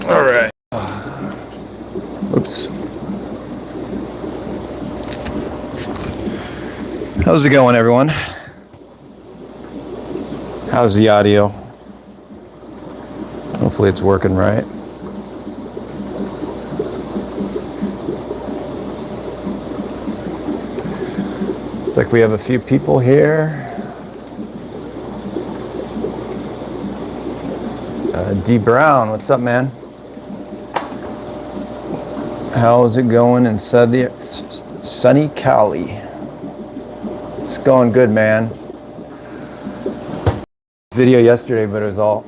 All right. Oops. How's it going, everyone? How's the audio? Hopefully it's working right. Looks like we have a few people here. D Brown, what's up, man? How's it going in sunny Cali? It's going good, man. Video yesterday, but it was all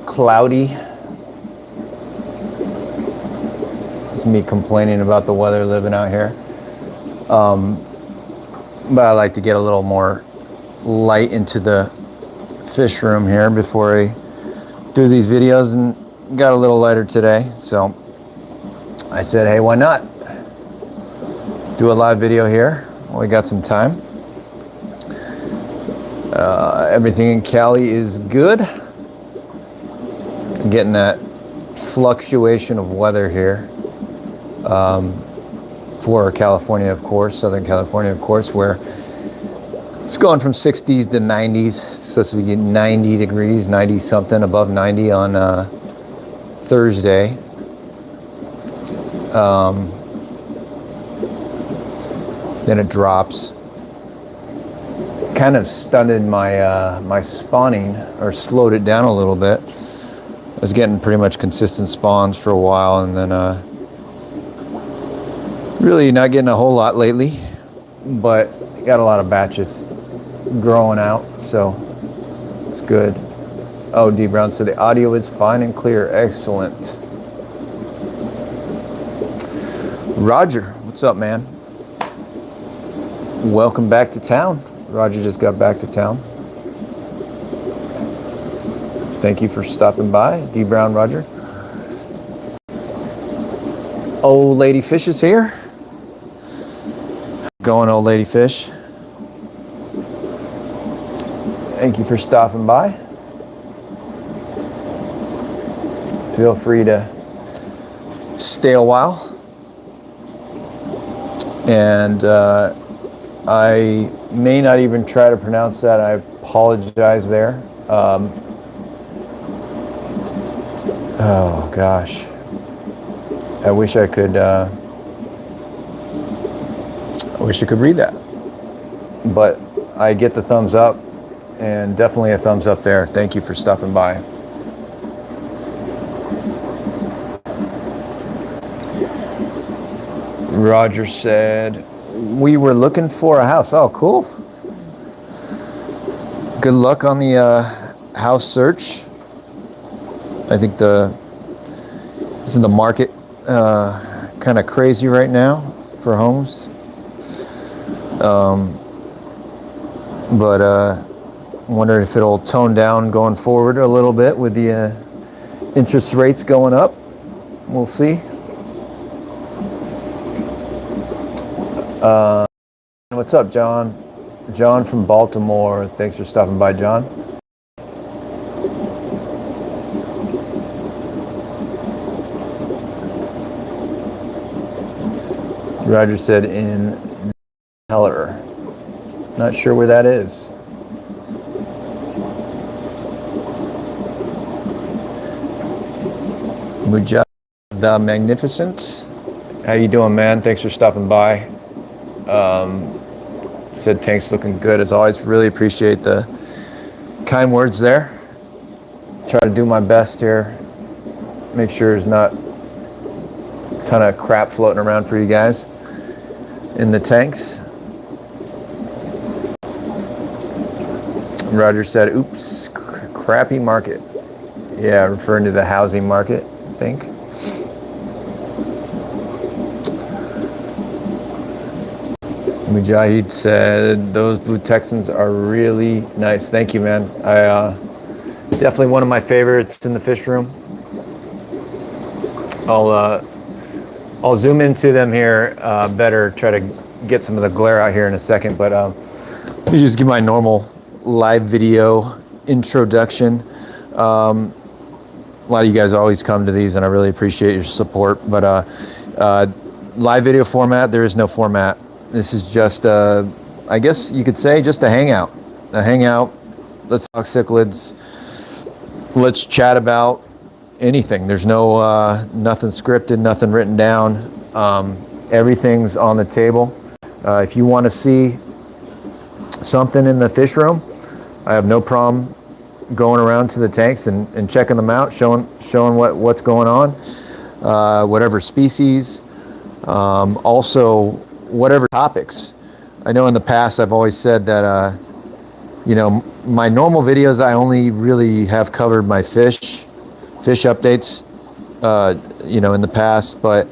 cloudy. It's me complaining about the weather living out here. But I like to get a little more light into the fish room here before I do these videos, and got a little lighter today. So I said, hey, why not do a live video here while we got some time. Everything in Cali is good. I'm getting that fluctuation of weather here for California, of course, Southern California, of course, where it's going from 60s to 90s. It's supposed to be 90 degrees, 90 something, above 90 on Thursday. Then it drops. Kind of stunted my my spawning, or slowed it down a little bit. I was getting pretty much consistent spawns for a while, and then really not getting a whole lot lately, but got a lot of batches growing out, so it's good. Oh, D Brown said the audio is fine and clear. Excellent. Roger, what's up, man? Welcome back to town. Roger just got back to town. Thank you for stopping by, D Brown Roger. Old Lady Fish is here. Going, Old Lady Fish. Thank you for stopping by. Feel free to stay a while. And I may not even try to pronounce that. I apologize there. Oh gosh, I wish I could read that, but I get the thumbs up, and definitely a thumbs up there. Thank you for stopping by. Roger said we were looking for a house. Oh, cool. Good luck on the house search. I think isn't the market kind of crazy right now for homes. But wondering if it'll tone down going forward a little bit with the interest rates going up. We'll see. What's up, John? John from Baltimore. Thanks for stopping by, John. Roger said in Heller. Not sure where that is. Mujahid the Magnificent. How you doing, man? Thanks for stopping by. Said tank's looking good as always. Really appreciate the kind words there. Try to do my best here. Make sure there's not a ton of crap floating around for you guys in the tanks. Roger said, oops, crappy market. Yeah, referring to the housing market, I think. Mujahid said, those blue Texans are really nice. Thank you, man. Definitely one of my favorites in the fish room. I'll zoom into them here better, try to get some of the glare out here in a second, but let me just give my normal live video introduction. a lot of you guys always come to these, and I really appreciate your support. But live video format, there is no format. This is just, I guess you could say, just a hangout. A hangout. Let's talk cichlids. Let's chat about anything. There's no nothing scripted, nothing written down. Everything's on the table. If you want to see something in the fish room, I have no problem going around to the tanks and checking them out, showing what's going on, whatever species, also whatever topics. I know in the past I've always said that you know, my normal videos, I only really have covered my fish updates, you know, in the past, but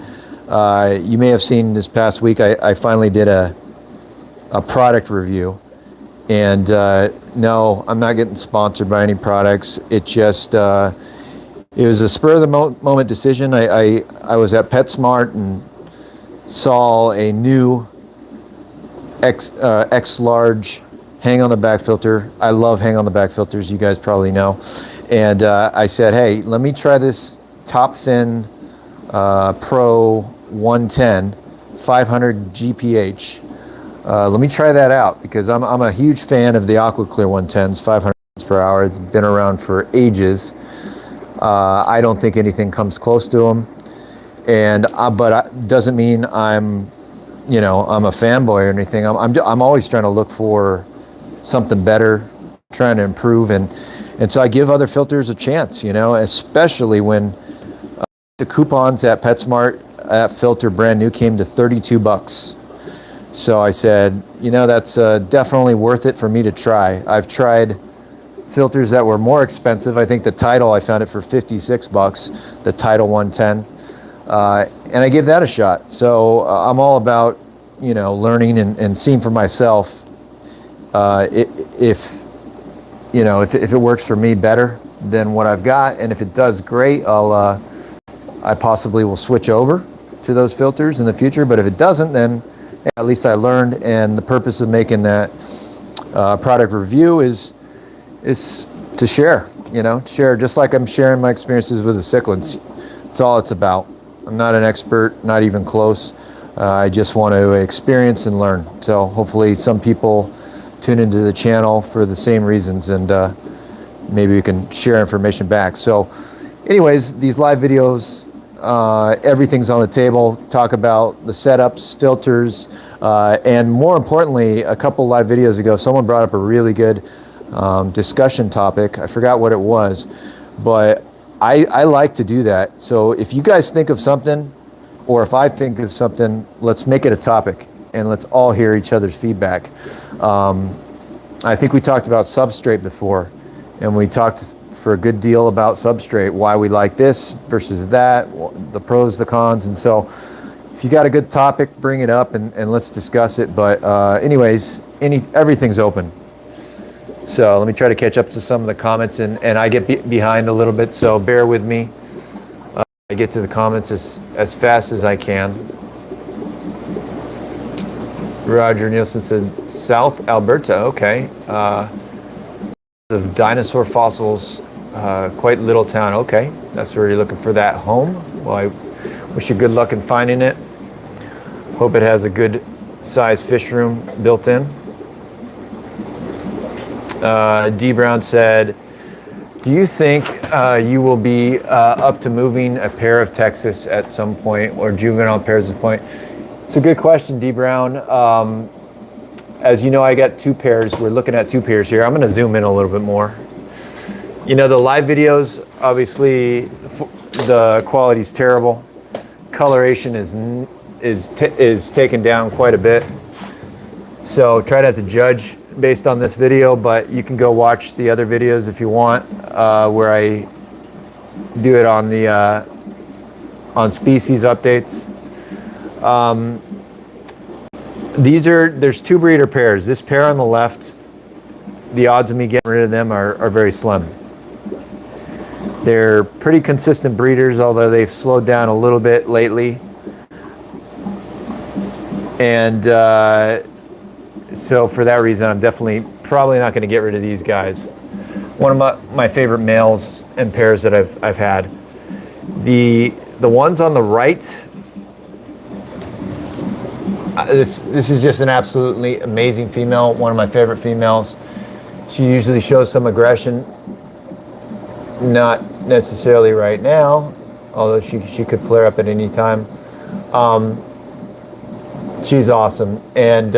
you may have seen this past week I finally did a product review. And no, I'm not getting sponsored by any products. It just, it was a spur of the moment decision. I was at PetSmart and saw a new X large hang on the back filter. I love hang on the back filters, you guys probably know. And I said, hey, let me try this Top Fin Pro 110 500 GPH. Let me try that out, because I'm a huge fan of the AquaClear 110s, 500 per hour. It's been around for ages. I don't think anything comes close to them, and but doesn't mean I'm, you know, I'm a fanboy or anything. I'm always trying to look for something better, trying to improve, and so I give other filters a chance, you know, especially when the coupons at PetSmart, that filter brand new came to $32. So I said, you know, that's definitely worth it for me to try. I've tried filters that were more expensive. I think the Tidal, I found it for $56, the Tidal 110. And I gave that a shot. So I'm all about, you know, learning and seeing for myself if, you know, if it works for me better than what I've got. And if it does, great. I possibly will switch over to those filters in the future. But if it doesn't, then at least I learned, and the purpose of making that product review is to share, you know, share just like I'm sharing my experiences with the cichlids. That's all it's about. I'm not an expert, not even close. I just want to experience and learn. So hopefully some people tune into the channel for the same reasons, and maybe we can share information back. So anyways, these live videos, everything's on the table. Talk about the setups, filters, and more importantly, a couple live videos ago, someone brought up a really good discussion topic. I forgot what it was, but I like to do that. So if you guys think of something, or if I think of something, let's make it a topic, and let's all hear each other's feedback. I think we talked about substrate before, and we talked for a good deal about substrate, why we like this versus that, the pros, the cons. And so if you got a good topic, bring it up and let's discuss it. But anyways, everything's open. So let me try to catch up to some of the comments, and I get behind a little bit, so bear with me. I get to the comments as fast as I can. Roger Nielsen said South Alberta, okay. Of dinosaur fossils, quite little town. Okay, that's where you're looking for that home. Well, I wish you good luck in finding it. Hope it has a good size fish room built in. D Brown said, do you think you will be up to moving a pair of Texas at some point, or juvenile pairs at some point? It's a good question, D Brown. As you know, I got two pairs. We're looking at two pairs here. I'm going to zoom in a little bit more. You know, the live videos, obviously, the quality's terrible. Coloration is taken down quite a bit. So try not to judge based on this video, but you can go watch the other videos if you want, where I do it on the on species updates. There's two breeder pairs. This pair on the left, the odds of me getting rid of them are very slim. They're pretty consistent breeders, although they've slowed down a little bit lately. And so for that reason, I'm probably not going to get rid of these guys. one of my favorite males and pairs that I've had. The ones on the right, this is just an absolutely amazing female, one of my favorite females. She usually shows some aggression, not necessarily right now, although she could flare up at any time. She's awesome. And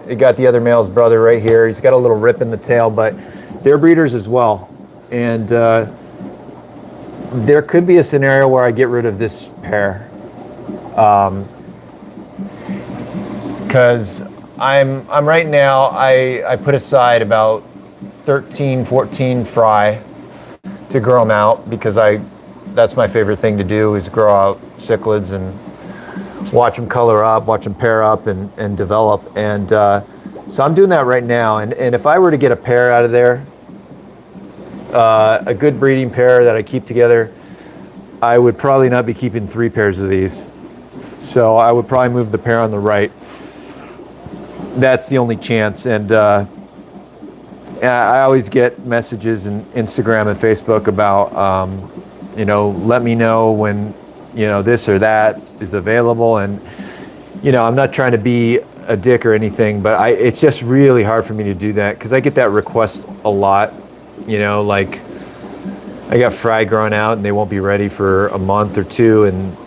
you got the other male's brother right here. He's got a little rip in the tail, but they're breeders as well. And there could be a scenario where I get rid of this pair. Because I'm right now, I put aside about 13, 14 fry to grow them out, because that's my favorite thing to do, is grow out cichlids and watch them color up, watch them pair up and develop. And so I'm doing that right now. And if I were to get a pair out of there, a good breeding pair that I keep together, I would probably not be keeping 3 pairs of these. So I would probably move the pair on the right. That's the only chance. And I always get messages in Instagram and Facebook about, let me know when, this or that is available. And, I'm not trying to be a dick or anything, but it's just really hard for me to do that, because I get that request a lot. Like, I got fry growing out and they won't be ready for a month or 2. And,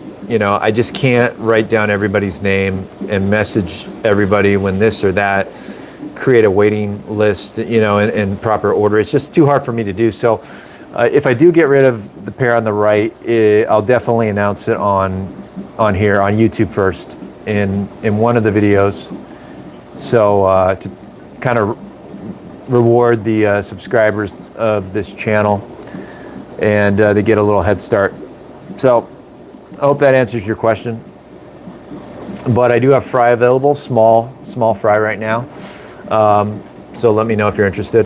I just can't write down everybody's name and message everybody when this or that, create a waiting list, in proper order. It's just too hard for me to do. So if I do get rid of the pair on the right, I'll definitely announce it on here on YouTube first in one of the videos. So to kind of reward the subscribers of this channel, and they get a little head start. So I hope that answers your question. But I do have fry available, small fry right now. So let me know if you're interested.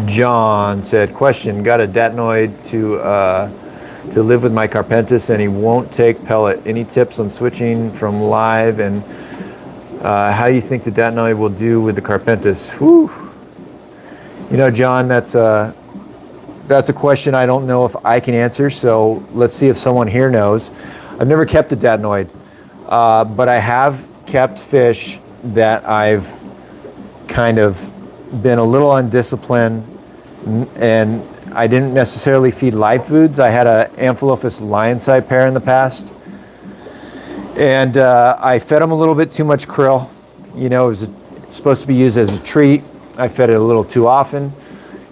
John said, question, got a datnoid to live with my Carpentis and he won't take pellet. Any tips on switching from live, and how do you think the datnoid will do with the Carpentis? Whew. John, that's a question I don't know if I can answer, so let's see if someone here knows. I've never kept a datnoid, but I have kept fish that I've kind of been a little undisciplined, and I didn't necessarily feed live foods. I had a Amphilophus lionside pair in the past, and I fed them a little bit too much krill. It was supposed to be used as a treat. I fed it a little too often.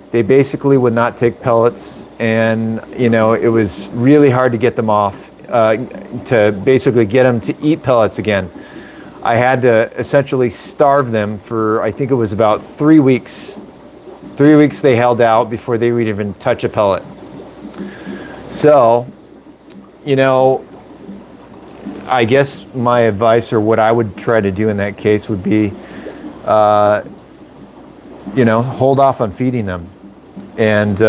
They basically would not take pellets, and it was really hard to get them off, to basically get them to eat pellets again. I had to essentially starve them for, I think it was about 3 weeks. 3 weeks they held out before they would even touch a pellet. So, I guess my advice, or what I would try to do in that case, would be, hold off on feeding them. And,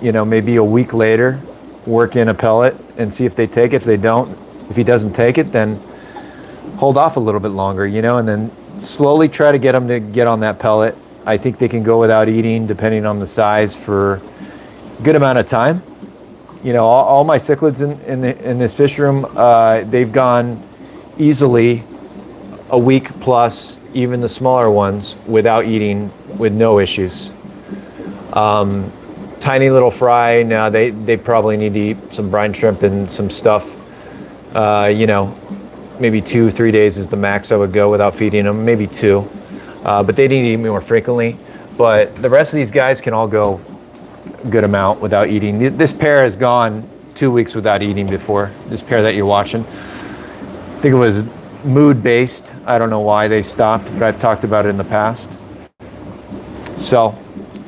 maybe a week later, work in a pellet and see if they take it. If they don't, if he doesn't take it, then hold off a little bit longer, and then slowly try to get them to get on that pellet. I think they can go without eating, depending on the size, for a good amount of time. All my cichlids in this fish room, they've gone easily a week plus, even the smaller ones, without eating, with no issues. Tiny little fry, now they probably need to eat some brine shrimp and some stuff. Maybe 2-3 days is the max I would go without feeding them, maybe 2. But they need to eat more frequently. But the rest of these guys can all go a good amount without eating. This pair has gone 2 weeks without eating before, this pair that you're watching. I think it was mood-based. I don't know why they stopped, but I've talked about it in the past. So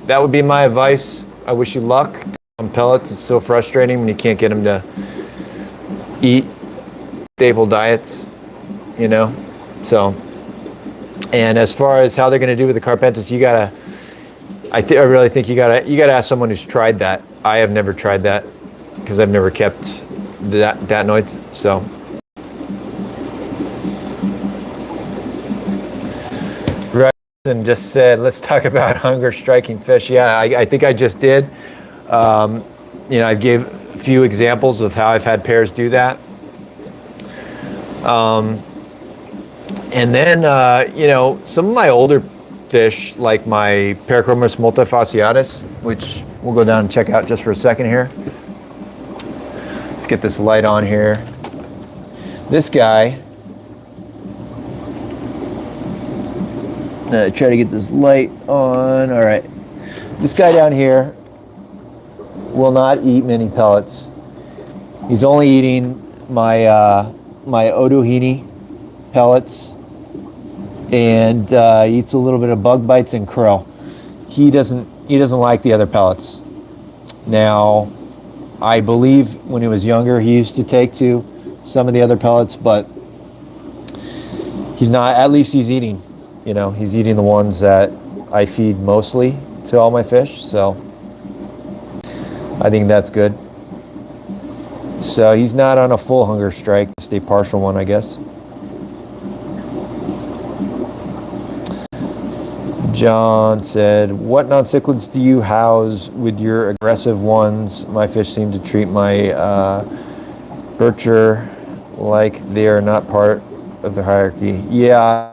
that would be my advice. I wish you luck on pellets. It's so frustrating when you can't get them to eat stable diets, So, and as far as how they're going to do with the Carpentis, I really think you gotta ask someone who's tried that. I have never tried that, because I've never kept datnoids. So. and just said, let's talk about hunger striking fish. Yeah, I think I just did. You know, I gave a few examples of how I've had pairs do that. And then, you know, some of my older fish, like my Parachromis multifasciatus, which we'll go down and check out just for a second here. Let's get this light on here. This guy, try to get this light on. All right. This guy down here will not eat many pellets. He's only eating my my Odohini pellets, and he eats a little bit of bug bites and krill. He doesn't like the other pellets. Now, I believe when he was younger, he used to take to some of the other pellets, but he's not. At least he's eating. You know, he's eating the ones that I feed mostly to all my fish, so I think that's good. So he's not on a full hunger strike, just a partial one, I guess. John said, what non-cichlids do you house with your aggressive ones? My fish seem to treat my bircher like they are not part of the hierarchy. Yeah.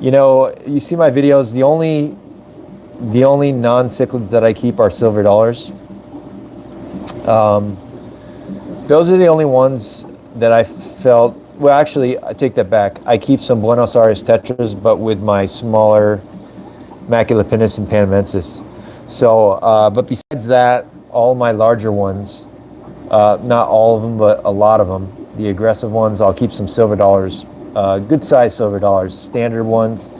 You know, you see my videos, the only non-cichlids that I keep are silver dollars. Those are the only ones that I felt, well, actually, I take that back. I keep some Buenos Aires tetras, but with my smaller Maculopinus and Panamensis. So, but besides that, all my larger ones, not all of them, but a lot of them, the aggressive ones, I'll keep some silver dollars. Good size silver dollars, standard ones,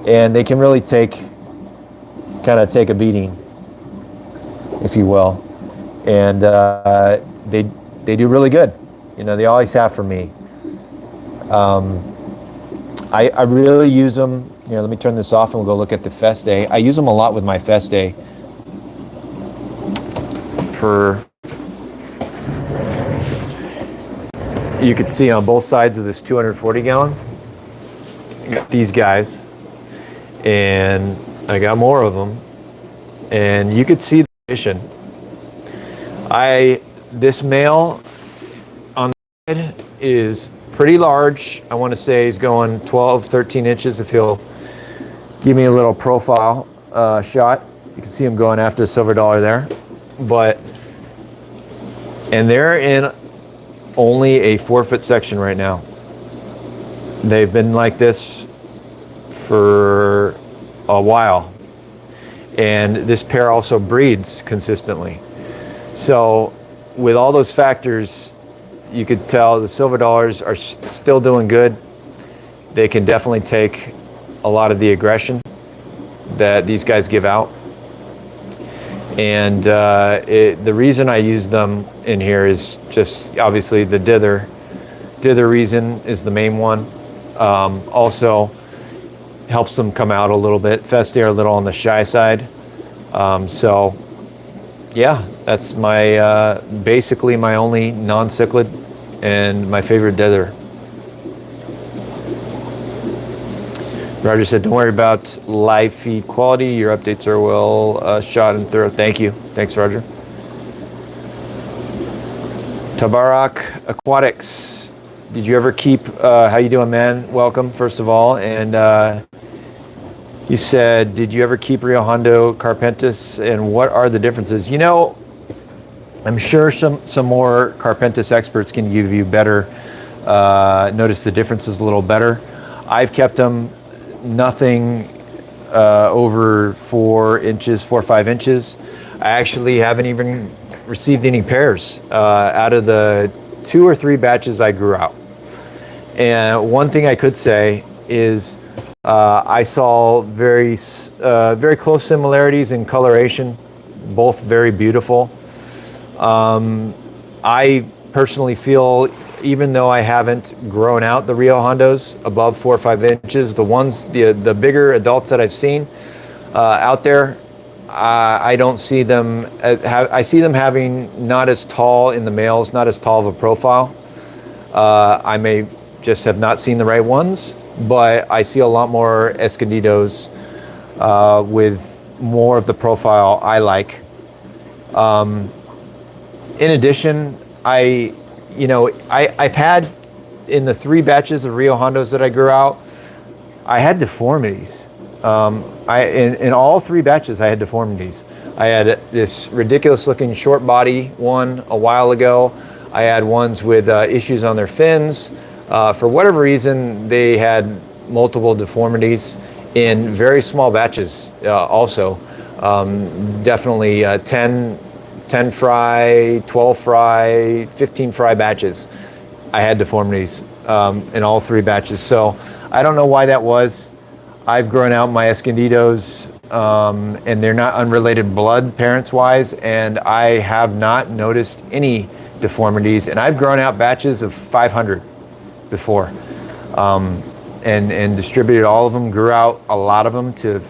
and they can really take a beating, if you will, and they do really good. You know, they always have for me. I really use them. You know, let me turn this off and we'll go look at the Festae. I use them a lot with my Festae for. You could see on both sides of this 240 gallon, I got these guys, and I got more of them, and you could see the condition. This male on the side is pretty large. I want to say he's going 12, 13 inches if he'll give me a little profile shot. You can see him going after the silver dollar there, and they're in only a 4-foot section right now. They've been like this for a while, and this pair also breeds consistently. So with all those factors, you could tell the silver dollars are still doing good. They can definitely take a lot of the aggression that these guys give out. And the reason I use them in here is just obviously the dither. Dither reason is the main one. Also helps them come out a little bit. Festae are a little on the shy side. So yeah, that's my basically my only non-cichlid and my favorite dither. Roger said, don't worry about live feed quality. Your updates are well shot and thorough. Thank you. Thanks, Roger. Tabarak Aquatics. Did you ever keep, how you doing, man? Welcome, first of all. And you said, did you ever keep Rio Hondo Carpentis, and what are the differences? You know, I'm sure some more Carpentis experts can give you better, notice the differences a little better. I've kept them nothing over 4 inches, 4 or 5 inches. I actually haven't even received any pairs out of the 2 or 3 batches I grew out. And one thing I could say is I saw very close similarities in coloration, both very beautiful. I personally feel, even though I haven't grown out the Rio Hondos above 4 or 5 inches, the ones, the bigger adults that I've seen out there, I don't see them, I see them having not as tall in the males, not as tall of a profile. I may just have not seen the right ones, but I see a lot more Escondidos with more of the profile I like. In addition, I've had, in the 3 batches of Rio Hondos that I grew out, I had deformities. In all 3 batches, I had deformities. I had this ridiculous looking short body one a while ago. I had ones with issues on their fins. For whatever reason, they had multiple deformities in very small batches also. Definitely 10 fry, 12 fry, 15 fry batches. I had deformities in all 3 batches. So I don't know why that was. I've grown out my Escondidos, and they're not unrelated blood parents-wise, and I have not noticed any deformities. And I've grown out batches of 500 before, and distributed all of them. Grew out a lot of them to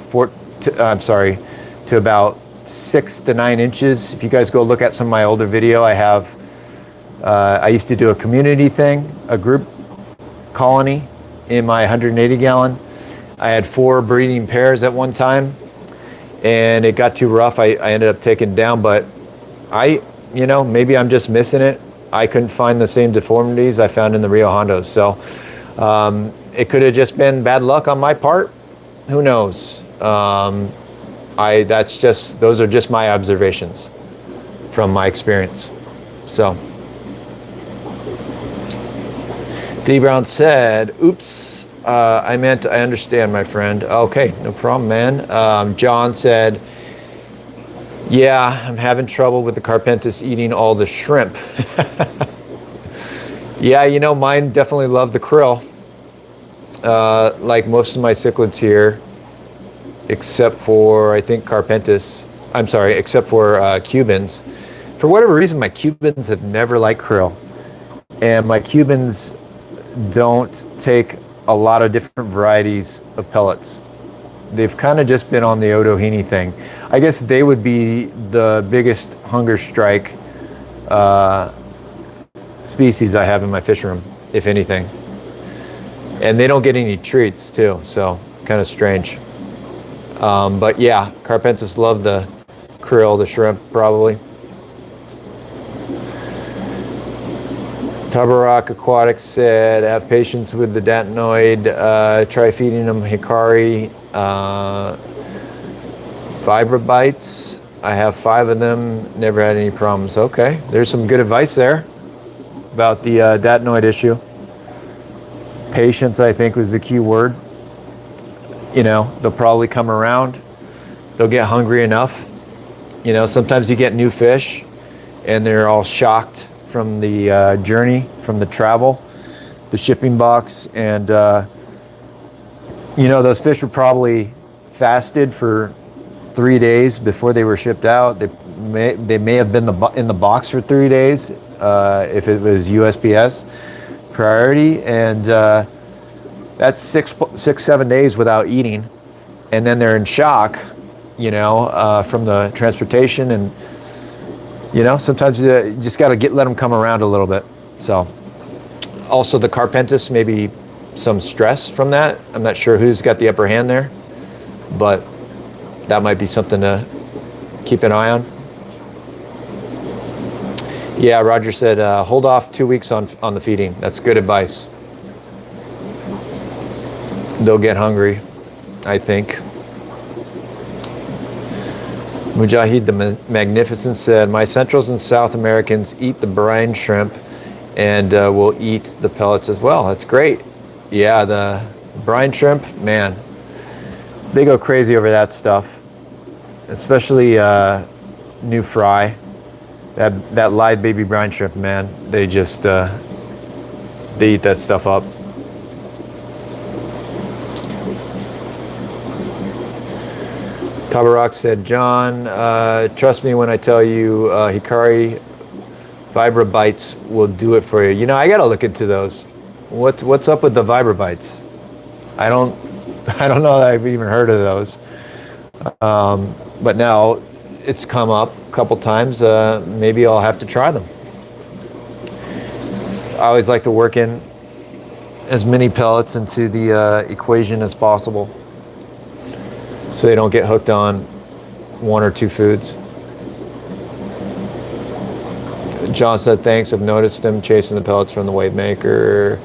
about 6 to 9 inches. If you guys go look at some of my older video, I used to do a community thing, a group colony in my 180 gallon. I had 4 breeding pairs at one time, and it got too rough. I ended up taking it down, but maybe I'm just missing it. I couldn't find the same deformities I found in the Rio Hondos. So it could have just been bad luck on my part. Who knows? Those are just my observations from my experience. So D. Brown said, oops, I understand, my friend. Okay, no problem, man. John said, yeah, I'm having trouble with the Carpentis eating all the shrimp. Yeah, mine definitely love the krill. Like most of my cichlids here, except for, I think, except for Cubans. For whatever reason, my Cubans have never liked krill. And my Cubans don't take a lot of different varieties of pellets. They've kind of just been on the Otohini thing. I guess they would be the biggest hunger strike species I have in my fish room, if anything. And they don't get any treats too, so kind of strange. But yeah, Carpentis love the krill, the shrimp, probably. Tabarak Aquatics said, have patience with the datinoid. Try feeding them Hikari Vibrobites. I have 5 of them, never had any problems. Okay, there's some good advice there about the datinoid issue. Patience, I think, was the key word. They'll probably come around. They'll get hungry enough. Sometimes you get new fish and they're all shocked from the journey, from the travel, the shipping box. And, those fish were probably fasted for 3 days before they were shipped out. They may have been in the box for 3 days if it was USPS priority. And that's 6-7 days without eating. And then they're in shock, from the transportation. And, sometimes you just got to let them come around a little bit. So also the Carpentis, maybe some stress from that. I'm not sure who's got the upper hand there, but that might be something to keep an eye on. Yeah, Roger said, hold off 2 weeks on the feeding. That's good advice. They'll get hungry, I think. Mujahid the Magnificent said, my Centrals and South Americans eat the brine shrimp and will eat the pellets as well. That's great. Yeah, the brine shrimp, man, they go crazy over that stuff, especially new fry. That live baby brine shrimp, man, they just they eat that stuff up. Tabarak said, John, trust me when I tell you Hikari Vibrobites will do it for you. I got to look into those. What's up with the Vibrobites? I don't know that I've even heard of those. But now it's come up a couple times. Maybe I'll have to try them. I always like to work in as many pellets into the equation as possible so they don't get hooked on one or two foods. John said, thanks, I've noticed him chasing the pellets from the wave maker.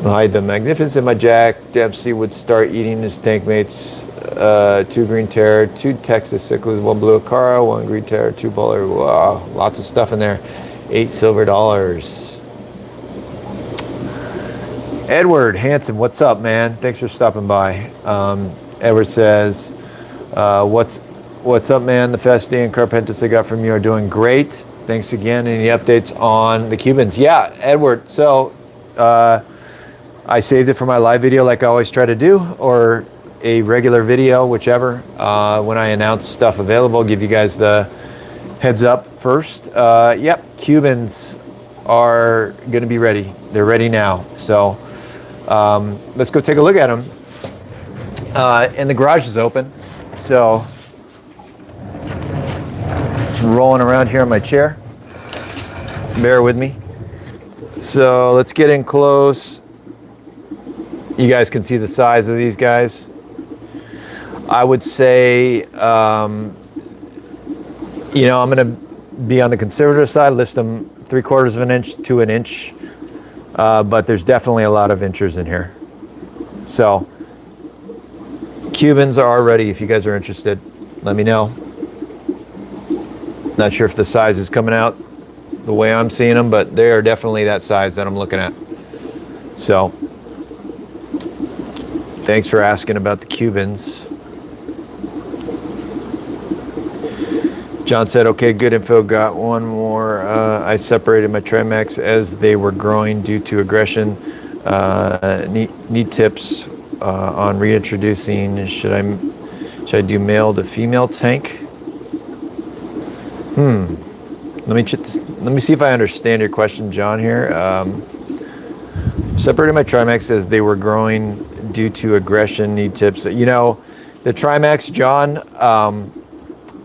Hide the magnificent. My Jack Dempsey would start eating his tank mates. 2 green terror, 2 Texas Cichlids, 1 blue Acara, 1 green terror, 2 polar. Wow, lots of stuff in there. $8 silver. Edward Hanson, what's up, man? Thanks for stopping by. Edward says, what's up, man? The Festae and Carpentis I got from you are doing great. Thanks again. Any updates on the Cubans? Yeah, Edward. So I saved it for my live video like I always try to do, or a regular video, whichever. When I announce stuff available, give you guys the heads up first. Yep, Cubans are going to be ready. They're ready now. So let's go take a look at them. And the garage is open. So I'm rolling around here on my chair. Bear with me. So let's get in close. You guys can see the size of these guys. I would say, you know, I'm going to be on the conservative side, list them 3/4 of an inch to an inch, but there's definitely a lot of inches in here. So Cubans are ready. If you guys are interested, let me know. Not sure if the size is coming out the way I'm seeing them, but they are definitely that size that I'm looking at. So thanks for asking about the Cubans. John said, okay, good info. Got one more. I separated my Trimax as they were growing due to aggression. Need tips on reintroducing. Should I do male to female tank? Let me see if I understand your question, John, here. Separated my Trimax as they were growing due to aggression. Need tips. You know, the Trimax, John,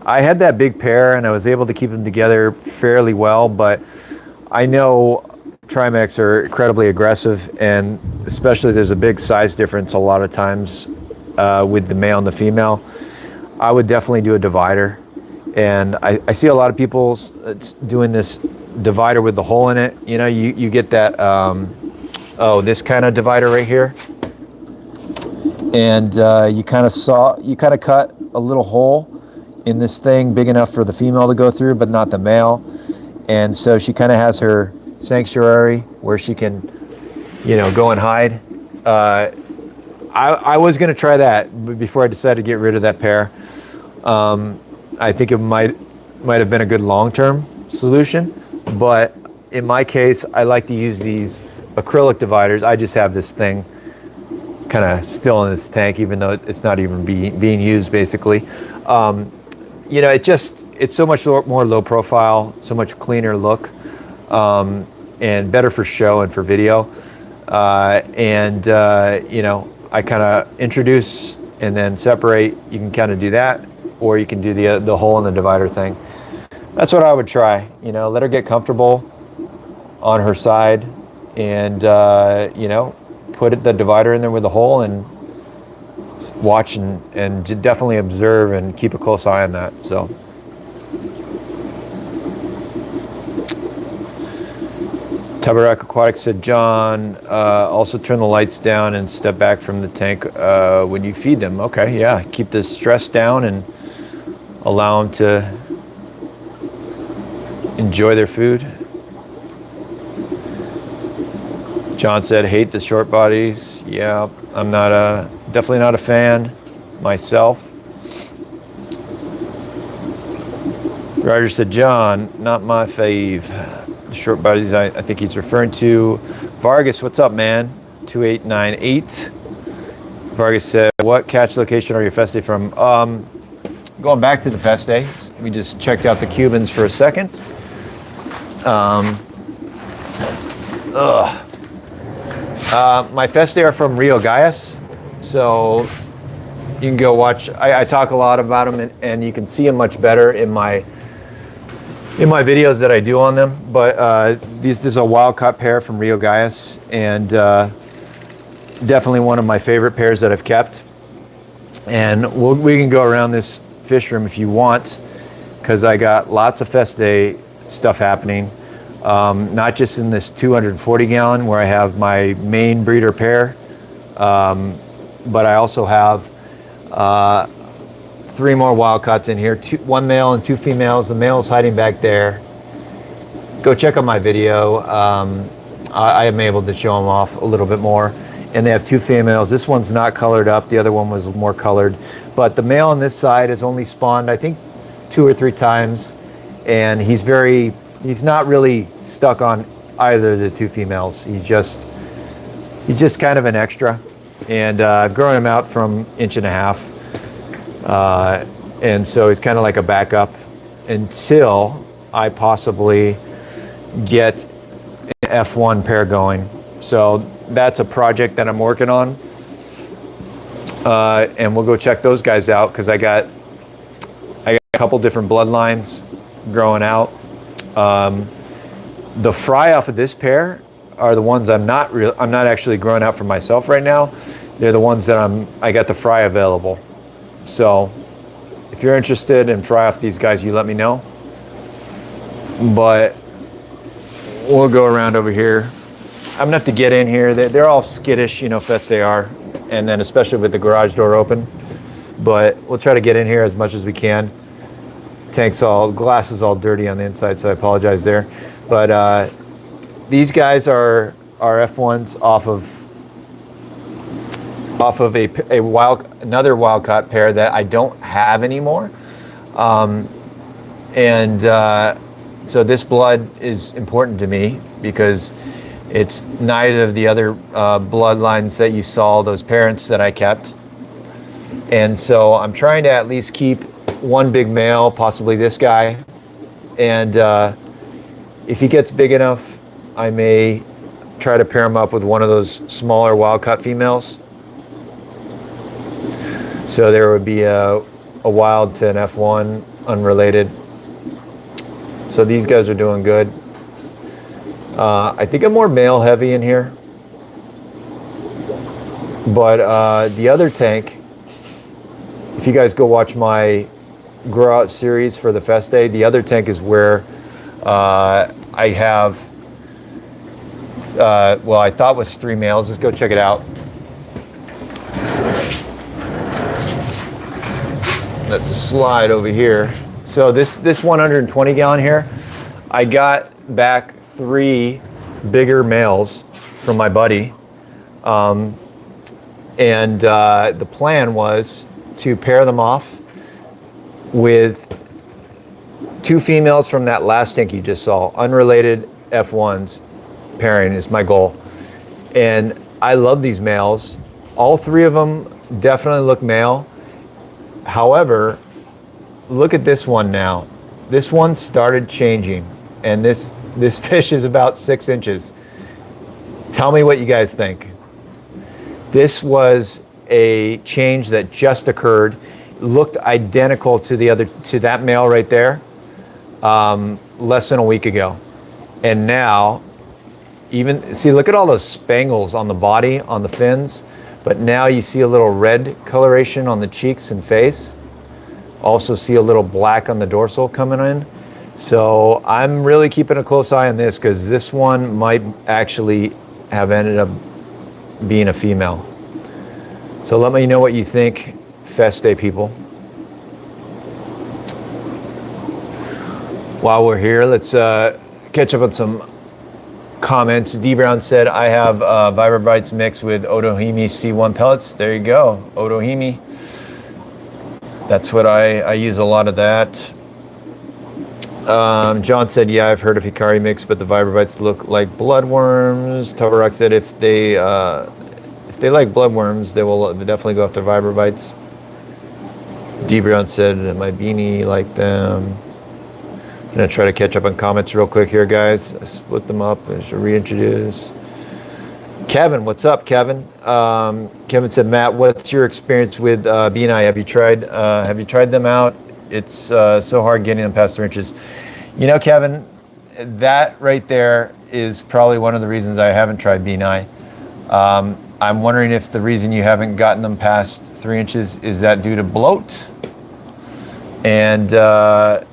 I had that big pair and I was able to keep them together fairly well, but I know Trimax are incredibly aggressive, and especially there's a big size difference a lot of times with the male and the female. I would definitely do a divider. And I see a lot of people doing this divider with the hole in it. You know, you get that, this kind of divider right here. And you kind of cut a little hole in this thing big enough for the female to go through, but not the male. And so she kind of has her sanctuary where she can, you know, go and hide. I was going to try that before I decided to get rid of that pair. I think it might have been a good long-term solution, but in my case, I like to use these acrylic dividers. I just have this thing kind of still in this tank, even though it's not even being used, basically. You know, it's so much more low profile, so much cleaner look, and better for show and for video. You know, I kind of introduce and then separate. You can kind of do that, or you can do the hole in the divider thing. That's what I would try. You know, let her get comfortable on her side, and you know, put the divider in there with the hole and watch and definitely observe and keep a close eye on that. So Tabarak Aquatics said, John, also turn the lights down and step back from the tank when you feed them. Okay, yeah, keep the stress down and allow them to enjoy their food. John said, hate the short bodies. Yeah, I'm definitely not a fan myself. Roger said, John, not my fave. The short bodies I think he's referring to. Vargas, what's up, man? 2898. Vargas said, what catch location are your Festae from? Going back to the Festae, we just checked out the Cubans for a second. My Festae are from Rio Gaius, so you can go watch. I talk a lot about them, and you can see them much better in my in my videos that I do on them. But this is a wild caught pair from Rio Gaius, and definitely one of my favorite pairs that I've kept. And we can go around this fish room if you want, because I got lots of Festae stuff happening. Not just in this 240 gallon where I have my main breeder pair, but I also have 3 more wild caughts in here, 1 male and 2 females. The male's hiding back there. Go check out my video. I am able to show them off a little bit more. And they have 2 females. This one's not colored up. The other one was more colored. But the male on this side has only spawned, I think, 2 or 3 times. And he's not really stuck on either of the 2 females. He's just kind of an extra. And I've grown him out from 1.5 inches. And so he's kind of like a backup until I possibly get an F1 pair going. So that's a project that I'm working on. And we'll go check those guys out, because I got a couple different bloodlines growing out. The fry off of this pair are the ones I'm not actually growing out for myself right now. They're the ones that I got the fry available. So if you're interested in fry off these guys, you let me know. But we'll go around over here. I'm gonna have to get in here. They're all skittish, you know, Festae are, and then especially with the garage door open. But we'll try to get in here as much as we can. Glass is all dirty on the inside, so I apologize there. But these guys are F1s off of another wild caught pair that I don't have anymore. So this blood is important to me, because it's neither of the other bloodlines that you saw, those parents that I kept. And so I'm trying to at least keep 1 big male, possibly this guy. And if he gets big enough, I may try to pair him up with one of those smaller wild-caught females. So there would be a wild to an F1 unrelated. So these guys are doing good. I think I'm more male heavy in here. But the other tank, if you guys go watch my grow out series for the Festae, the other tank is where I have, well, I thought was 3 males. Let's go check it out. Let's slide over here. So this 120 gallon here, I got back 3 bigger males from my buddy. The plan was to pair them off with 2 females from that last tank you just saw. Unrelated F1s pairing is my goal. And I love these males. All 3 of them definitely look male. However, look at this one now. This one started changing, and this fish is about 6 inches. Tell me what you guys think. This was a change that just occurred. Looked identical to that male right there, less than a week ago. And now, look at all those spangles on the body, on the fins, but now you see a little red coloration on the cheeks and face. Also see a little black on the dorsal coming in. So I'm really keeping a close eye on this, because this one might actually have ended up being a female. So let me know what you think, Festae people. While we're here, let's catch up on some comments. D Brown said, I have Vibrobites mixed with Otohime C1 pellets. There you go, Otohime. That's what I use a lot of that. John said, yeah, I've heard of Hikari mix, but the Vibrobites look like bloodworms. Tovarok said if they like bloodworms, they will definitely go after Vibrobites. D Brown said, my beanie like them. I'm gonna try to catch up on comments real quick here, guys. I split them up. I should reintroduce. Kevin, what's up, Kevin? Kevin said, Matt, what's your experience with BNI? Have you tried them out? It's so hard getting them past 3 inches. You know, Kevin, that right there is probably one of the reasons I haven't tried Benign. I'm wondering if the reason you haven't gotten them past 3 inches is that due to bloat, and that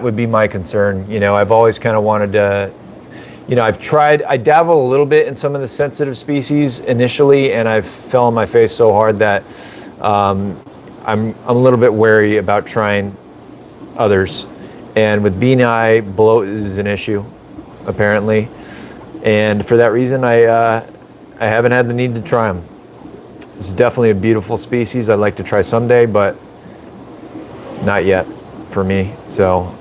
would be my concern. You know, I've always kind of wanted to. You know, I dabble a little bit in some of the sensitive species initially, and I've fell on my face so hard that I'm a little bit wary about trying others. And with Benign, bloat is an issue, apparently. And for that reason, I haven't had the need to try them. It's definitely a beautiful species. I'd like to try someday, but not yet for me. So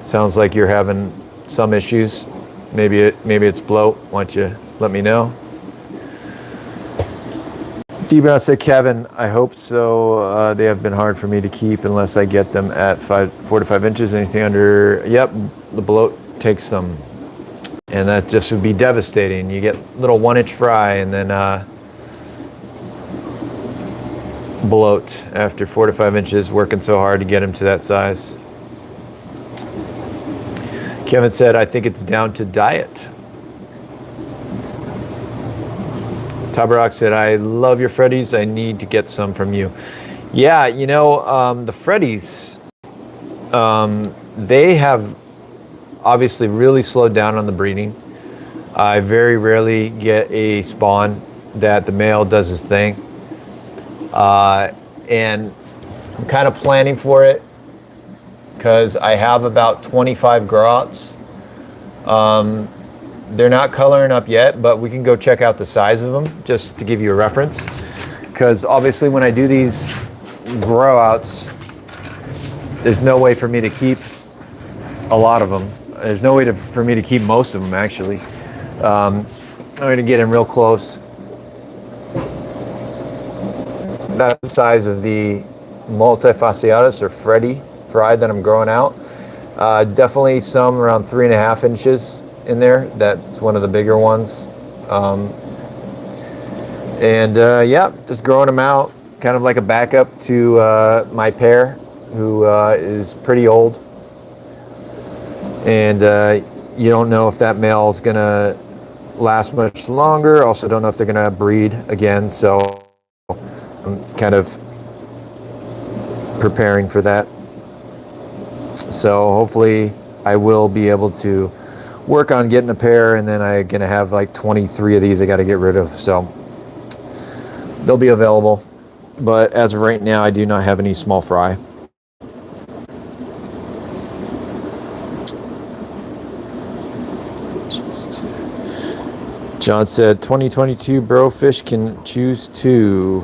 sounds like you're having some issues. Maybe it's bloat. Why don't you let me know? D-Brown said, Kevin, I hope so. They have been hard for me to keep unless I get them at 4 to 5 inches. Anything under, yep, the bloat takes them. And that just would be devastating. You get little 1 inch fry and then bloat after 4 to 5 inches, working so hard to get them to that size. Kevin said, I think it's down to diet. Tabarak said, I love your Freddies. I need to get some from you. Yeah, you know, the Freddies, they have obviously really slowed down on the breeding. I very rarely get a spawn that the male does his thing. And I'm kind of planning for it because I have about 25 grow-outs. They're not coloring up yet, but we can go check out the size of them just to give you a reference. Because obviously when I do these grow-outs, there's no way for me to keep a lot of them. There's no way for me to keep most of them, actually. I'm going to get in real close. That's the size of the multifasciatus or fry that I'm growing out. Definitely some around 3.5 inches in there. That's one of the bigger ones. Yeah, just growing them out, kind of like a backup to my pair, who is pretty old. And you don't know if that male is going to last much longer. Also don't know if they're going to breed again. So I'm kind of preparing for that. So hopefully I will be able to work on getting a pair, and then I'm going to have like 23 of these I got to get rid of. So they'll be available. But as of right now, I do not have any small fry. John said, 2022 Brofish can choose two.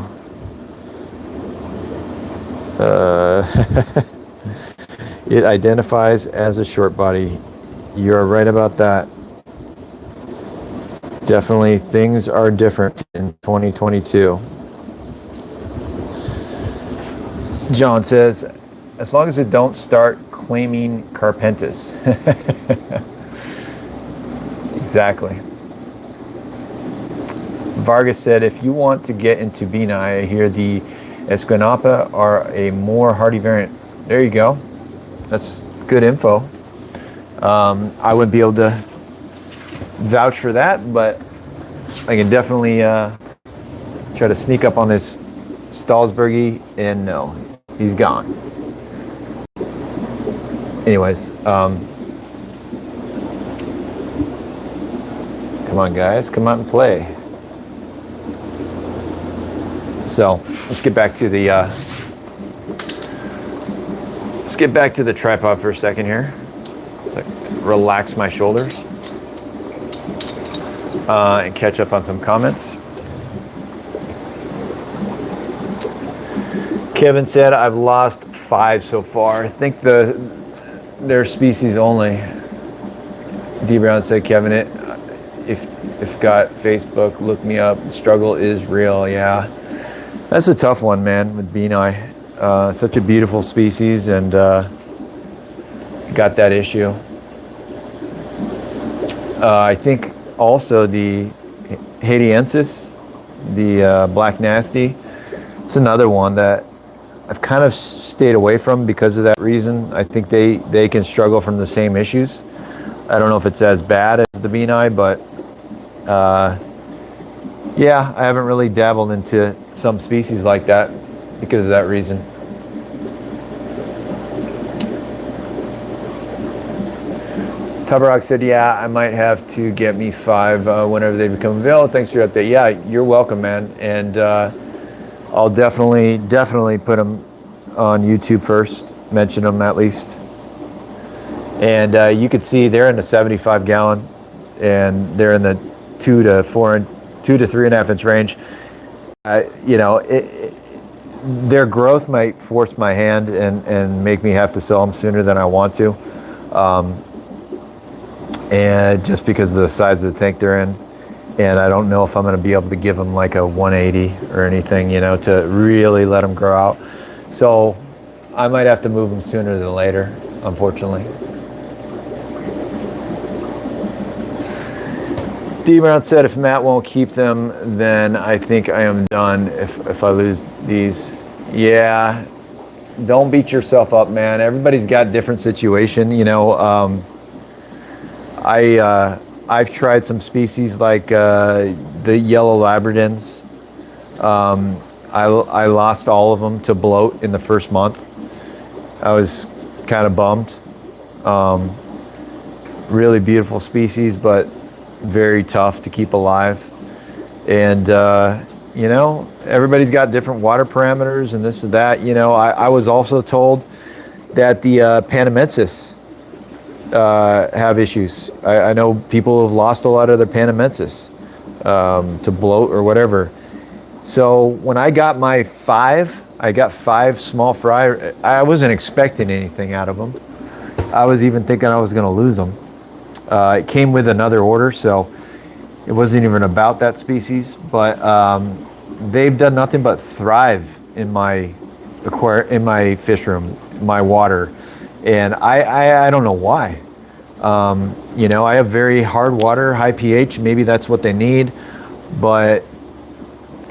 It identifies as a short body. You're right about that. Definitely things are different in 2022. John says, as long as it don't start claiming Carpentis. Exactly. Vargas said, if you want to get into Benign, I hear the Escondido are a more hardy variant. There you go. That's good info. I wouldn't be able to vouch for that, but I can definitely try to sneak up on this Stalsbergie, and no, he's gone. Anyways, come on guys, come out and play. So let's get back to the tripod for a second here. Relax my shoulders and catch up on some comments. Kevin said, I've lost 5 so far. I think they're species only. D Brown said, Kevin, if got Facebook, look me up. The struggle is real. Yeah, that's a tough one, man, with Benign. Such a beautiful species, and got that issue. I think also the Haitiensis, the Black Nasty, it's another one that I've kind of stayed away from because of that reason. I think they can struggle from the same issues. I don't know if it's as bad as the Benai, but yeah, I haven't really dabbled into some species like that because of that reason. Tuberrock said, yeah, I might have to get me 5 whenever they become available. Thanks for your update. Yeah, you're welcome, man. And I'll definitely put them on YouTube first, mention them at least. And you could see they're in the 75 gallon and they're in the 2 to 3.5 inch range. You know, their growth might force my hand and make me have to sell them sooner than I want to. And just because of the size of the tank they're in. And I don't know if I'm going to be able to give them like a 180 or anything, you know, to really let them grow out. So I might have to move them sooner than later, unfortunately. D-Brown said, if Matt won't keep them, then I think I am done if I lose these. Yeah, don't beat yourself up, man. Everybody's got a different situation, you know. I've tried some species like the yellow Labradans. I lost all of them to bloat in the first month. I was kind of bummed. Really beautiful species, but very tough to keep alive. And you know, everybody's got different water parameters and this and that. You know, I was also told that the Panamensis have issues. I know people have lost a lot of their Panamensis to bloat or whatever. So when I got my 5, I got 5 small fry. I wasn't expecting anything out of them. I was even thinking I was going to lose them. It came with another order, so it wasn't even about that species. But they've done nothing but thrive in my fish room, my water. And I don't know why. You know, I have very hard water, high pH. Maybe that's what they need, but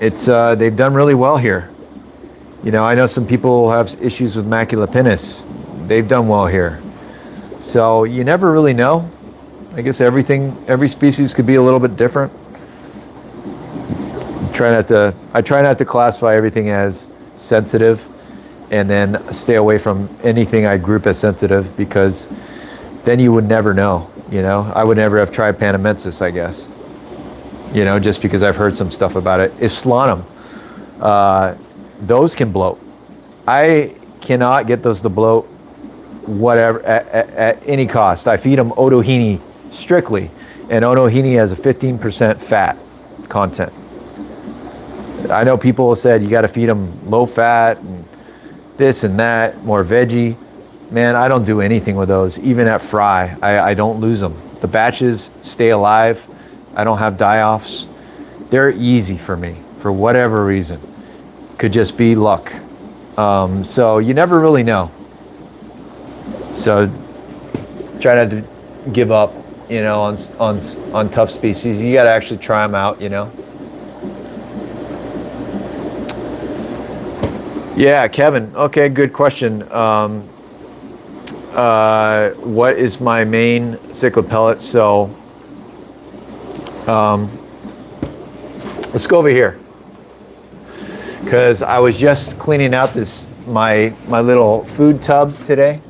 it's they've done really well here. You know, I know some people have issues with macula pinus. They've done well here. So you never really know. I guess every species could be a little bit different. I try not to classify everything as sensitive, and then stay away from anything I group as sensitive, because then you would never know, you know. I would never have tried Panamensis, I guess, you know, just because I've heard some stuff about it. Islanum, those can bloat. I cannot get those to bloat whatever at any cost. I feed them Otohini strictly, and Otohini has a 15% fat content. I know people have said you got to feed them low fat and this and that, more veggie. Man, I don't do anything with those. Even at fry, I don't lose them. The batches stay alive. I don't have die-offs. They're easy for me for whatever reason. Could just be luck. So you never really know. So try not to give up, you know, on tough species. You got to actually try them out, you know. Yeah, Kevin. Okay, good question. What is my main cichlid pellet? So let's go over here, because I was just cleaning out my little food tub today.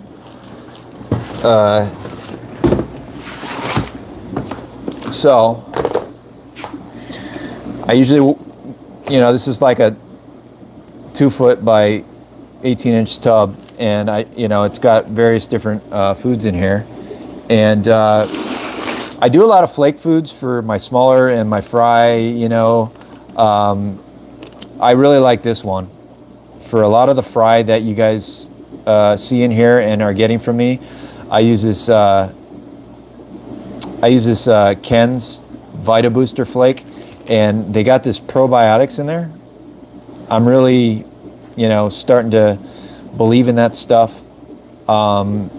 So I usually, you know, this is like a 2-foot by 18-inch tub, and it's got various different foods in here, and I do a lot of flake foods for my smaller and my fry. You know, I really like this one for a lot of the fry that you guys see in here and are getting from me. I use this Ken's Vita Booster flake, and they got this probiotics in there. I'm really, starting to believe in that stuff. And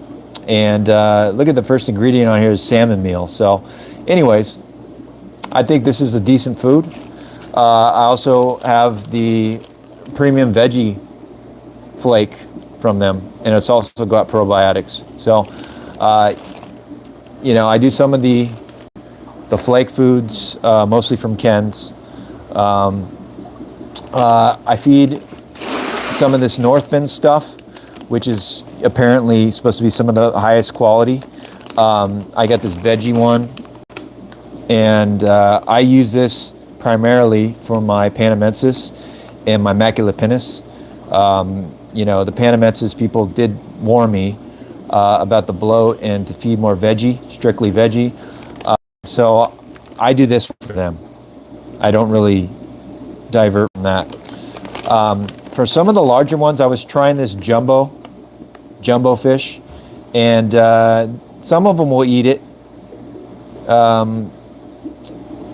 look at the first ingredient on here is salmon meal. So anyways, I think this is a decent food. I also have the premium veggie flake from them, and it's also got probiotics. So, you know, I do some of the flake foods, mostly from Ken's. I feed some of this Northfin stuff, which is apparently supposed to be some of the highest quality. I got this veggie one, and I use this primarily for my Panamensis and my Maculopinnus. You know, the Panamensis people did warn me about the bloat and to feed more veggie, strictly veggie. So I do this for them. I don't really divert from that. For some of the larger ones, I was trying this jumbo fish, and some of them will eat it.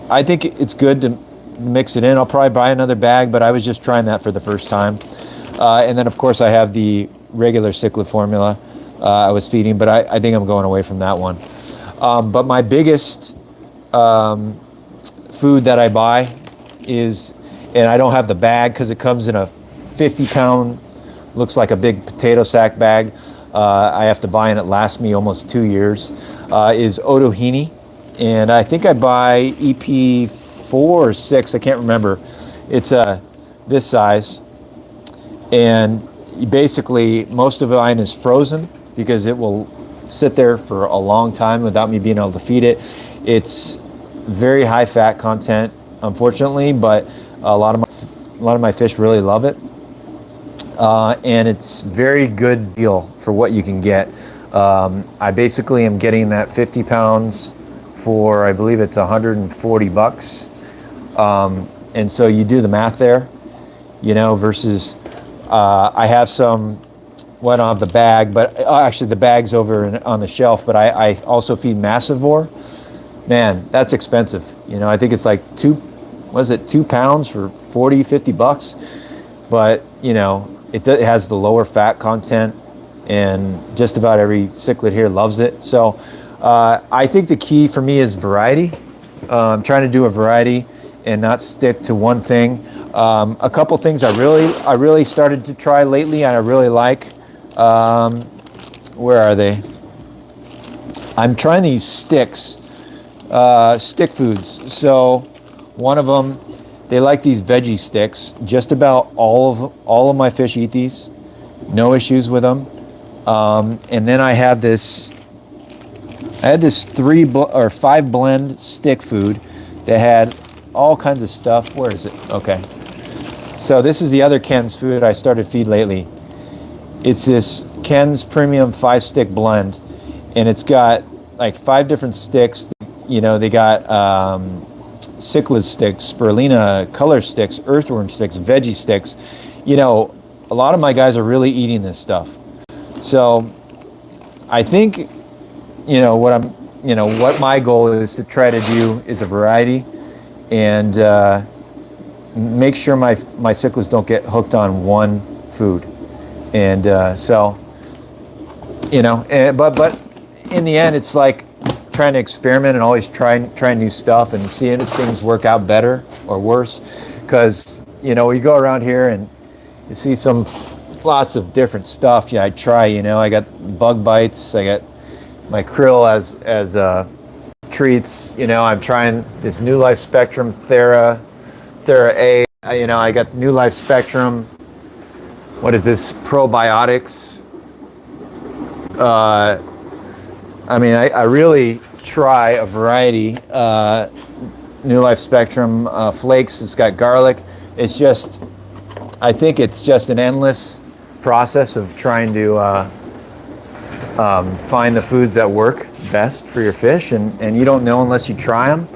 I think it's good to mix it in. I'll probably buy another bag, but I was just trying that for the first time. And then, of course, I have the regular cichlid formula I was feeding, but I think I'm going away from that one. But my biggest food that I buy is, and I don't have the bag because it comes in a 50-pound, looks like a big potato sack bag. I have to buy, and it lasts me almost 2 years, is Otohini. And I think I buy EP 4 or 6, I can't remember. It's this size. And basically, most of mine is frozen because it will sit there for a long time without me being able to feed it. It's very high fat content, unfortunately, but a lot of my fish really love it. And it's very good deal for what you can get. I basically am getting that 50 pounds for, I believe it's $140. And so you do the math there, you know, versus I have some, well, I don't have the bag, but actually the bag's over on the shelf, but I also feed Massivore. Man, that's expensive. You know, I think it's like 2 pounds for $40-50. But, you know, it has the lower fat content, and just about every cichlid here loves it. So I think the key for me is variety. I'm trying to do a variety and not stick to one thing. A couple things I really started to try lately and I really like. Where are they? I'm trying these sticks, stick foods. So one of them, they like these veggie sticks. Just about all of my fish eat these. No issues with them. And then I had this 3 or 5 blend stick food that had all kinds of stuff. Where is it? Okay. So this is the other Ken's food I started feed lately. It's this Ken's Premium 5-stick blend, and it's got like 5 different sticks. You know, they got cichlid sticks, spirulina, color sticks, earthworm sticks, veggie sticks. You know, a lot of my guys are really eating this stuff. So I think, you know, what my goal is to try to do is a variety, and make sure my cichlids don't get hooked on one food. And so, you know, but in the end, it's like trying to experiment and always try new stuff and seeing if things work out better or worse. Because, you know, you go around here and you see lots of different stuff. Yeah, I try, you know, I got bug bites, I got my krill as treats. You know, I'm trying this New Life Spectrum Thera A. You know, I got New Life Spectrum. What is this? Probiotics. I mean, I really try a variety. New Life Spectrum flakes. It's got garlic. It's just, I think it's just an endless process of trying to find the foods that work best for your fish, and you don't know unless you try them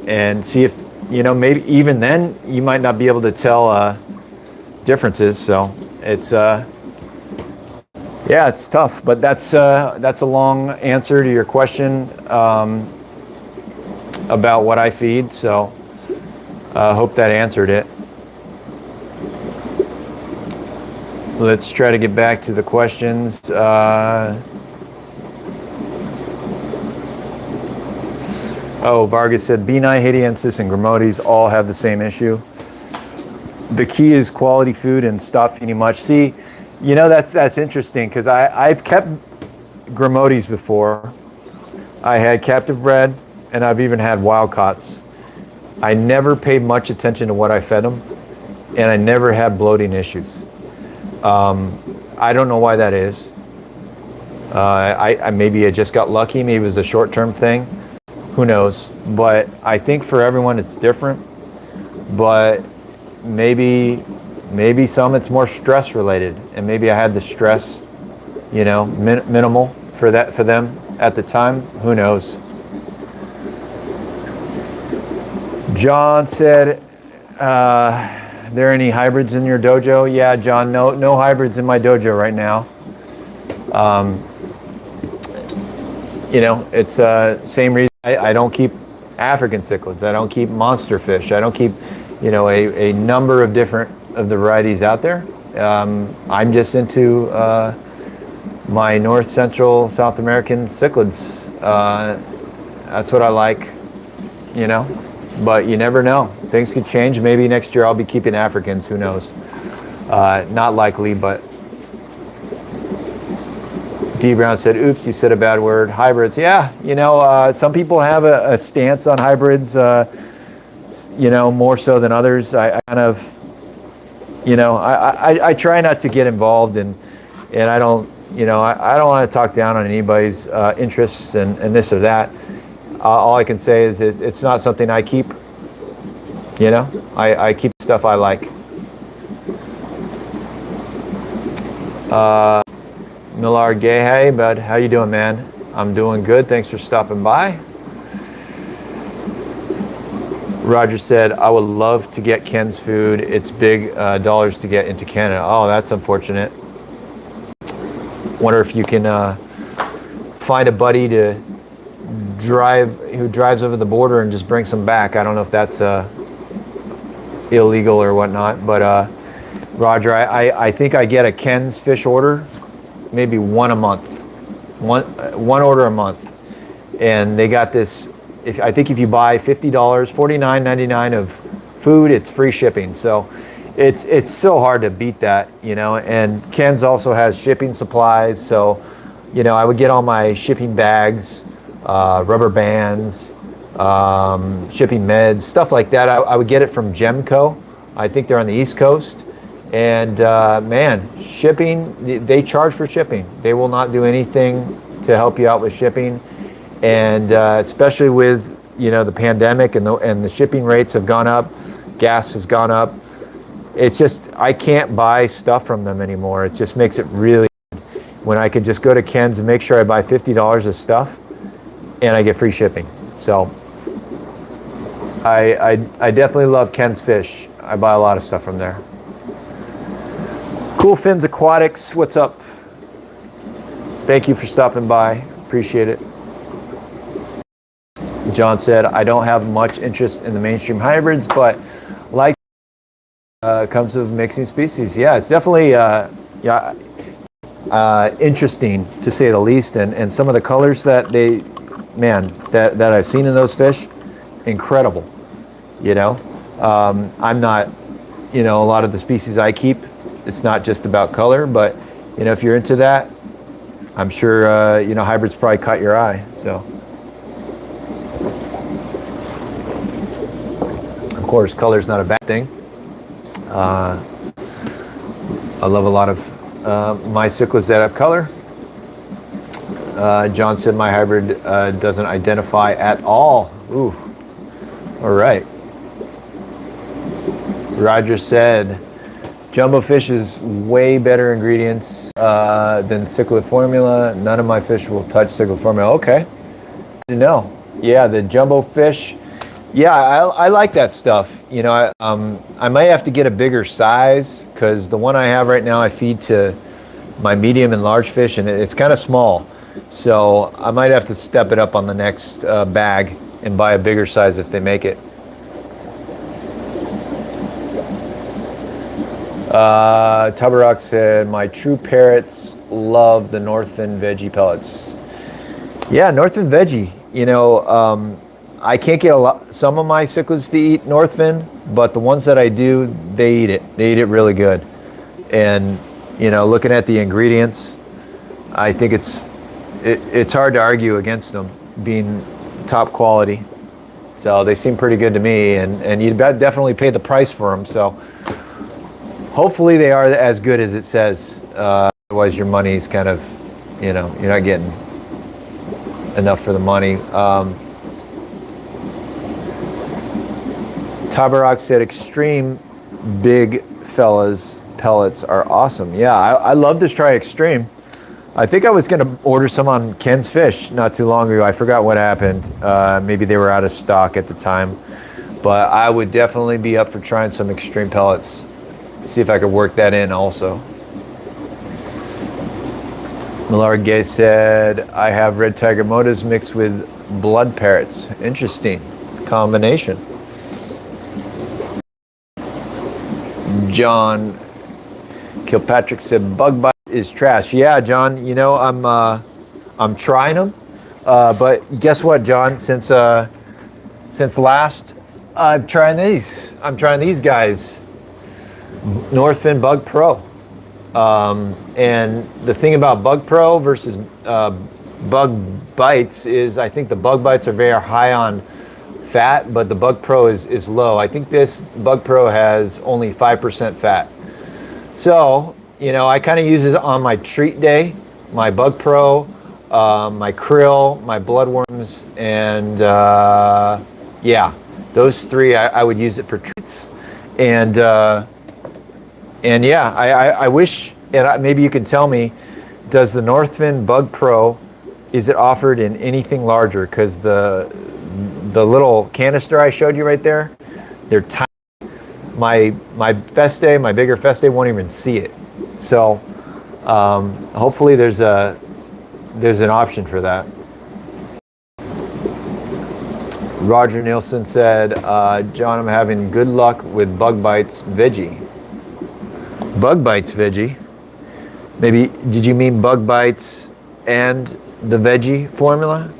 and see if, you know, maybe even then you might not be able to tell differences. So it's yeah, it's tough, but that's a long answer to your question about what I feed. So I hope that answered it. Let's try to get back to the questions. Vargas said, Benai, Hidiensis, and Gramotes all have the same issue. The key is quality food and stop feeding much. See, You know, that's interesting because I've kept Gramotes before. I had captive bred, and I've even had wild caughts. I never paid much attention to what I fed them, and I never had bloating issues. I don't know why that is. I maybe I just got lucky. Maybe it was a short-term thing. Who knows? But I think for everyone it's different. But maybe some it's more stress related, and maybe I had the stress, you know, minimal for them at the time. Who knows? John said, there any hybrids in your dojo? Yeah, John, no hybrids in my dojo right now. You know, it's same reason I don't keep African cichlids. I don't keep monster fish. I don't keep, you know, a number of different of the varieties out there. I'm just into my North Central South American cichlids. That's what I like, you know. But you never know. Things could change. Maybe next year I'll be keeping Africans. Who knows? Not likely, but D. Brown said, oops, you said a bad word. Hybrids. Yeah, you know, some people have a stance on hybrids, you know, more so than others. I kind of, you know, I try not to get involved, and I don't, you know, I don't want to talk down on anybody's interests and this or that. All I can say is it's not something I keep. You know, I keep stuff I like. Millar Gay, hey bud, how you doing, man? I'm doing good. Thanks for stopping by. Roger said, I would love to get Ken's food. It's big dollars to get into Canada. Oh, that's unfortunate. Wonder if you can find a buddy to who drives over the border and just brings some back. I don't know if that's illegal or whatnot, but Roger, I think I get a Ken's fish order, maybe one a month, one order a month, and they got this. I think if you buy $50, $49.99 of food, it's free shipping. So it's so hard to beat that, you know. And Ken's also has shipping supplies, so you know I would get all my shipping bags, rubber bands, shipping meds, stuff like that. I would get it from Gemco. I think they're on the East Coast. And man, shipping, they charge for shipping. They will not do anything to help you out with shipping. And especially with, you know, the pandemic and the shipping rates have gone up, gas has gone up. It's just, I can't buy stuff from them anymore. It just makes it really, when I could just go to Ken's and make sure I buy $50 of stuff and I get free shipping. So I definitely love Ken's Fish. I buy a lot of stuff from there. Cool Fins Aquatics, what's up? Thank you for stopping by. Appreciate it. John said, I don't have much interest in the mainstream hybrids, but like comes with mixing species. Yeah, it's definitely interesting to say the least. And some of the colors that that I've seen in those fish, incredible. You know, I'm not, you know, a lot of the species I keep, it's not just about color, but you know, if you're into that, I'm sure you know, hybrids probably caught your eye. So, of course, color's not a bad thing. I love a lot of my cichlids that have color. John said my hybrid doesn't identify at all. Ooh, all right. Roger said, jumbo fish is way better ingredients than cichlid formula. None of my fish will touch cichlid formula. Okay, to know. Yeah, the jumbo fish. Yeah, I like that stuff. You know, I might have to get a bigger size because the one I have right now I feed to my medium and large fish, and it's kind of small. So I might have to step it up on the next bag and buy a bigger size if they make it. Tabarak said, my true parrots love the Northfin veggie pellets. Yeah, Northfin veggie. You know, I can't get some of my cichlids to eat Northfin, but the ones that I do, they eat it. They eat it really good. And You know, looking at the ingredients, I think it's hard to argue against them being top quality. So they seem pretty good to me, and you definitely pay the price for them. So hopefully they are as good as it says. Otherwise, your money's kind of, you know, you're not getting enough for the money. Tabarak said, extreme big fellas pellets are awesome. Yeah, I love to try extreme. I think I was going to order some on Ken's Fish not too long ago. I forgot what happened. Maybe they were out of stock at the time. But I would definitely be up for trying some extreme pellets. See if I could work that in also. Millard Gay said, I have red tiger motas mixed with blood parrots. Interesting combination. John Kilpatrick said, bug bite is trash. Yeah, John, you know, I'm trying them. But guess what, John? Since last, I'm trying these. I'm trying these guys. Northfin Bug Pro. And the thing about Bug Pro versus Bug Bites is I think the Bug Bites are very high on fat, but the Bug Pro is low. I think this Bug Pro has only 5% fat. So, you know, I kind of use this on my treat day, my Bug Pro, my krill, my bloodworms, and yeah, those three I would use it for treats. And yeah, I wish, and maybe you can tell me, does the Northfin Bug Pro, is it offered in anything larger? Because the little canister I showed you right there, they're tiny. My Festae, my bigger Festae won't even see it. So hopefully there's an option for that. Roger Nielsen said, John, I'm having good luck with Bug Bites Veggie. Bug Bites Veggie? Maybe, did you mean Bug Bites and the veggie formula?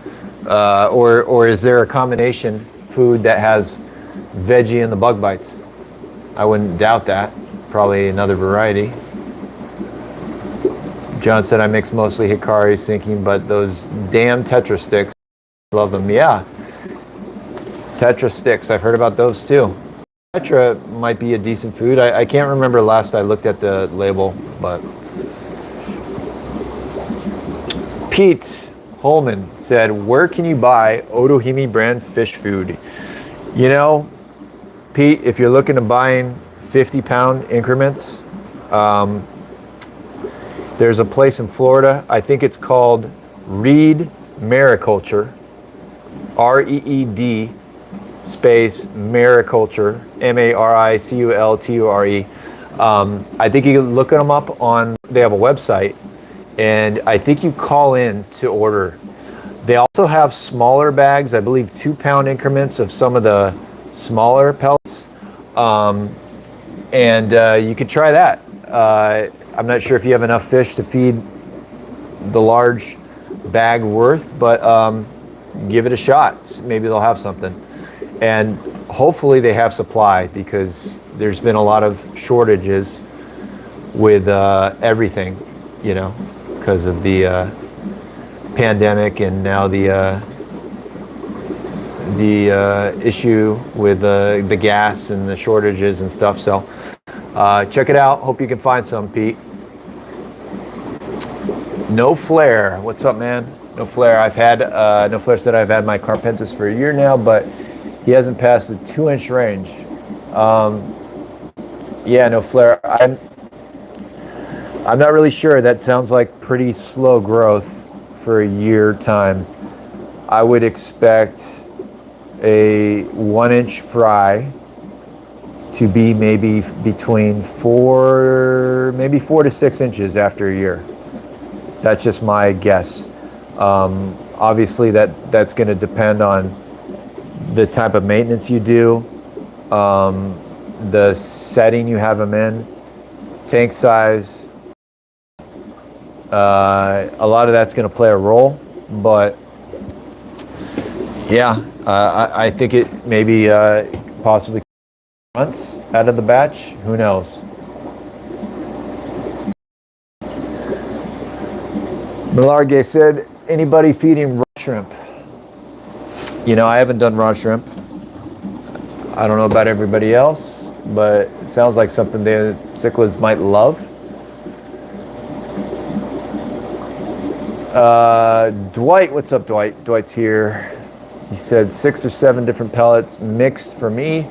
Or is there a combination food that has veggie in the Bug Bites? I wouldn't doubt that. Probably another variety. John said, I mix mostly Hikari sinking, but those damn Tetra sticks, love them. Yeah. Tetra sticks, I've heard about those too. Tetra might be a decent food. I can't remember last I looked at the label, but. Pete Holman said, where can you buy Otohime brand fish food? You know, Pete, if you're looking to buying 50-pound increments, there's a place in Florida, I think it's called Reed Mariculture, R-E-E-D space Mariculture, M-A-R-I-C-U-L-T-U-R-E. I think you can look them up on, they have a website, and I think you call in to order. They also have smaller bags, I believe 2-pound increments of some of the smaller pellets, and you could try that. I'm not sure if you have enough fish to feed the large bag worth, but give it a shot. Maybe they'll have something. And hopefully they have supply, because there's been a lot of shortages with everything, you know, because of the pandemic, and now the issue with the gas and the shortages and stuff. So check it out. Hope you can find some, Pete. No Flare, what's up, man? No Flare. I've had No Flare said I've had my Carpentus for a year now, but he hasn't passed the 2-inch range. Yeah, No Flare. I'm not really sure. That sounds like pretty slow growth for a year time. I would expect a 1-inch fry to be maybe between 4 to 6 inches after a year. That's just my guess. Obviously that's going to depend on the type of maintenance you do, the setting you have them in, tank size. A lot of that's going to play a role, but yeah, I think it maybe possibly months out of the batch. Who knows? Malargue said, anybody feeding raw shrimp? You know, I haven't done raw shrimp. I don't know about everybody else, but it sounds like something the cichlids might love. Dwight, what's up, Dwight? Dwight's here. He said 6 or 7 different pellets mixed for me.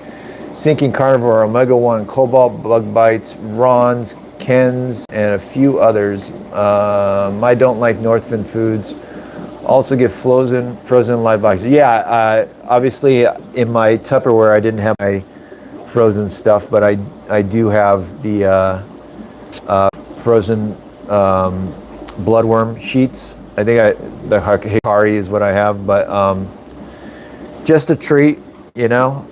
Sinking carnivore, omega-1, cobalt, bug bites, Ron's, Ken's, and a few others. I don't like Northfin foods. Also get frozen live boxes. Yeah, obviously in my Tupperware I didn't have my frozen stuff, but I do have the frozen bloodworm sheets. I think the Hikari is what I have, but just a treat, you know,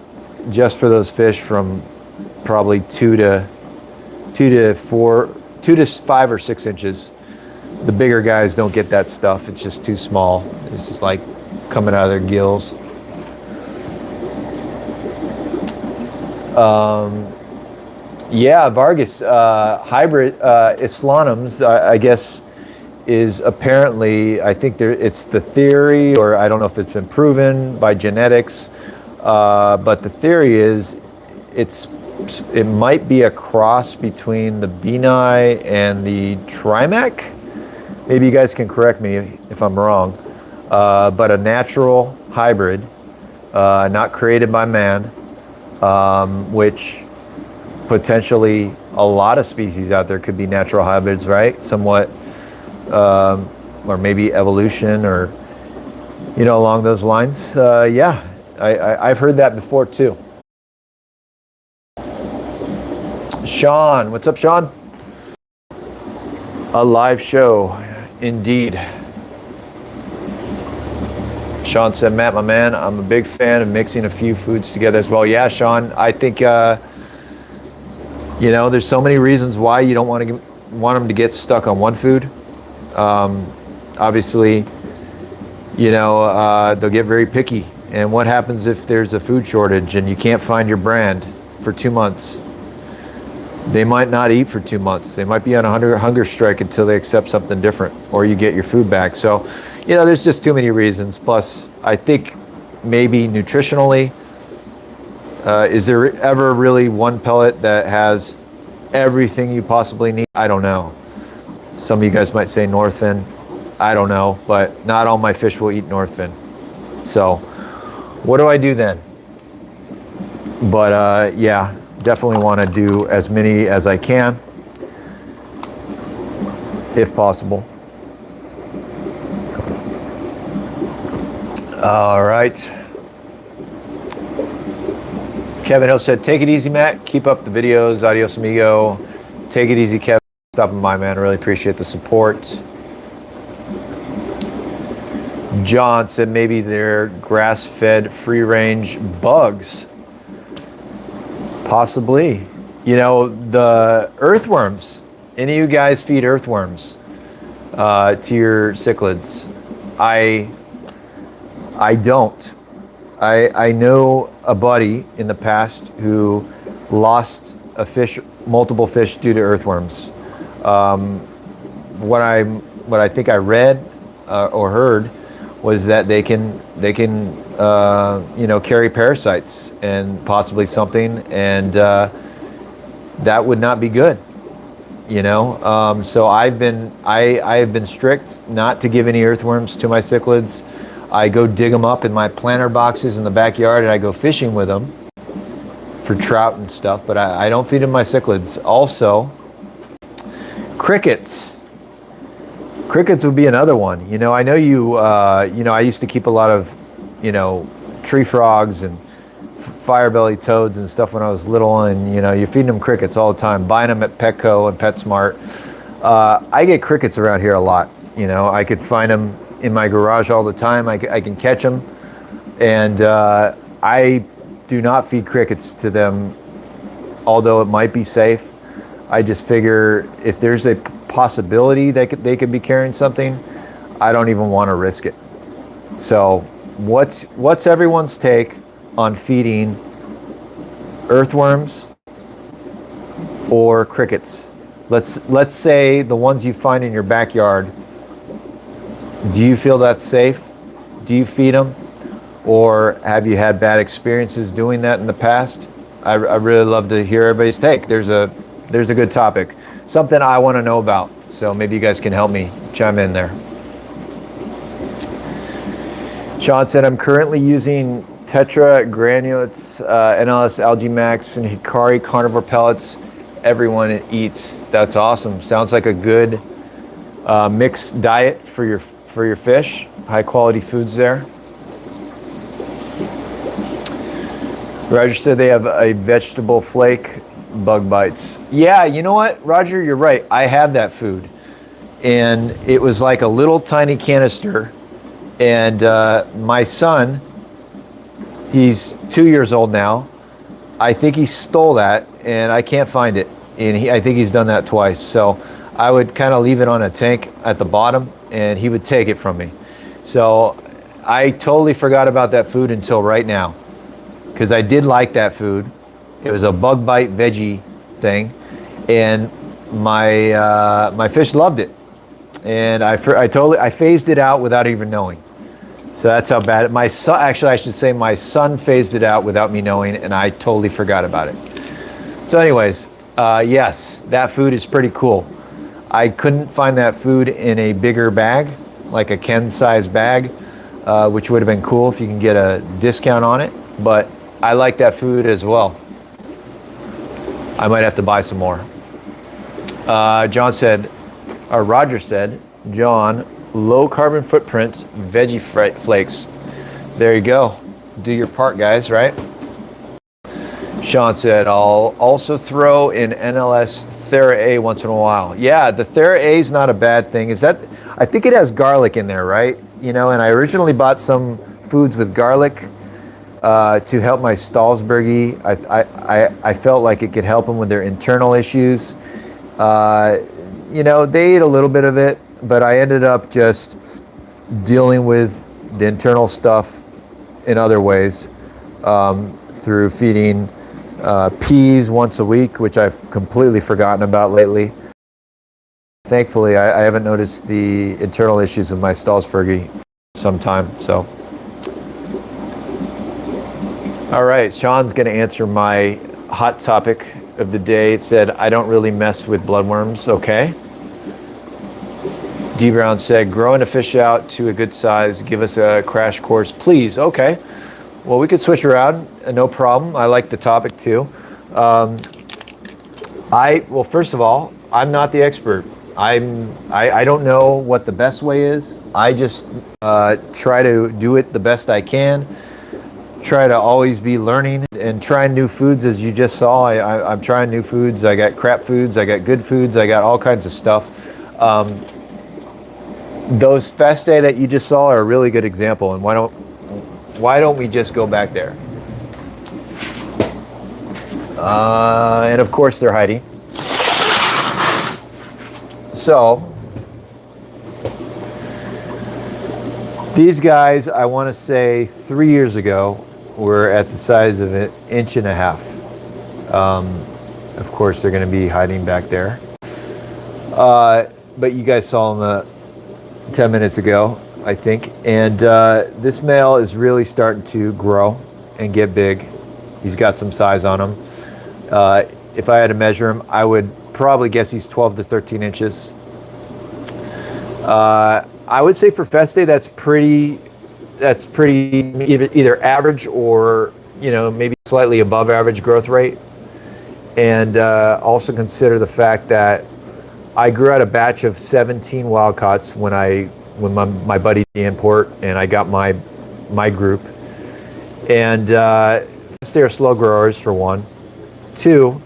just for those fish from probably 2 to 5 or 6 inches. The bigger guys don't get that stuff. It's just too small. It's just like coming out of their gills. Yeah, Vargas, hybrid Islanums, I guess, is apparently, I think it's the theory, or I don't know if it's been proven by genetics, but the theory is it might be a cross between the Benai and the Trimac. Maybe you guys can correct me if I'm wrong, but a natural hybrid, not created by man, which potentially a lot of species out there could be natural hybrids, right? Somewhat, or maybe evolution, or, you know, along those lines. Yeah, I've heard that before too. Sean, what's up, Sean? A live show. Indeed. Sean said, Matt, my man, I'm a big fan of mixing a few foods together as well. Yeah, Sean, I think, you know, there's so many reasons why you don't want them to get stuck on one food. Obviously, you know, they'll get very picky. And what happens if there's a food shortage and you can't find your brand for 2 months? They might not eat for 2 months. They might be on a hunger strike until they accept something different, or you get your food back. So, you know, there's just too many reasons. Plus, I think maybe nutritionally, is there ever really one pellet that has everything you possibly need? I don't know. Some of you guys might say Northfin. I don't know, but not all my fish will eat Northfin. So, what do I do then? But yeah. Definitely want to do as many as I can, if possible. All right. Kevin Hill said, take it easy, Matt. Keep up the videos. Adios, amigo. Take it easy, Kevin. Stopping by, man. Really appreciate the support. John said maybe they're grass-fed, free-range bugs. Possibly. You know, the earthworms. Any of you guys feed earthworms to your cichlids? I don't. I know a buddy in the past who lost multiple fish due to earthworms. What I think I read or heard was that they can you know, carry parasites and possibly something, and that would not be good, you know. So I have been strict not to give any earthworms to my cichlids. I go dig them up in my planter boxes in the backyard, and I go fishing with them for trout and stuff, but I don't feed them my cichlids. Also, crickets. Crickets would be another one. You know, I know you know, I used to keep a lot of, you know, tree frogs and firebelly toads and stuff when I was little, and, you know, you're feeding them crickets all the time, buying them at Petco and PetSmart. I get crickets around here a lot. You know, I could find them in my garage all the time. I can catch them, and I do not feed crickets to them, although it might be safe. I just figure if there's a possibility they could be carrying something, I don't even want to risk it. So what's everyone's take on feeding earthworms or crickets? Let's say the ones you find in your backyard Do you feel that's safe? Do you feed them? Or have you had bad experiences doing that in the past? I really love to hear everybody's take. There's a good topic. Something I want to know about. So maybe you guys can help me chime in there. Sean said, I'm currently using Tetra Granulates, NLS Algae Max, and Hikari carnivore pellets. Everyone eats. That's awesome. Sounds like a good mixed diet for your fish. High quality foods there. Roger said they have a vegetable flake bug bites. Yeah, you know what, Roger, you're right. I have that food. And it was like a little tiny canister. And my son, he's 2 years old now. I think he stole that and I can't find it. And I think he's done that twice. So I would kind of leave it on a tank at the bottom and he would take it from me. So I totally forgot about that food until right now. Because I did like that food. It was a bug bite veggie thing, and my fish loved it, and I phased it out without even knowing. So that's how bad my son. Actually, I should say my son phased it out without me knowing, and I totally forgot about it. So, anyways, yes, that food is pretty cool. I couldn't find that food in a bigger bag, like a Ken-size bag, which would have been cool if you can get a discount on it, but I like that food as well. I might have to buy some more. Roger said, John, low carbon footprint veggie flakes. There you go. Do your part, guys, right? Sean said, I'll also throw in NLS Thera A once in a while. Yeah, the Thera A is not a bad thing. I think it has garlic in there, right? You know, and I originally bought some foods with garlic to help my Stalsbergie. I felt like it could help them with their internal issues. You know, they ate a little bit of it, but I ended up just dealing with the internal stuff in other ways through feeding peas once a week, which I've completely forgotten about lately. Thankfully, I haven't noticed the internal issues with my Stalsbergie for some time, so. All right, Sean's going to answer my hot topic of the day. It said, I don't really mess with bloodworms. Okay. D. Brown said, growing a fish out to a good size. Give us a crash course, please. Okay. Well, we could switch around. No problem. I like the topic too. Well, first of all, I'm not the expert. I don't know what the best way is. I just try to do it the best I can. Try to always be learning and trying new foods, as you just saw. I'm trying new foods. I got crap foods. I got good foods. I got all kinds of stuff. Those Festae that you just saw are a really good example. And why don't we just go back there? And of course they're hiding. So these guys, I want to say 3 years ago, were at the size of an inch and a half. Of course, they're going to be hiding back there. But you guys saw them 10 minutes ago, I think. And this male is really starting to grow and get big. He's got some size on him. If I had to measure him, I would probably guess he's 12 to 13 inches. I would say for Festae, that's pretty either average or, you know, maybe slightly above average growth rate. And also consider the fact that I grew out a batch of 17 wild caughts when my buddy Dan Port and I got my group. And Festae are slow growers, for one. Two,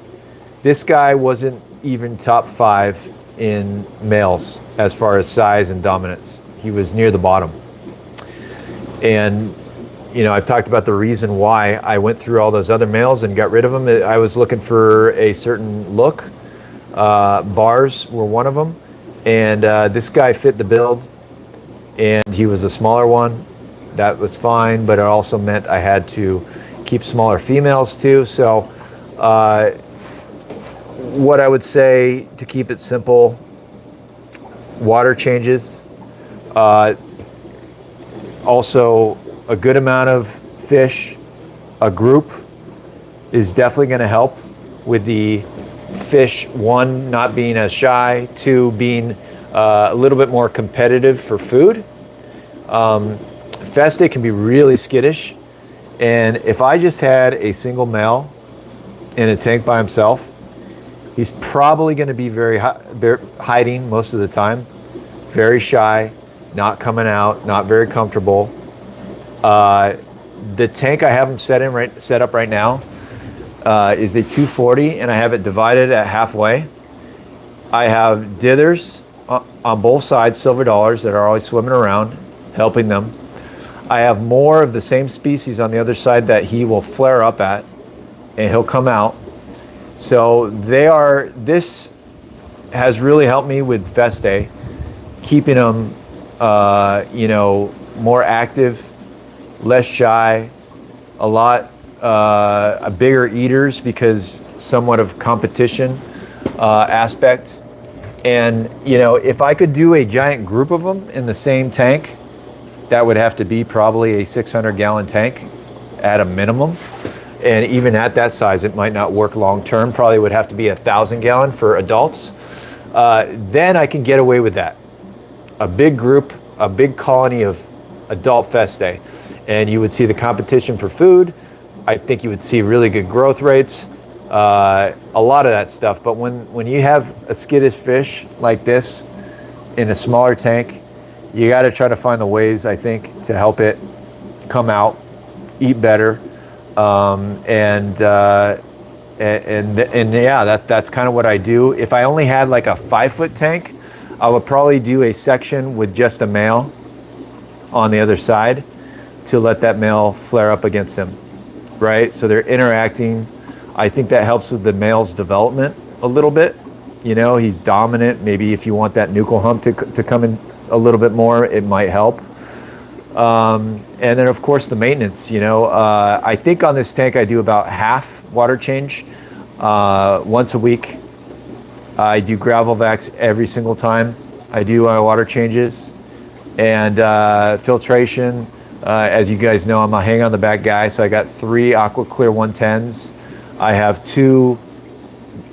this guy wasn't even top 5 in males as far as size and dominance. He was near the bottom. And, you know, I've talked about the reason why I went through all those other males and got rid of them. I was looking for a certain look. Bars were one of them. And this guy fit the build. And he was a smaller one. That was fine, but it also meant I had to keep smaller females too. So what I would say, to keep it simple, water changes Also, a good amount of fish, a group, is definitely going to help with the fish, one, not being as shy, two, being a little bit more competitive for food. Festae can be really skittish, and if I just had a single male in a tank by himself, he's probably going to be very hiding most of the time, very shy, not coming out, not very comfortable. The tank I have him set up right now is a 240, and I have it divided at halfway. I have dithers on both sides, silver dollars, that are always swimming around, helping them. I have more of the same species on the other side that he will flare up at, and he'll come out. So this has really helped me with Festae, keeping them, more active, less shy, bigger eaters because somewhat of competition aspect. And, if I could do a giant group of them in the same tank, that would have to be probably a 600-gallon tank at a minimum. And even at that size, it might not work long term. Probably would have to be 1,000-gallon for adults. Then I can get away with that. A big group, a big colony of adult Festae. And you would see the competition for food. I think you would see really good growth rates, a lot of that stuff. But when you have a skittish fish like this in a smaller tank, you got to try to find the ways, I think, to help it come out, eat better, and yeah, that's kind of what I do. If I only had like a 5-foot tank, I would probably do a section with just a male on the other side to let that male flare up against him, right? So they're interacting. I think that helps with the male's development a little bit. He's dominant. Maybe if you want that nuchal hump to come in a little bit more, it might help. And then of course the maintenance, I think on this tank I do about half water change once a week. I do gravel vacs every single time I do my water changes, and filtration. As you guys know, I'm a hang on the back guy, so I got 3 Aqua Clear 110s. I have 2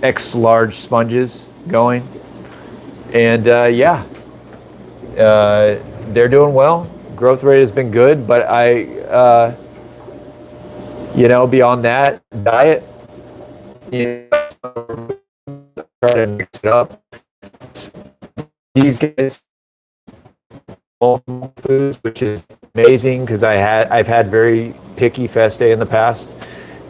X large sponges going, and they're doing well. Growth rate has been good, but beyond that, diet, try to mix it up. These guys foods, which is amazing because I've had very picky Festae in the past.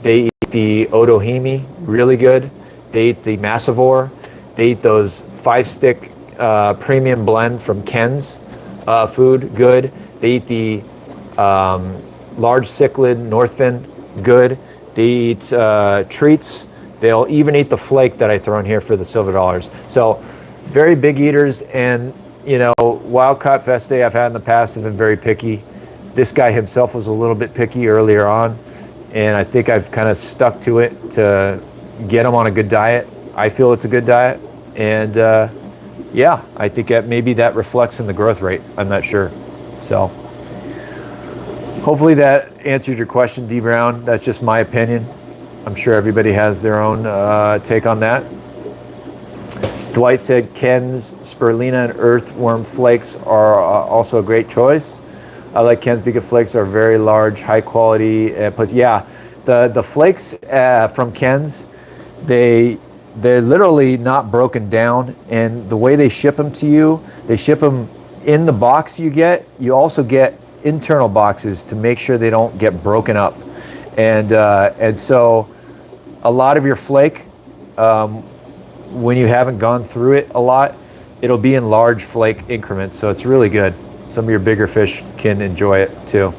They eat the Otohime, really good. They eat the Massivore. They eat those 5-stick premium blend from Ken's food, good. They eat the large cichlid Northfin, good. They eat treats. They'll even eat the flake that I throw in here for the silver dollars. So very big eaters, and wild-caught Festae I've had in the past have been very picky. This guy himself was a little bit picky earlier on, and I think I've kind of stuck to it to get him on a good diet. I feel it's a good diet, and I think maybe that reflects in the growth rate. I'm not sure. So hopefully that answered your question, D. Brown. That's just my opinion. I'm sure everybody has their own take on that. Dwight said Ken's spirulina and earthworm flakes are also a great choice. I like Ken's because flakes are very large, high quality. Plus, the flakes from Ken's, they're literally not broken down, and the way they ship them to you, they ship them in the box you get. You also get internal boxes to make sure they don't get broken up, and so a lot of your flake, when you haven't gone through it a lot, it'll be in large flake increments, so it's really good. Some of your bigger fish can enjoy it too.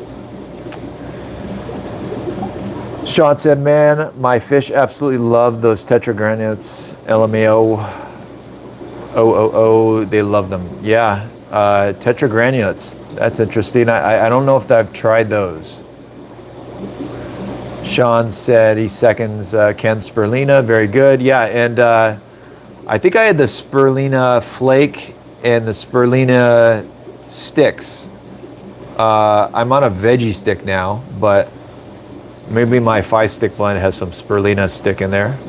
Sean said, man, my fish absolutely love those tetragranulates. LMAO. They love them. Yeah, tetragranulates. That's interesting. I don't know if I've tried those. Sean said he seconds Ken's spirulina. Very good. Yeah, and I think I had the spirulina flake and the spirulina sticks. I'm on a veggie stick now, but maybe my 5-stick blend has some spirulina stick in there.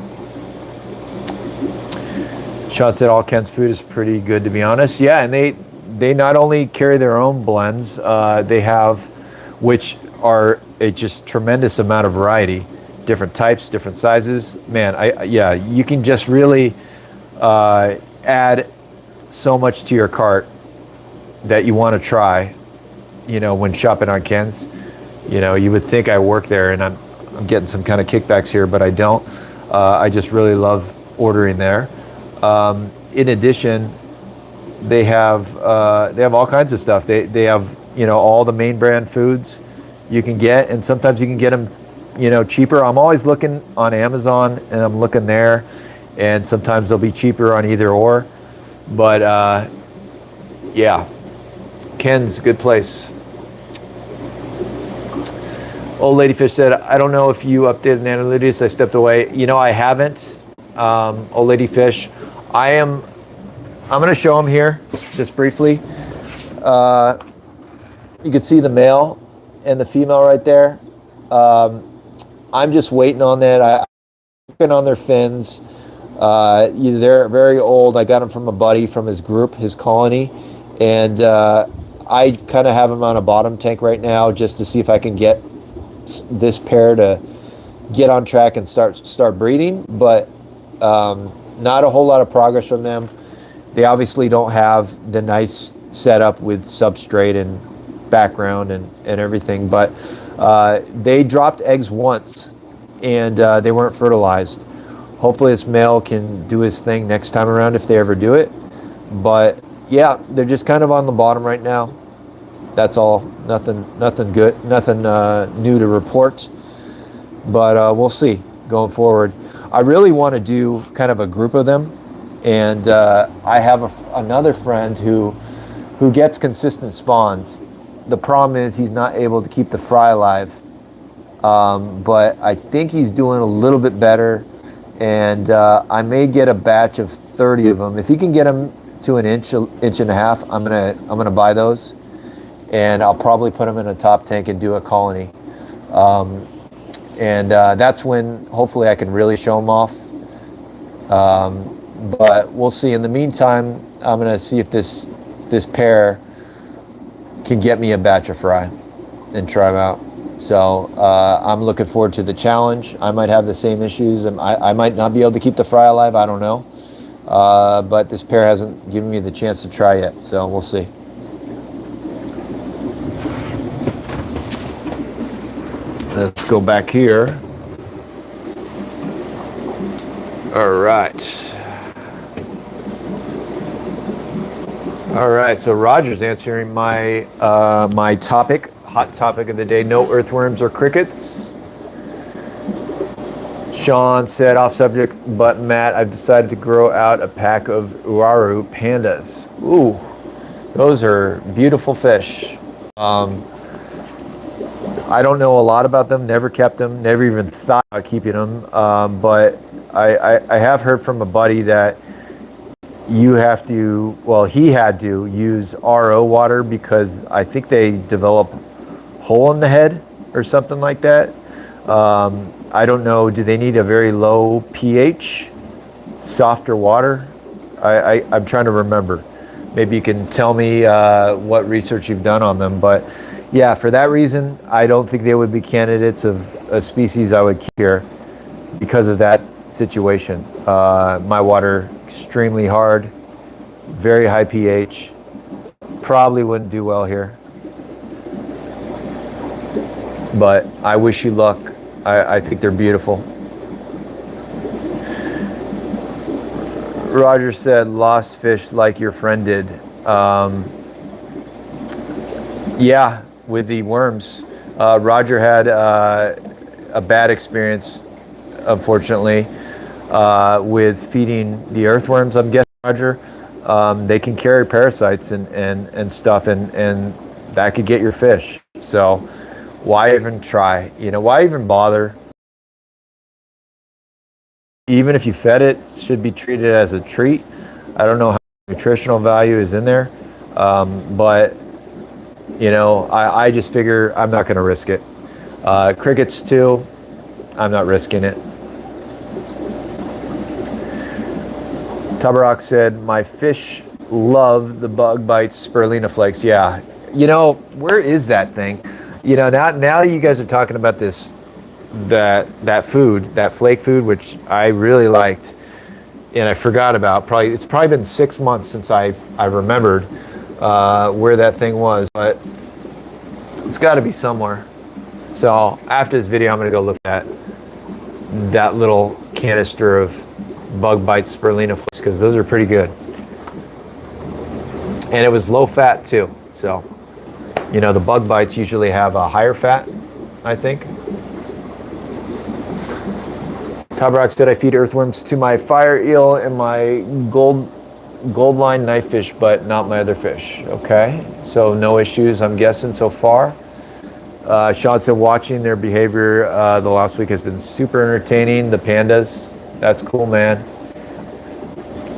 Sean said all Ken's food is pretty good, to be honest. Yeah, and they not only carry their own blends, they have, which are a just tremendous amount of variety, different types, different sizes. Man, yeah, you can just really add so much to your cart that you want to try, you know, when shopping on Ken's. You know, you would think I work there and I'm getting some kind of kickbacks here, but I don't. I just really love ordering there. In addition, they have all kinds of stuff. They have, you know, all the main brand foods you can get, and sometimes you can get them, you know, cheaper. I'm always looking on Amazon, and I'm looking there, and sometimes they'll be cheaper on either or. But yeah, Ken's a good place. Old Lady Fish said, I don't know if you updated analytics. I stepped away. You know, I haven't. Old Lady Fish. I'm going to show them here just briefly. You can see the male and the female right there. I'm just waiting on that. I'm looking on their fins. They're very old. I got them from a buddy from his group, his colony, and I kind of have them on a bottom tank right now just to see if I can get this pair to get on track and start breeding. But not a whole lot of progress from them. They obviously don't have the nice setup with substrate and background and everything, but they dropped eggs once and they weren't fertilized. Hopefully this male can do his thing next time around if they ever do it. But yeah, they're just kind of on the bottom right now. That's all. Nothing good, nothing new to report. But we'll see going forward. I really want to do kind of a group of them, and I have another friend who gets consistent spawns. The problem is he's not able to keep the fry alive, but I think he's doing a little bit better, and I may get a batch of 30 of them. If he can get them to an inch and a half, I'm gonna buy those, and I'll probably put them in a top tank and do a colony. And that's when hopefully I can really show them off. But we'll see. In the meantime, I'm going to see if this pair can get me a batch of fry and try them out. So I'm looking forward to the challenge. I might have the same issues. I might not be able to keep the fry alive. I don't know. But this pair hasn't given me the chance to try yet. So we'll see. Let's go back here. All right. All right, so Roger's answering my my topic, hot topic of the day, no earthworms or crickets. Sean said, off subject, but Matt, I've decided to grow out a pack of Uaru pandas. Ooh, those are beautiful fish. I don't know a lot about them, never kept them, never even thought about keeping them, but I have heard from a buddy that you have to, well, he had to use RO water because I think they develop hole in the head or something like that. I don't know, do they need a very low pH, softer water? I'm trying to remember. Maybe you can tell me what research you've done on them, but yeah, for that reason, I don't think they would be candidates of a species I would keep here because of that situation. My water, extremely hard, very high pH, probably wouldn't do well here. But I wish you luck. I think they're beautiful. Roger said, lost fish like your friend did. Yeah. With the worms, Roger had a bad experience, unfortunately, with feeding the earthworms. I'm guessing, Roger, they can carry parasites and stuff, and that could get your fish. So why even try? You know, why even bother? Even if you fed it, it should be treated as a treat. I don't know how much nutritional value is in there, but You know, I just figure I'm not going to risk it. Crickets too, I'm not risking it. Tabarak said, my fish love the bug bites spirulina flakes. Yeah, you know, where is that thing? You know, now you guys are talking about this, that food, that flake food, which I really liked, and I forgot about. It's probably been 6 months since I remembered where that thing was, but it's got to be somewhere. So after this video, I'm going to go look at that little canister of bug bite spirulina flakes, because those are pretty good. And it was low fat too. So, you know, the bug bites usually have a higher fat, I think. Tabarak said, I feed earthworms to my fire eel and my gold line knife fish, but not my other fish. Okay, so no issues, I'm guessing, so far. Sean said, watching their behavior the last week has been super entertaining. The pandas, that's cool, man.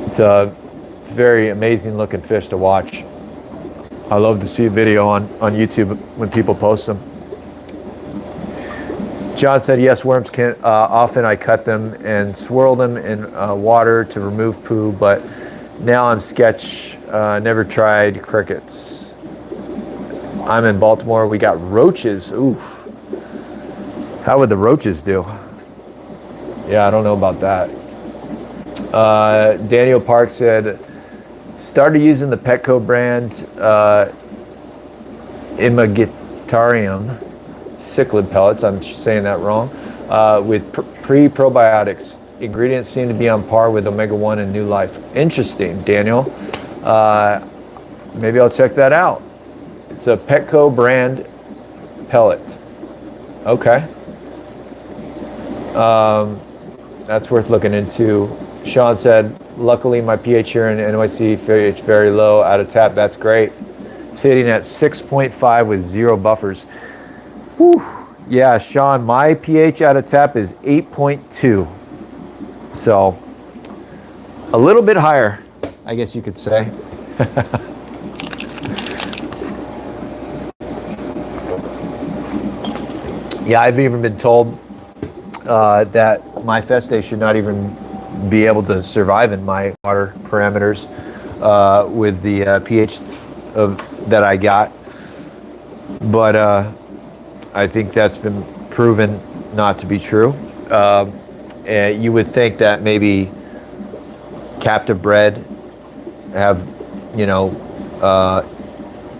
It's a very amazing looking fish to watch. I love to see a video on YouTube when people post them. John said, yes, worms can, often I cut them and swirl them in water to remove poo, but now I'm sketch, never tried crickets. I'm in Baltimore, we got roaches. Oof. How would the roaches do? Yeah, I don't know about that. Daniel Park said, started using the Petco brand Imagitarium Cichlid pellets, I'm saying that wrong, with pre-probiotics. Ingredients seem to be on par with omega-1 and New Life. Interesting, Daniel. Maybe I'll check that out. It's a Petco brand pellet. Okay. That's worth looking into. Sean said, luckily my pH here in NYC pH very low out of tap. That's great. Sitting at 6.5 with 0 buffers. Whew. Yeah, Sean, my pH out of tap is 8.2. So a little bit higher, I guess you could say. Yeah, I've even been told that my Festae should not even be able to survive in my water parameters with the pH that I got. But I think that's been proven not to be true. And you would think that maybe captive bred have, you know,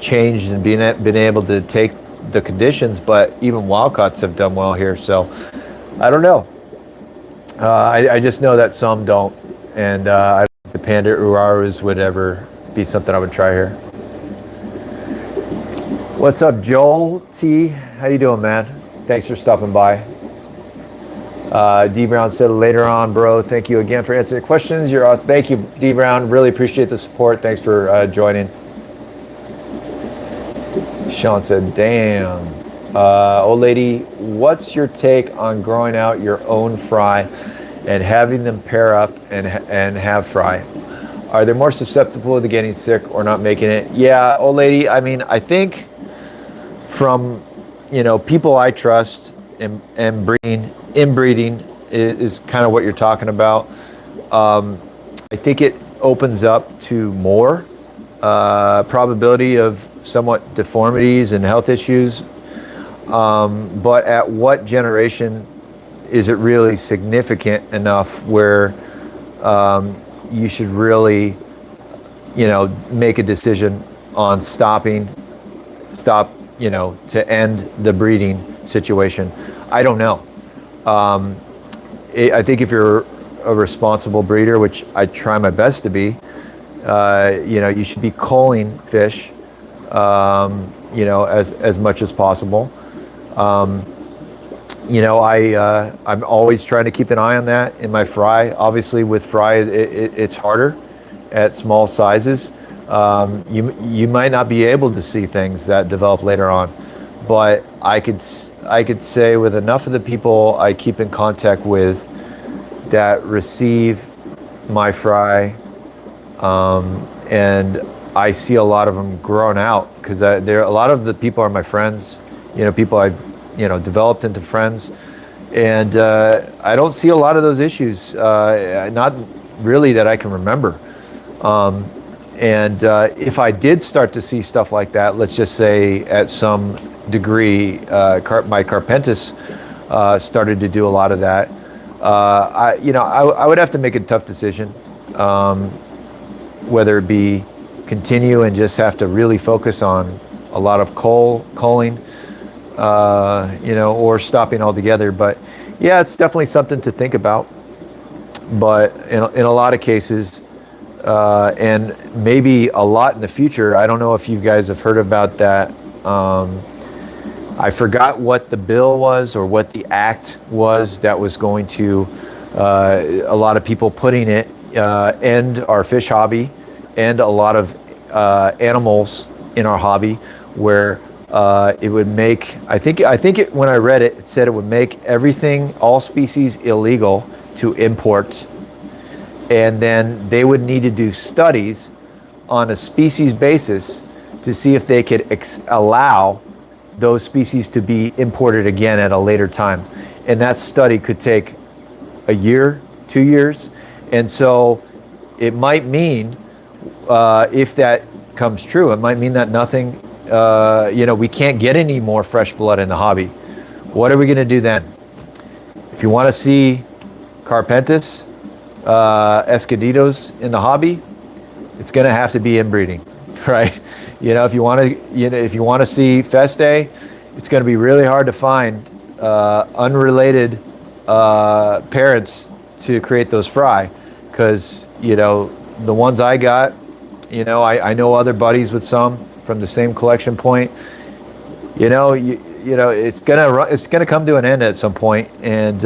changed and been able to take the conditions, but even wild caughts have done well here. So I don't know. I just know that some don't, and I don't think the panda urarus would ever be something I would try here. What's up, Joel T? How you doing, man? Thanks for stopping by. D Brown said, later on, bro, thank you again for answering the questions. Thank you, D Brown. Really appreciate the support. Thanks for joining. Sean said, damn. Old lady, what's your take on growing out your own fry and having them pair up and have fry? Are they more susceptible to getting sick or not making it? Yeah, old lady, I mean, I think from, you know, people I trust and inbreeding is kind of what you're talking about. I think it opens up to more probability of somewhat deformities and health issues. But at what generation is it really significant enough where you should really, you know, make a decision on stop, you know, to end the breeding situation? I don't know. I think if you're a responsible breeder, which I try my best to be, you know, you should be culling fish, you know, as much as possible. You know, I'm always trying to keep an eye on that in my fry. Obviously, with fry, it's harder at small sizes. You might not be able to see things that develop later on, but I could say with enough of the people I keep in contact with that receive my fry, and I see a lot of them grown out, because there a lot of the people are my friends, people I've developed into friends, and I don't see a lot of those issues, not really that I can remember. And if I did start to see stuff like that, let's just say at some degree, my Carpentis started to do a lot of that. I would have to make a tough decision, whether it be continue and just have to really focus on a lot of culling, or stopping altogether. But yeah, it's definitely something to think about. But in a lot of cases, and maybe a lot in the future, I don't know if you guys have heard about that. I forgot what the bill was or what the act was that was going to, a lot of people putting it, end our fish hobby, and a lot of animals in our hobby, where it would make, I think when I read it, it said it would make all species illegal to import. And then they would need to do studies on a species basis to see if they could allow those species to be imported again at a later time. And that study could take a year, 2 years. And so it might mean, if that comes true, it might mean that nothing, we can't get any more fresh blood in the hobby. What are we going to do then? If you want to see Carpentis, Escondidos in the hobby, it's going to have to be inbreeding, right? If you want to see Festae, it's going to be really hard to find unrelated parents to create those fry, because the ones I got, I know other buddies with some from the same collection point. It's gonna come to an end at some point, and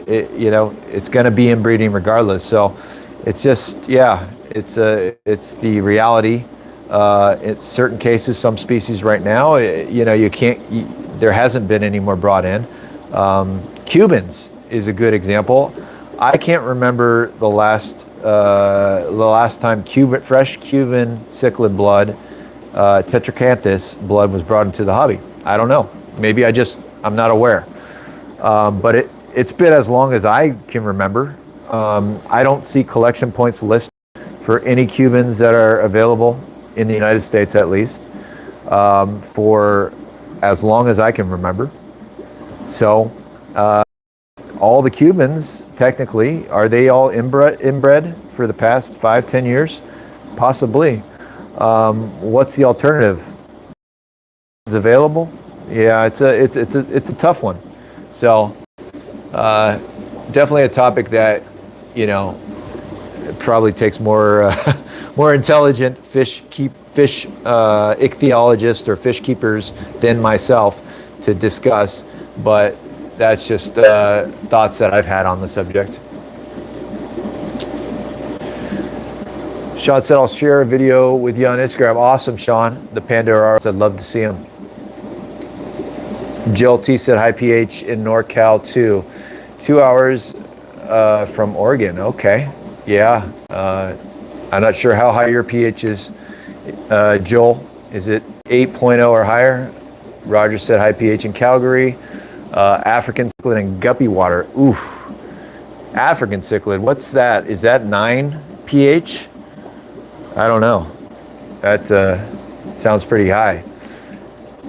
it's gonna be inbreeding regardless. So it's just, it's the reality. In certain cases, some species right now, there hasn't been any more brought in. Cubans is a good example. I can't remember the last time fresh Cuban cichlid blood, Tetracanthus blood, was brought into the hobby. I don't know. Maybe I'm not aware. But it's been as long as I can remember. I don't see collection points listed for any Cubans that are available in the United States, at least, for as long as I can remember. So all the Cubans, technically, are they all inbred for the past 5-10 years? Possibly. What's the alternative? Is available? Yeah, it's a tough one. So definitely a topic that it probably takes more more intelligent ichthyologists or fish keepers than myself to discuss. But that's just thoughts that I've had on the subject. Sean said, I'll share a video with you on Instagram. Awesome, Sean. The Pandora's, I'd love to see him. Jill T said, high pH in NorCal too. 2 hours from Oregon. Okay. Yeah. I'm not sure how high your pH is. Joel, is it 8.0 or higher? Roger said, high pH in Calgary. African cichlid and guppy water. Oof. African cichlid. What's that? Is that 9 pH? I don't know. That sounds pretty high.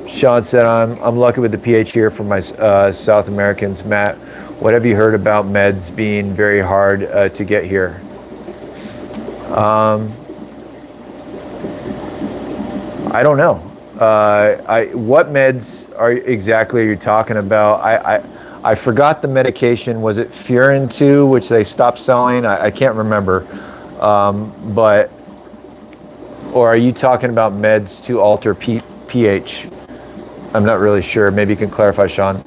Sean said, I'm lucky with the pH here for my South Americans. Matt, what have you heard about meds being very hard to get here? I don't know. What meds exactly are you talking about? I forgot the medication. Was it Furin 2, which they stopped selling? I can't remember. Or are you talking about meds to alter pH? I'm not really sure. Maybe you can clarify, Sean.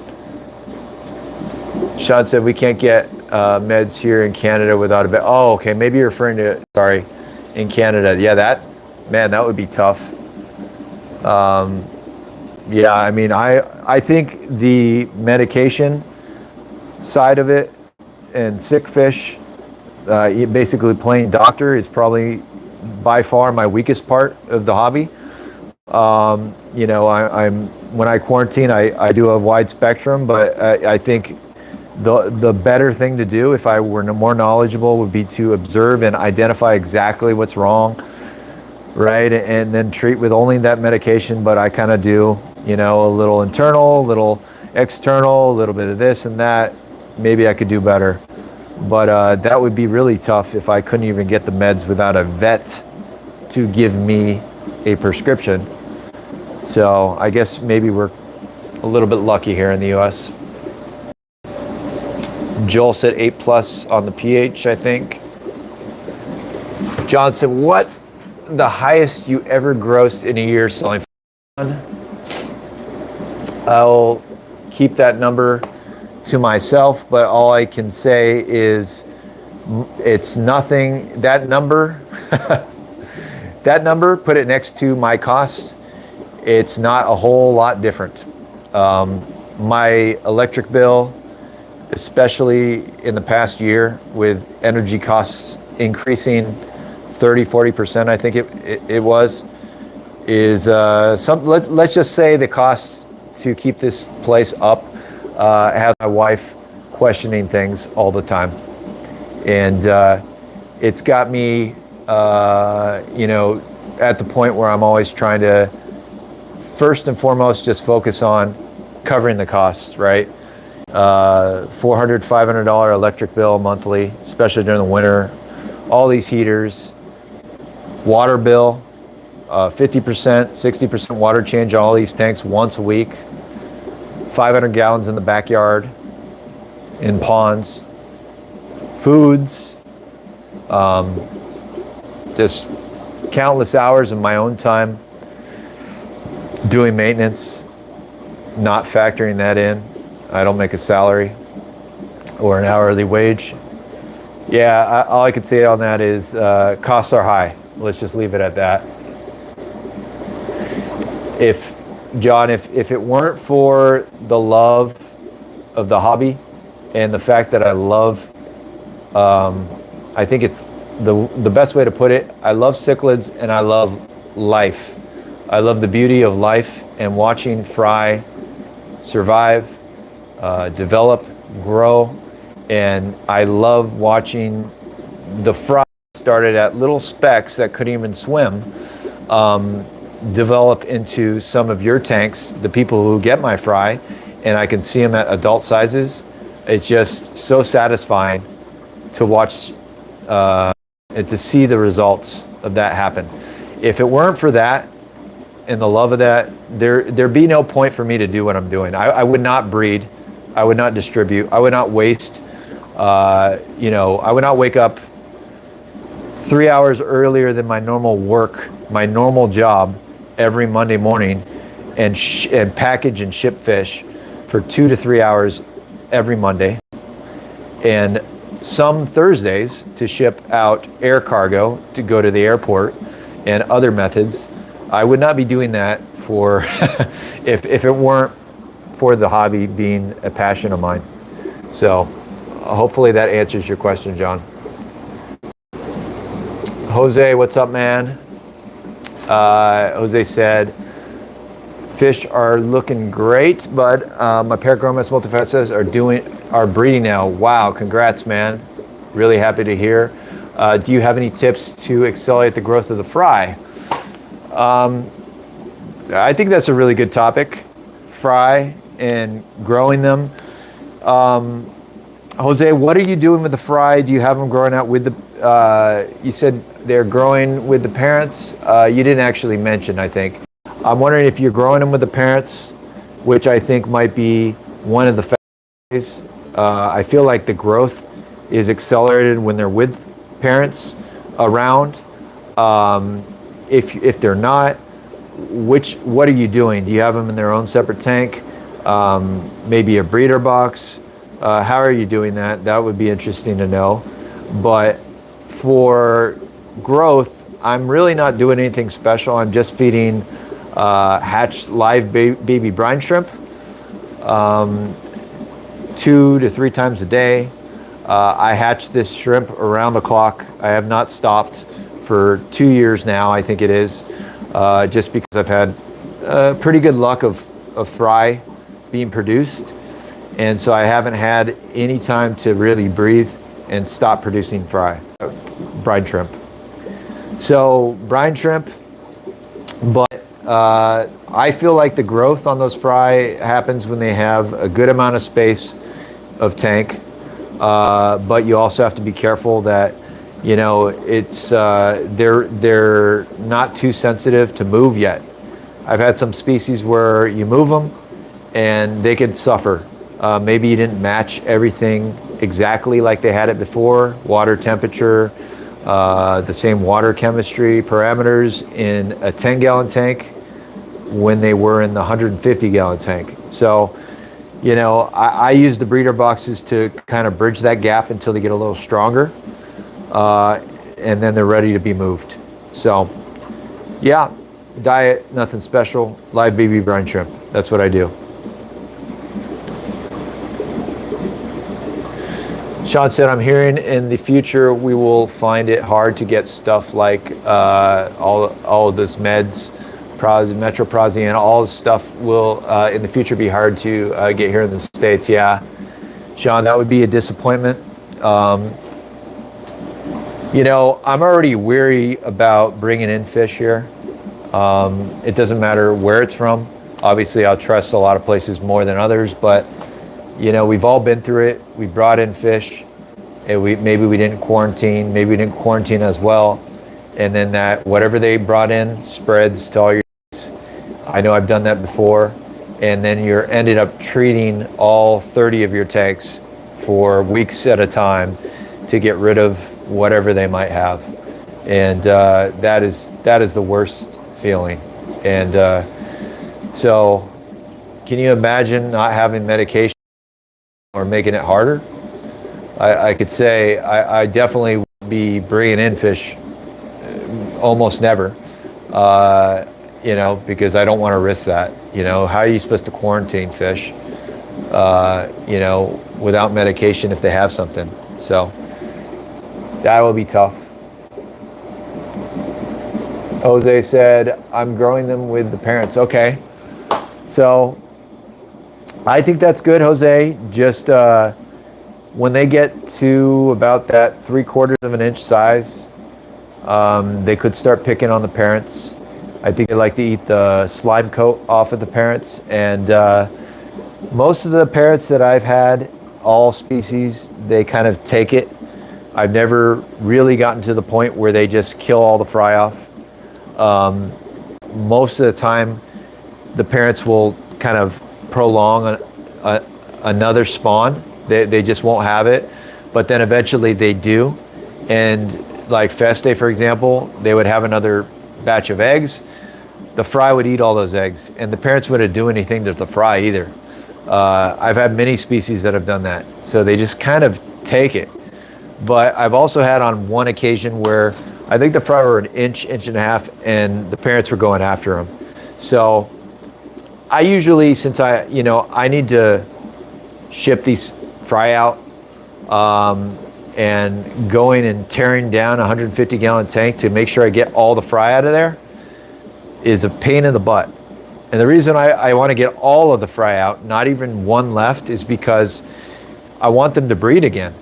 Sean said we can't get meds here in Canada without a bed. Oh, okay. Maybe you're referring to, sorry, in Canada. Yeah, that would be tough. Yeah, I mean, I think the medication side of it and sick fish, basically playing doctor, is probably by far my weakest part of the hobby. You know, when I quarantine, I do a wide spectrum, but I think the better thing to do, if I were more knowledgeable, would be to observe and identify exactly what's wrong, right? And then treat with only that medication. But I kind of do, you know, a little internal, a little external, a little bit of this and that. Maybe I could do better. But that would be really tough if I couldn't even get the meds without a vet to give me a prescription. So I guess maybe we're a little bit lucky here in the US. Joel said 8+ on the pH, I think. John said, what the highest you ever grossed in a year selling? I'll keep that number to myself, but all I can say is it's nothing. That number, that number, put it next to my cost. It's not a whole lot different. My electric bill, especially in the past year with energy costs increasing 30-40%, I think it was, is let's just say the cost to keep this place up has my wife questioning things all the time. And it's got me, you know, at the point where I'm always trying to, first and foremost, just focus on covering the costs, right? $400-$500 electric bill monthly, especially during the winter. All these heaters, water bill, 50%, 60% water change on all these tanks once a week. 500 gallons in the backyard, in ponds, foods, just countless hours of my own time doing maintenance, not factoring that in. I don't make a salary or an hourly wage. Yeah, all I could say on that is costs are high. Let's just leave it at that. John, if it weren't for the love of the hobby and the fact that I love, I think it's the best way to put it, I love cichlids and I love life. I love the beauty of life and watching fry survive, develop, grow, and I love watching the fry started at little specks that couldn't even swim, develop into some of your tanks, the people who get my fry, and I can see them at adult sizes. It's just so satisfying to watch and to see the results of that happen. If it weren't for that and the love of that, there'd be no point for me to do what I'm doing. I would not breed, I would not distribute, I would not waste, you know, I would not wake up 3 hours earlier than my normal work, my normal job, every Monday morning and package and ship fish for 2 to 3 hours every Monday, and some Thursdays to ship out air cargo to go to the airport and other methods. I would not be doing that for if it weren't for the hobby being a passion of mine. So hopefully that answers your question, John. Jose, what's up, man? Jose said, fish are looking great, but my Parachromis multifasciatus are breeding now. Wow, congrats, man. Really happy to hear. Do you have any tips to accelerate the growth of the fry? I think that's a really good topic, fry and growing them. Jose, what are you doing with the fry? Do you have them growing out with the, you said they're growing with the parents. You didn't actually mention, I think. I'm wondering if you're growing them with the parents, which I think might be one of the factors. I feel like the growth is accelerated when they're with parents around. If they're not, what are you doing? Do you have them in their own separate tank? Maybe a breeder box? How are you doing that? That would be interesting to know. But for growth, I'm really not doing anything special. I'm just feeding hatched live baby brine shrimp 2 to 3 times a day. I hatch this shrimp around the clock. I have not stopped for 2 years now, I think it is, just because I've had pretty good luck of fry being produced. And so I haven't had any time to really breathe and stop producing brine shrimp. So brine shrimp, but I feel like the growth on those fry happens when they have a good amount of space of tank. But you also have to be careful that, you know, it's they're not too sensitive to move yet. I've had some species where you move them and they could suffer. Maybe you didn't match everything exactly like they had it before. Water temperature, the same water chemistry parameters in a 10-gallon tank when they were in the 150-gallon tank. So, you know, I use the breeder boxes to kind of bridge that gap until they get a little stronger, and then they're ready to be moved. So, yeah, diet, nothing special. Live baby brine shrimp. That's what I do. Sean said, I'm hearing in the future we will find it hard to get stuff like all of those meds, metroprozine, all this stuff will in the future be hard to get here in the States. Yeah, Sean, that would be a disappointment. You know, I'm already weary about bringing in fish here. It doesn't matter where it's from. Obviously, I'll trust a lot of places more than others, but you know, we've all been through it. We brought in fish, and maybe we didn't quarantine. Maybe we didn't quarantine as well, and then that whatever they brought in spreads to all your. I know I've done that before, and then you're ended up treating all 30 of your tanks for weeks at a time to get rid of whatever they might have, and that is the worst feeling. And so, can you imagine not having medication or making it harder? I could say I definitely would be bringing in fish almost never, you know, because I don't want to risk that. You know, how are you supposed to quarantine fish, you know, without medication if they have something? So that will be tough. Jose said, I'm growing them with the parents. Okay, so I think that's good, Jose. Just when they get to about that 3/4 of an inch size, they could start picking on the parents. I think they like to eat the slime coat off of the parents. And most of the parents that I've had, all species, they kind of take it. I've never really gotten to the point where they just kill all the fry off. Most of the time, the parents will kind of prolong another spawn. They just won't have it, but then eventually they do. And like Festae, for example, they would have another batch of eggs. The fry would eat all those eggs, and the parents wouldn't do anything to the fry either. I've had many species that have done that, so they just kind of take it. But I've also had on one occasion where I think the fry were an inch and a half, and the parents were going after them. So I usually, since I need to ship these fry out, and going and tearing down a 150-gallon tank to make sure I get all the fry out of there is a pain in the butt. And the reason I want to get all of the fry out, not even one left, is because I want them to breed again.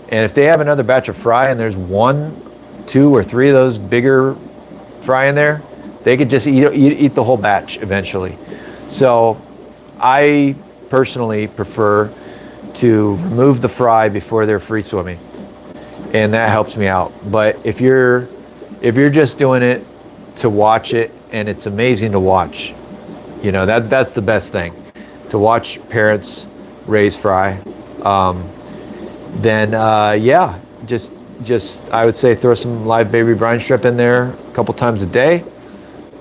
And if they have another batch of fry and there's 1, 2, or 3 of those bigger fry in there, they could just eat the whole batch eventually. So I personally prefer to remove the fry before they're free swimming, and that helps me out. But if you're just doing it to watch it, and it's amazing to watch, you know, that's the best thing, to watch parents raise fry. Then yeah, just I would say throw some live baby brine shrimp in there a couple times a day,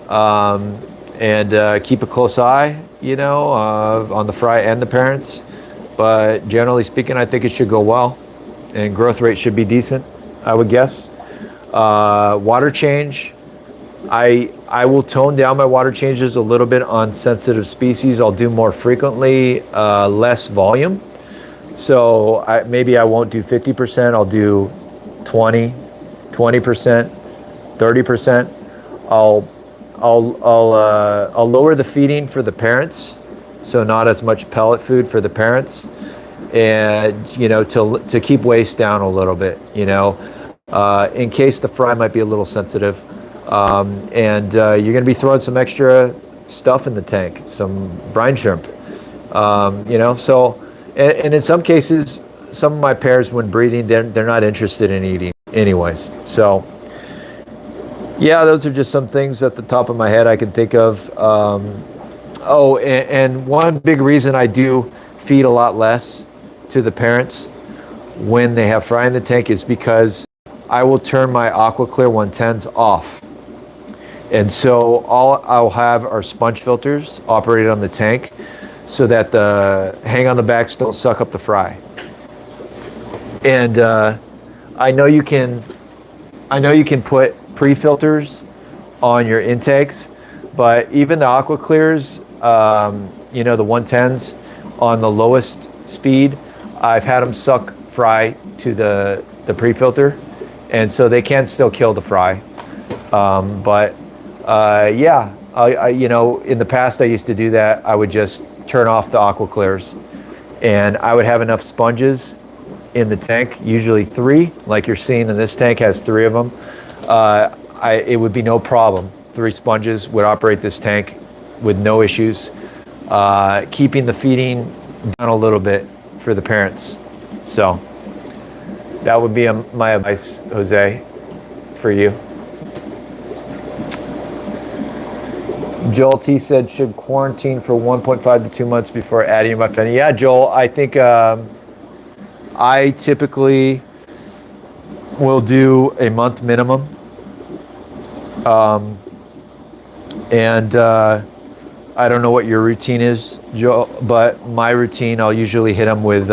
and keep a close eye, you know, on the fry and the parents. But generally speaking, I think it should go well, and growth rate should be decent, I would guess. Water change, I will tone down my water changes a little bit on sensitive species. I'll do more frequently, less volume. So maybe I won't do 50%, I'll do 20%, 30%. I'll lower the feeding for the parents, so not as much pellet food for the parents, and to keep waste down a little bit, in case the fry might be a little sensitive, and you're going to be throwing some extra stuff in the tank, some brine shrimp, So, and in some cases, some of my pairs when breeding, they're not interested in eating anyways. So, yeah, those are just some things at the top of my head I can think of. And one big reason I do feed a lot less to the parents when they have fry in the tank is because I will turn my AquaClear 110s off. And so all I'll have are sponge filters operated on the tank so that the hang on the backs don't suck up the fry. And I know you can put pre-filters on your intakes, but even the AquaClears, the 110s on the lowest speed, I've had them suck fry to the pre-filter, and so they can still kill the fry. In the past I used to do that. I would just turn off the AquaClears, and I would have enough sponges in the tank, usually 3, like you're seeing in this tank has 3 of them. It would be no problem. 3 sponges would operate this tank with no issues, keeping the feeding down a little bit for the parents. So that would be my advice, Jose, for you. Joel T said, should quarantine for 1.5 to 2 months before adding my pen. Yeah, Joel, I think I typically will do a month minimum. I don't know what your routine is, Joel, but my routine, I'll usually hit them with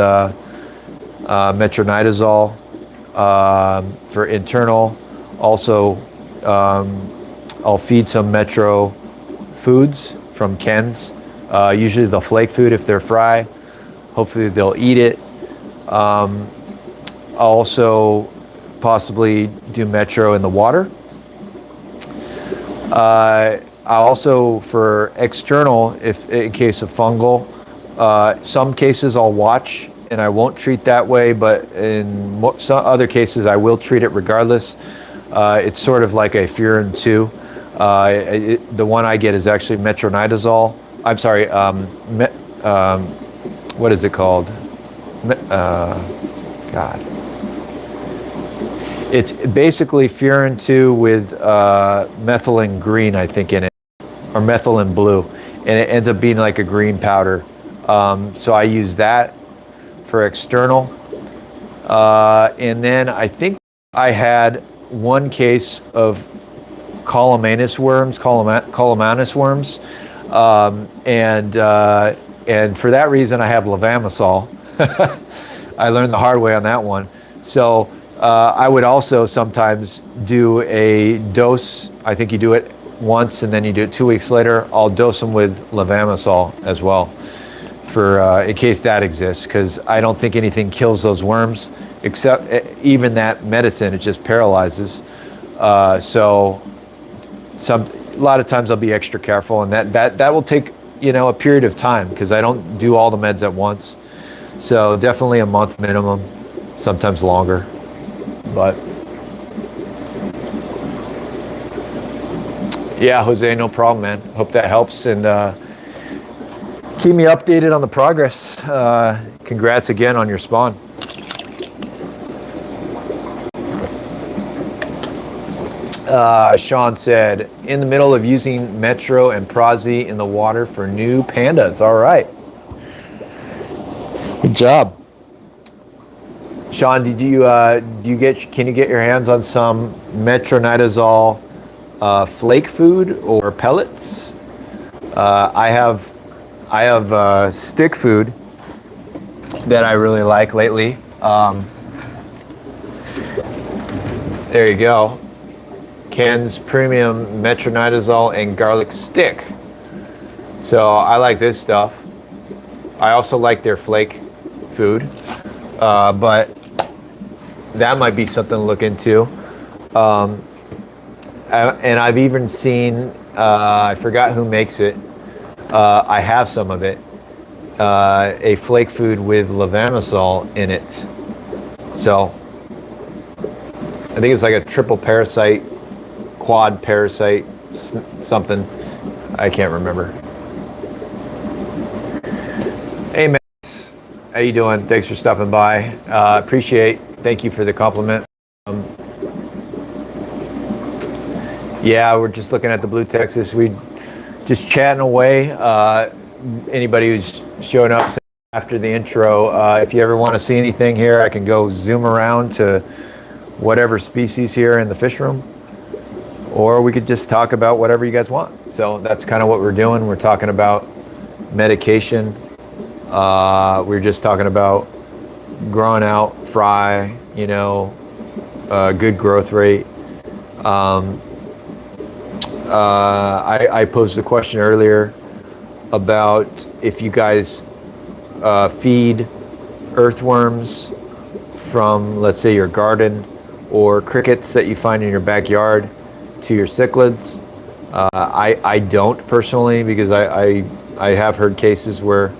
metronidazole for internal. Also, I'll feed some Metro foods from Ken's, usually the flake food if they're fry. Hopefully they'll eat it. I'll also possibly do Metro in the water. I also, for external, if in case of fungal, some cases I'll watch and I won't treat that way, but in some other cases I will treat it regardless. It's sort of like a Furin 2. The one I get is actually metronidazole. I'm sorry, what is it called? God. It's basically Furin 2 with methylene green, I think, in it, or methylene blue, and it ends up being like a green powder. So I use that for external. And then I think I had one case of Colomanus worms, and for that reason I have levamisole. I learned the hard way on that one. So I would also sometimes do a dose. I think you do it once and then you do it 2 weeks later. I'll dose them with levamisole as well, for in case that exists, because I don't think anything kills those worms except even that medicine. It just paralyzes. So a lot of times I'll be extra careful, and that will take a period of time because I don't do all the meds at once. So definitely a month minimum, sometimes longer. But yeah, Jose, no problem, man. Hope that helps, and keep me updated on the progress. Congrats again on your spawn. Sean said, in the middle of using Metro and Prazi in the water for new pandas. All right. Good job. Sean, can you get your hands on some metronidazole flake food or pellets? I have stick food that I really like lately. There you go. Ken's Premium Metronidazole and Garlic Stick. So I like this stuff. I also like their flake food, but that might be something to look into. And I've even seen, I forgot who makes it. I have some of it. A flake food with levamisol in it. So I think it's like a triple parasite, quad parasite, something. I can't remember. Hey, Max. How you doing? Thanks for stopping by. Appreciate. Thank you for the compliment. Yeah, we're just looking at the Blue Texas. We just chatting away. Anybody who's showing up after the intro, if you ever want to see anything here, I can go zoom around to whatever species here in the fish room, or we could just talk about whatever you guys want. So that's kind of what we're doing. We're talking about medication. We're just talking about growing out fry, you know, good growth rate. I posed a question earlier about if you guys feed earthworms from, let's say, your garden, or crickets that you find in your backyard to your cichlids. I don't personally, because I have heard cases where,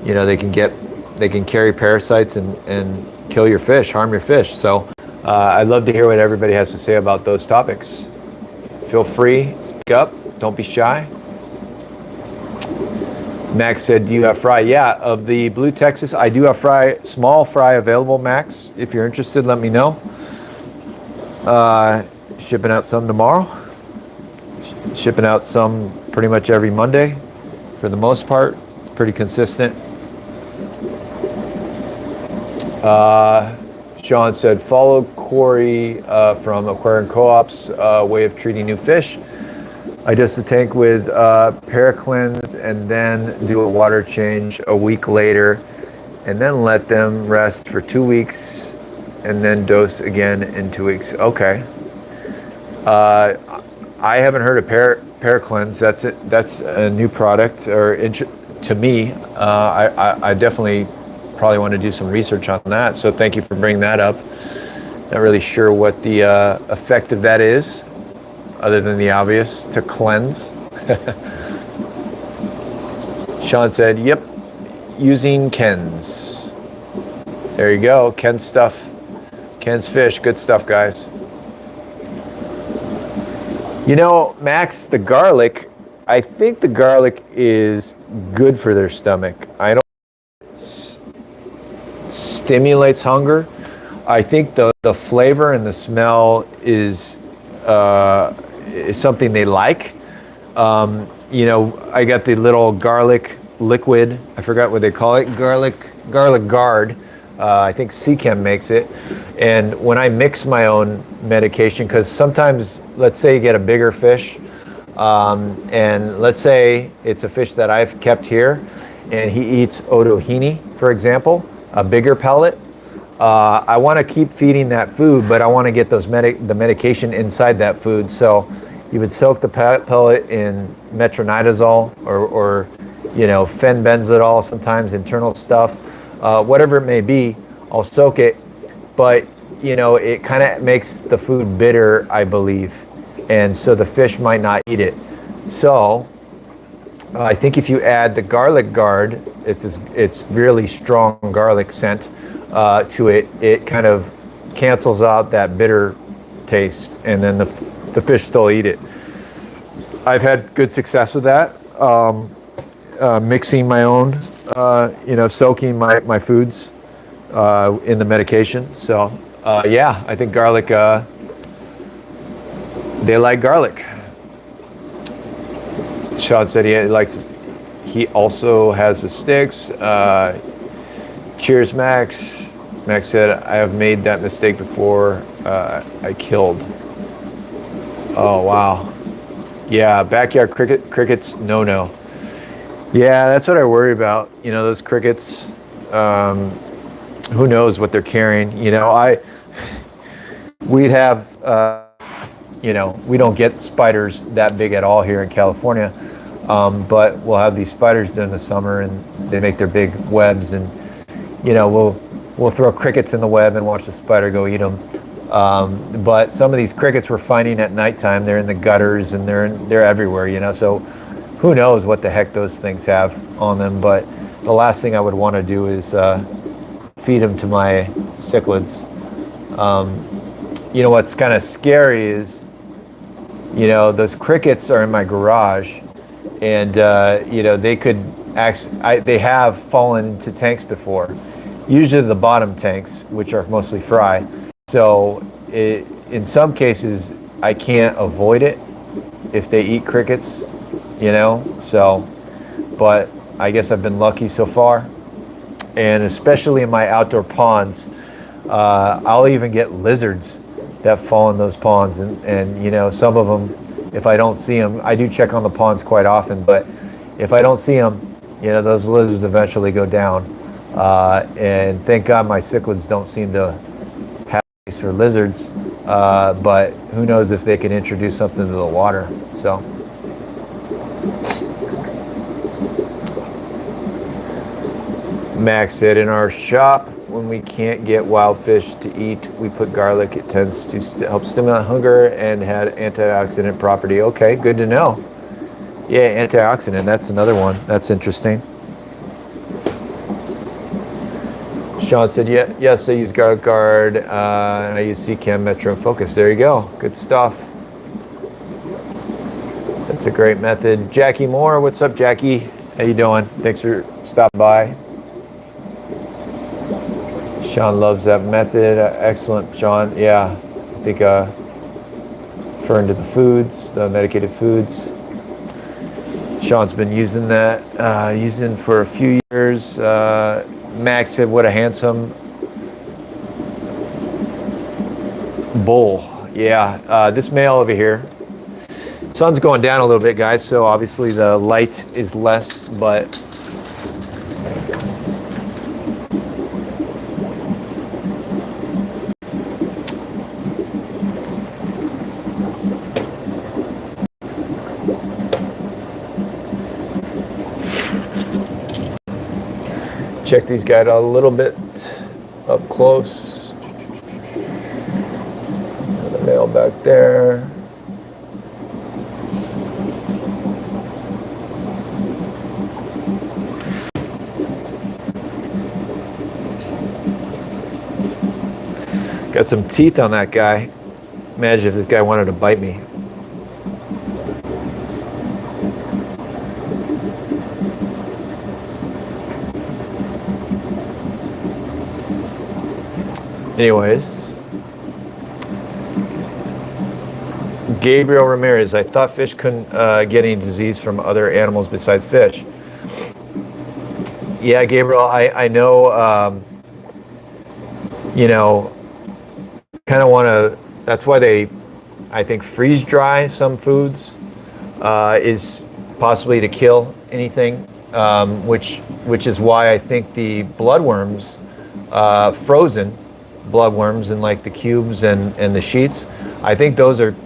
you know, they can carry parasites and kill your fish, harm your fish. So I'd love to hear what everybody has to say about those topics. Feel free, speak up, don't be shy. Max said, do you have fry? Yeah, of the Blue Texas, I do have fry, small fry available, Max. If you're interested, let me know. Shipping out some tomorrow. Shipping out some pretty much every Monday for the most part. Pretty consistent. Sean said, follow Corey from Aquarium Co-op's way of treating new fish. I dust the tank with Paracleanse and then do a water change a week later, and then let them rest for 2 weeks, and then dose again in 2 weeks. Okay. I haven't heard of Paracleanse. That's a new product, or to me. I definitely probably want to do some research on that. So thank you for bringing that up. Not really sure what the effect of that is, other than the obvious, to cleanse. Sean said, yep, using Ken's. There you go, Ken's stuff. Ken's fish, good stuff, guys. You know, Max, the garlic, I think the garlic is good for their stomach. I don't stimulates hunger. I think the flavor and the smell is something they like. You know, I got the little garlic liquid. I forgot what they call it. Garlic guard. I think Seachem makes it. And when I mix my own medication, because sometimes, let's say you get a bigger fish, and let's say it's a fish that I've kept here, and he eats otohini, for example, a bigger pellet. I want to keep feeding that food, but I want to get the medication inside that food. So you would soak the pellet in metronidazole or you know, fenbenzidol, sometimes internal stuff, whatever it may be. I'll soak it, but you know, it kind of makes the food bitter, I believe, and so the fish might not eat it. So I think if you add the garlic guard, it's really strong garlic scent to it. It kind of cancels out that bitter taste, and then the fish still eat it. I've had good success with that. Mixing my own, you know, soaking my foods in the medication. So yeah, I think garlic. They like garlic. Sean said he also has the sticks. Cheers, Max. Max said, I have made that mistake before. I killed. Oh, wow. Yeah, backyard crickets, no. Yeah, that's what I worry about. You know, those crickets, who knows what they're carrying. You know, we'd have, you know, we don't get spiders that big at all here in California. But we'll have these spiders during the summer, and they make their big webs, and you know, we'll throw crickets in the web and watch the spider go eat them. But some of these crickets we're finding at nighttime, they're in the gutters and they're everywhere, you know. So who knows what the heck those things have on them. But the last thing I would want to do is feed them to my cichlids. You know, what's kind of scary is, you know, those crickets are in my garage, and you know, they could actually, they have fallen into tanks before, usually the bottom tanks, which are mostly fry. So in some cases, I can't avoid it if they eat crickets, you know. So, but I guess I've been lucky so far, and especially in my outdoor ponds, I'll even get lizards that fall in those ponds, and you know, some of them, if I don't see them, I do check on the ponds quite often, but if I don't see them, you know, those lizards eventually go down. And thank God my cichlids don't seem to have a face for lizards, but who knows if they can introduce something to the water. So Max said, in our shop, when we can't get wild fish to eat, we put garlic. It tends to help stimulate hunger and had antioxidant property. Okay, good to know. Yeah, antioxidant, that's another one. That's interesting. Sean said, yeah, yes, I use Garlic Guard, and I use Cam, Metro, and Focus. There you go. Good stuff. That's a great method. Jackie Moore, what's up, Jackie? How you doing? Thanks for stopping by. Sean loves that method. Excellent, Sean. Yeah, I think referring to the foods, the medicated foods. Sean's been using that, using for a few years. Max said, what a handsome bull. Yeah, this male over here. Sun's going down a little bit, guys, so obviously the light is less, but check these guys out a little bit up close. The male back there. Got some teeth on that guy. Imagine if this guy wanted to bite me. Anyways, Gabriel Ramirez, I thought fish couldn't get any disease from other animals besides fish. Yeah, Gabriel, I know, you know, kind of want to, that's why they, I think, freeze dry some foods is possibly to kill anything, which is why I think the bloodworms, frozen bloodworms in like the cubes and the sheets, I think those are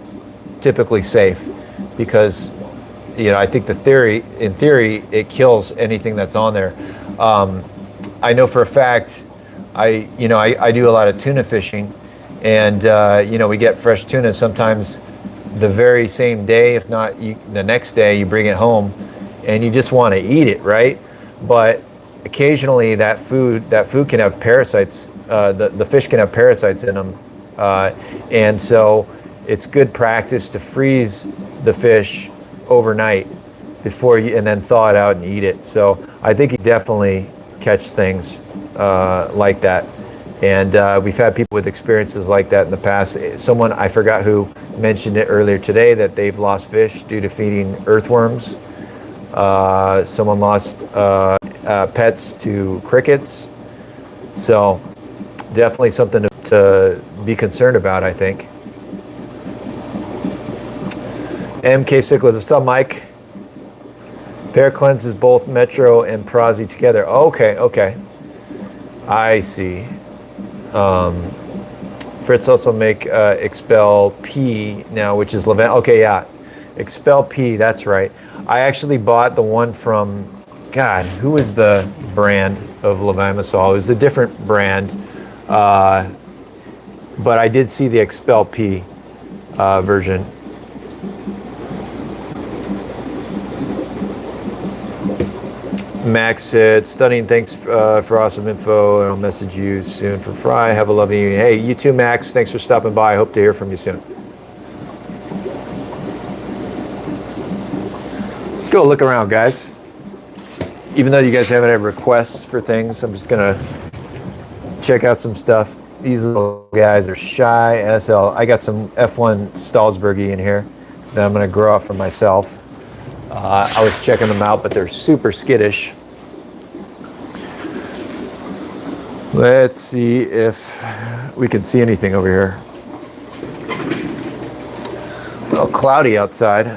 typically safe because, you know, I think in theory, it kills anything that's on there. I know for a fact, I do a lot of tuna fishing, and you know, we get fresh tuna sometimes the very same day, if not the next day, you bring it home and you just want to eat it, right? But occasionally that food can have parasites. The fish can have parasites in them, and so it's good practice to freeze the fish overnight before you, and then thaw it out and eat it. So I think you definitely catch things like that, and we've had people with experiences like that in the past. Someone, I forgot who, mentioned it earlier today that they've lost fish due to feeding earthworms. Someone lost pets to crickets. So definitely something to be concerned about, I think. MK Cichlids, what's up, Mike? Pear cleanses both Metro and Prazi together. Okay. I see. Fritz also make Expel P now, which is Levant. Okay, yeah. Expel P, that's right. I actually bought the one from, God, who was the brand of Levamisol? It was a different brand. but I did see the Expel P version. Max said, stunning, thanks for awesome info, and I'll message you soon for Fry. Have a lovely evening. Hey, you too, Max. Thanks for stopping by. I hope to hear from you soon. Let's go look around, guys. Even though you guys haven't had requests for things, I'm just gonna check out some stuff. These little guys are shy as hell. I got some F1 Stalsbergie in here that I'm gonna grow out for myself. I was checking them out, but they're super skittish. Let's see if we can see anything over here. A little cloudy outside.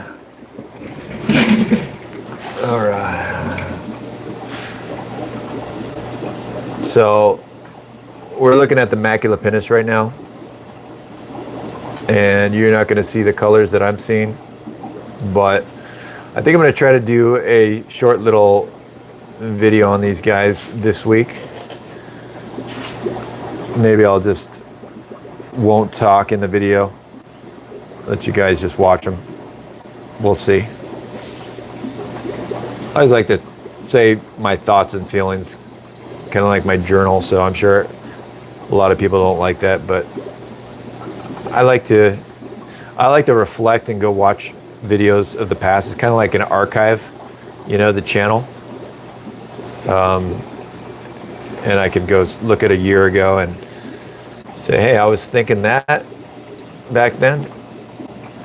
All right. So we're looking at the macula pinus right now, and you're not going to see the colors that I'm seeing, but I think I'm going to try to do a short little video on these guys this week. Maybe I'll just won't talk in the video. Let you guys just watch them. We'll see. I always like to say my thoughts and feelings, kind of like my journal, so I'm sure a lot of people don't like that, but I like to reflect and go watch videos of the past. It's kind of like an archive, you know, the channel. And I could go look at a year ago and say, hey, I was thinking that back then,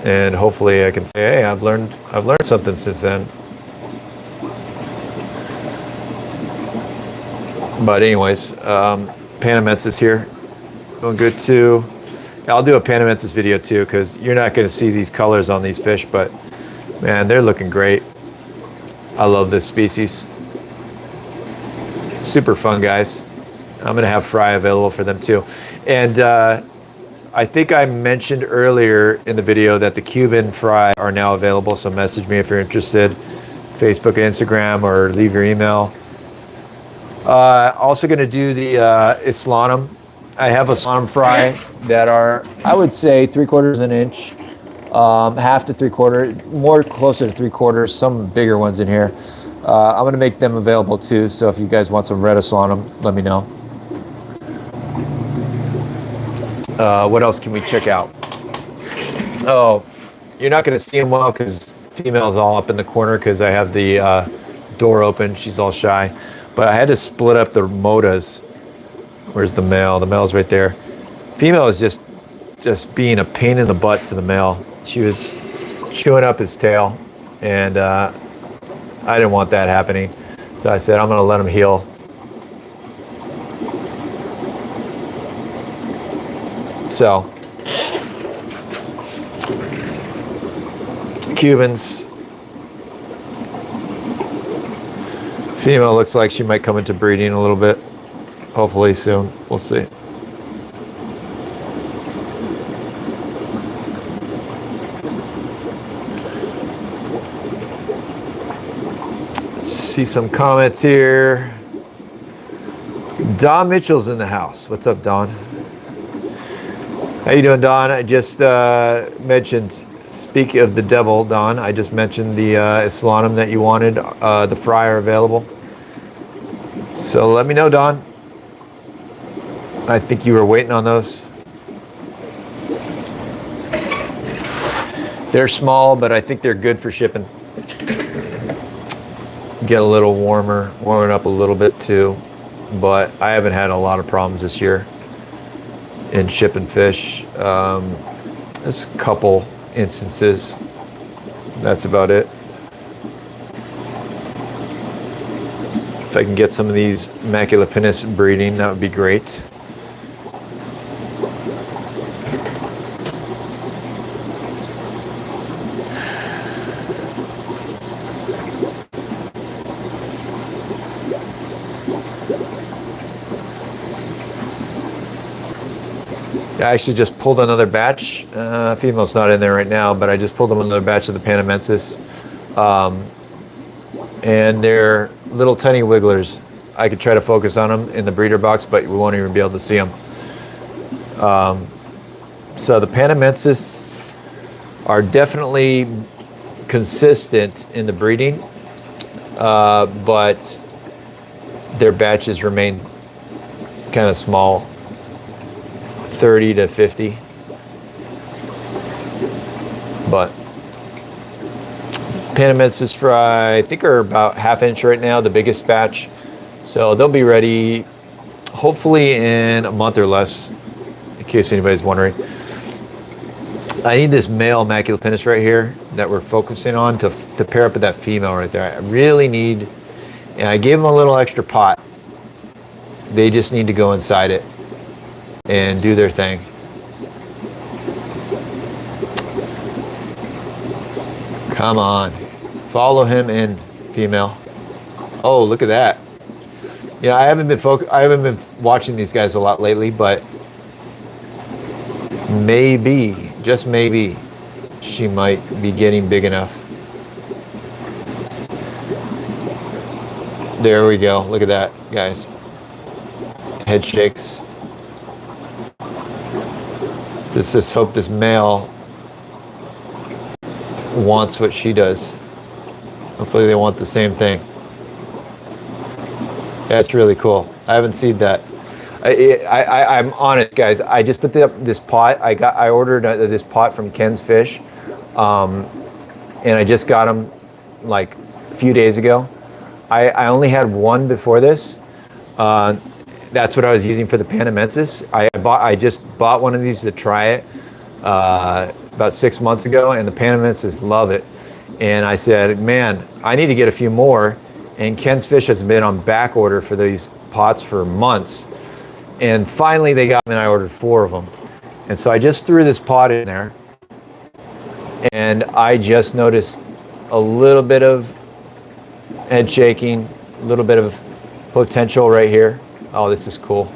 and hopefully I can say, hey, I've learned something since then. But anyways, Panamensis here. Doing good too. I'll do a Panamensis video too, because you're not going to see these colors on these fish, but man, they're looking great. I love this species. Super fun, guys. I'm going to have fry available for them too. And I think I mentioned earlier in the video that the Cuban fry are now available, so message me if you're interested. Facebook, Instagram, or leave your email. Also going to do the Islanum. I have a Islanum fry that are, I would say, 3/4 of an inch, half to 3/4, more closer to 3/4, some bigger ones in here. I'm going to make them available too, so if you guys want some red Islanum, let me know. What else can we check out? Oh, you're not going to see them well because female's all up in the corner because I have the door open. She's all shy. But I had to split up the motas. Where's the male? The male's right there. Female is just being a pain in the butt to the male. She was chewing up his tail, and I didn't want that happening. So I said, I'm going to let him heal. So, Cubans. Female looks like she might come into breeding a little bit. Hopefully soon. We'll see. See some comments here. Don Mitchell's in the house. What's up, Don? How you doing, Don? I just mentioned, speak of the devil, Don, I just mentioned the Islanum that you wanted. The fry are available. So let me know, Don. I think you were waiting on those. They're small, but I think they're good for shipping. Get a little warming up a little bit too. But I haven't had a lot of problems this year in shipping fish. There's a couple instances. That's about it. If I can get some of these macula pinus breeding, that would be great. I actually just pulled another batch. Female's not in there right now, but I just pulled another batch of the Panamensis. And they're little tiny wigglers. I could try to focus on them in the breeder box, but we won't even be able to see them. So the Panamensis are definitely consistent in the breeding, but their batches remain kind of small, 30 to 50. But Panamensis fry, I think, are about 1/2 inch right now, the biggest batch. So they'll be ready hopefully in a month or less, in case anybody's wondering. I need this male maculopinus right here that we're focusing on to pair up with that female right there. I really need, and I gave them a little extra pot. They just need to go inside it and do their thing. Come on, follow him in, female. Oh, look at that. Yeah, I haven't been watching these guys a lot lately, but maybe, just maybe, she might be getting big enough. There we go. Look at that, guys. Head shakes. Let's hope this male wants what she does. Hopefully they want the same thing. That's really cool. I haven't seen that. I'm honest, guys. I just put up this pot. I ordered this pot from Ken's Fish, and I just got them like a few days ago. I only had one before this. That's what I was using for the Panamensis. I just bought one of these to try it about 6 months ago, and the Panamensis love it. And I said, man, I need to get a few more. And Ken's Fish has been on back order for these pots for months. And finally they got them, and I ordered 4 of them. And so I just threw this pot in there, and I just noticed a little bit of head shaking, a little bit of potential right here. Oh, this is cool.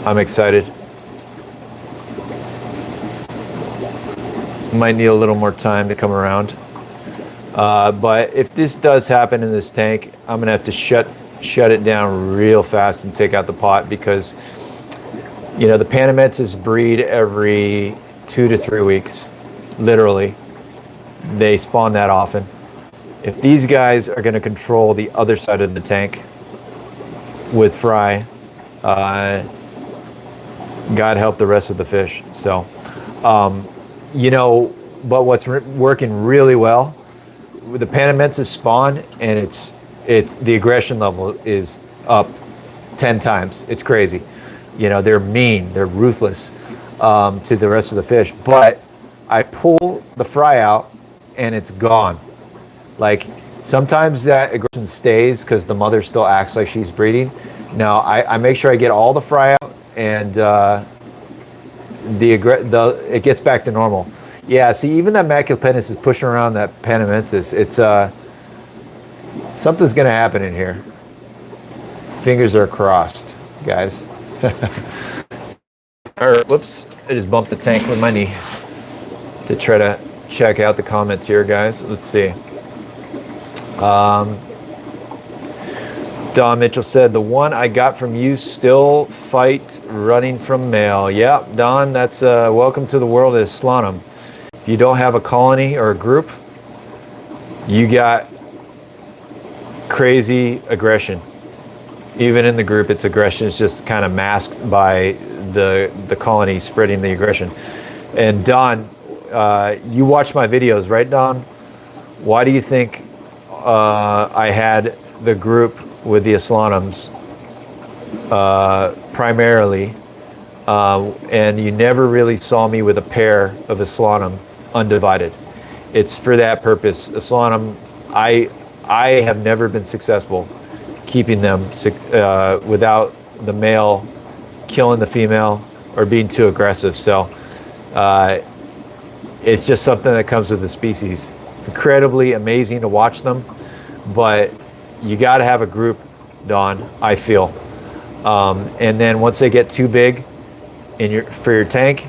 I'm excited. Might need a little more time to come around. But if this does happen in this tank, I'm gonna have to shut it down real fast and take out the pot, because you know the Panamensis breed every 2 to 3 weeks, literally. They spawn that often. If these guys are going to control the other side of the tank with fry, God help the rest of the fish. So, you know, but what's working really well with the Panamensis spawn, and it's the aggression level is up 10 times. It's crazy. You know, they're mean, they're ruthless to the rest of the fish. But I pull the fry out and it's gone. Like sometimes that aggression stays because the mother still acts like she's breeding. Now I make sure I get all the fry out, and it gets back to normal. Yeah, see, even that maculopinus is pushing around that Panamensis. It's something's gonna happen in here. Fingers are crossed, guys. Whoops, I just bumped the tank with my knee to try to check out the comments here, guys. Let's see. Don Mitchell said, the one I got from you still fight running from male. Yeah, Don, that's welcome to the world of Islanum. If you don't have a colony or a group, you got crazy aggression. Even in the group, its aggression is just kind of masked by the colony spreading the aggression. And Don, you watch my videos, right, Don? Why do you think I had the group with the Islanums primarily, and you never really saw me with a pair of Islanum undivided? It's for that purpose. Islanum, I have never been successful keeping them without the male killing the female or being too aggressive. So it's just something that comes with the species. Incredibly amazing to watch them, but you got to have a group, Don, I feel. And then once they get too big for your tank,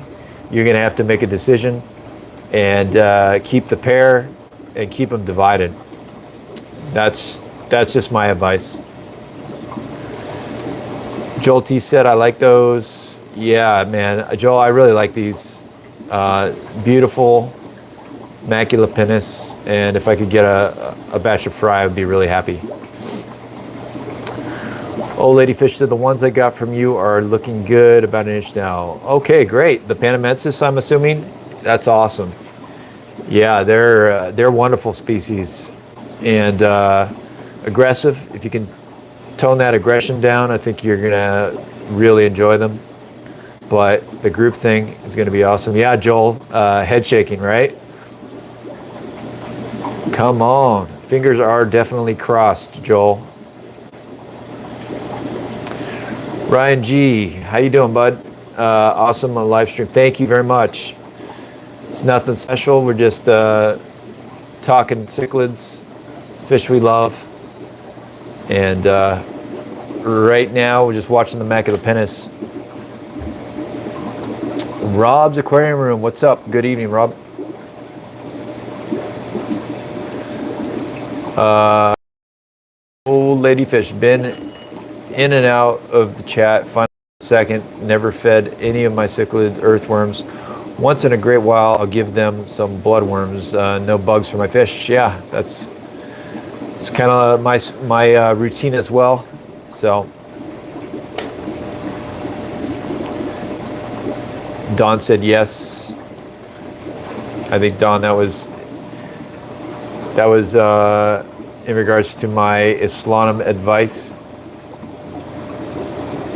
you're going to have to make a decision and keep the pair and keep them divided. That's just my advice. Joel T said, I like those Yeah, man. Joel, I really like these. Beautiful macula pinus, and if I could get a batch of fry, I would be really happy. Old Lady Fish said the ones I got from you are looking good, about an inch now. Okay, great. The Panamensis, I'm assuming. That's awesome. Yeah, they're wonderful species, and aggressive. If you can tone that aggression down, I think you're gonna really enjoy them. But the group thing is gonna be awesome. Yeah, Joel, head shaking, right? Come on, fingers are definitely crossed, Joel. Ryan G, how you doing, bud? Awesome on live stream. Thank you very much. It's nothing special. We're just talking cichlids, fish we love, and right now we're just watching the macula pinus. Rob's Aquarium Room. What's up? Good evening, Rob. Old Lady Fish, been in and out of the chat. Final second, never fed any of my cichlids earthworms. Once in a great while, I'll give them some bloodworms. No bugs for my fish. Yeah, it's kind of my routine as well. So, Don said yes. I think Don, that was in regards to my Islanum advice.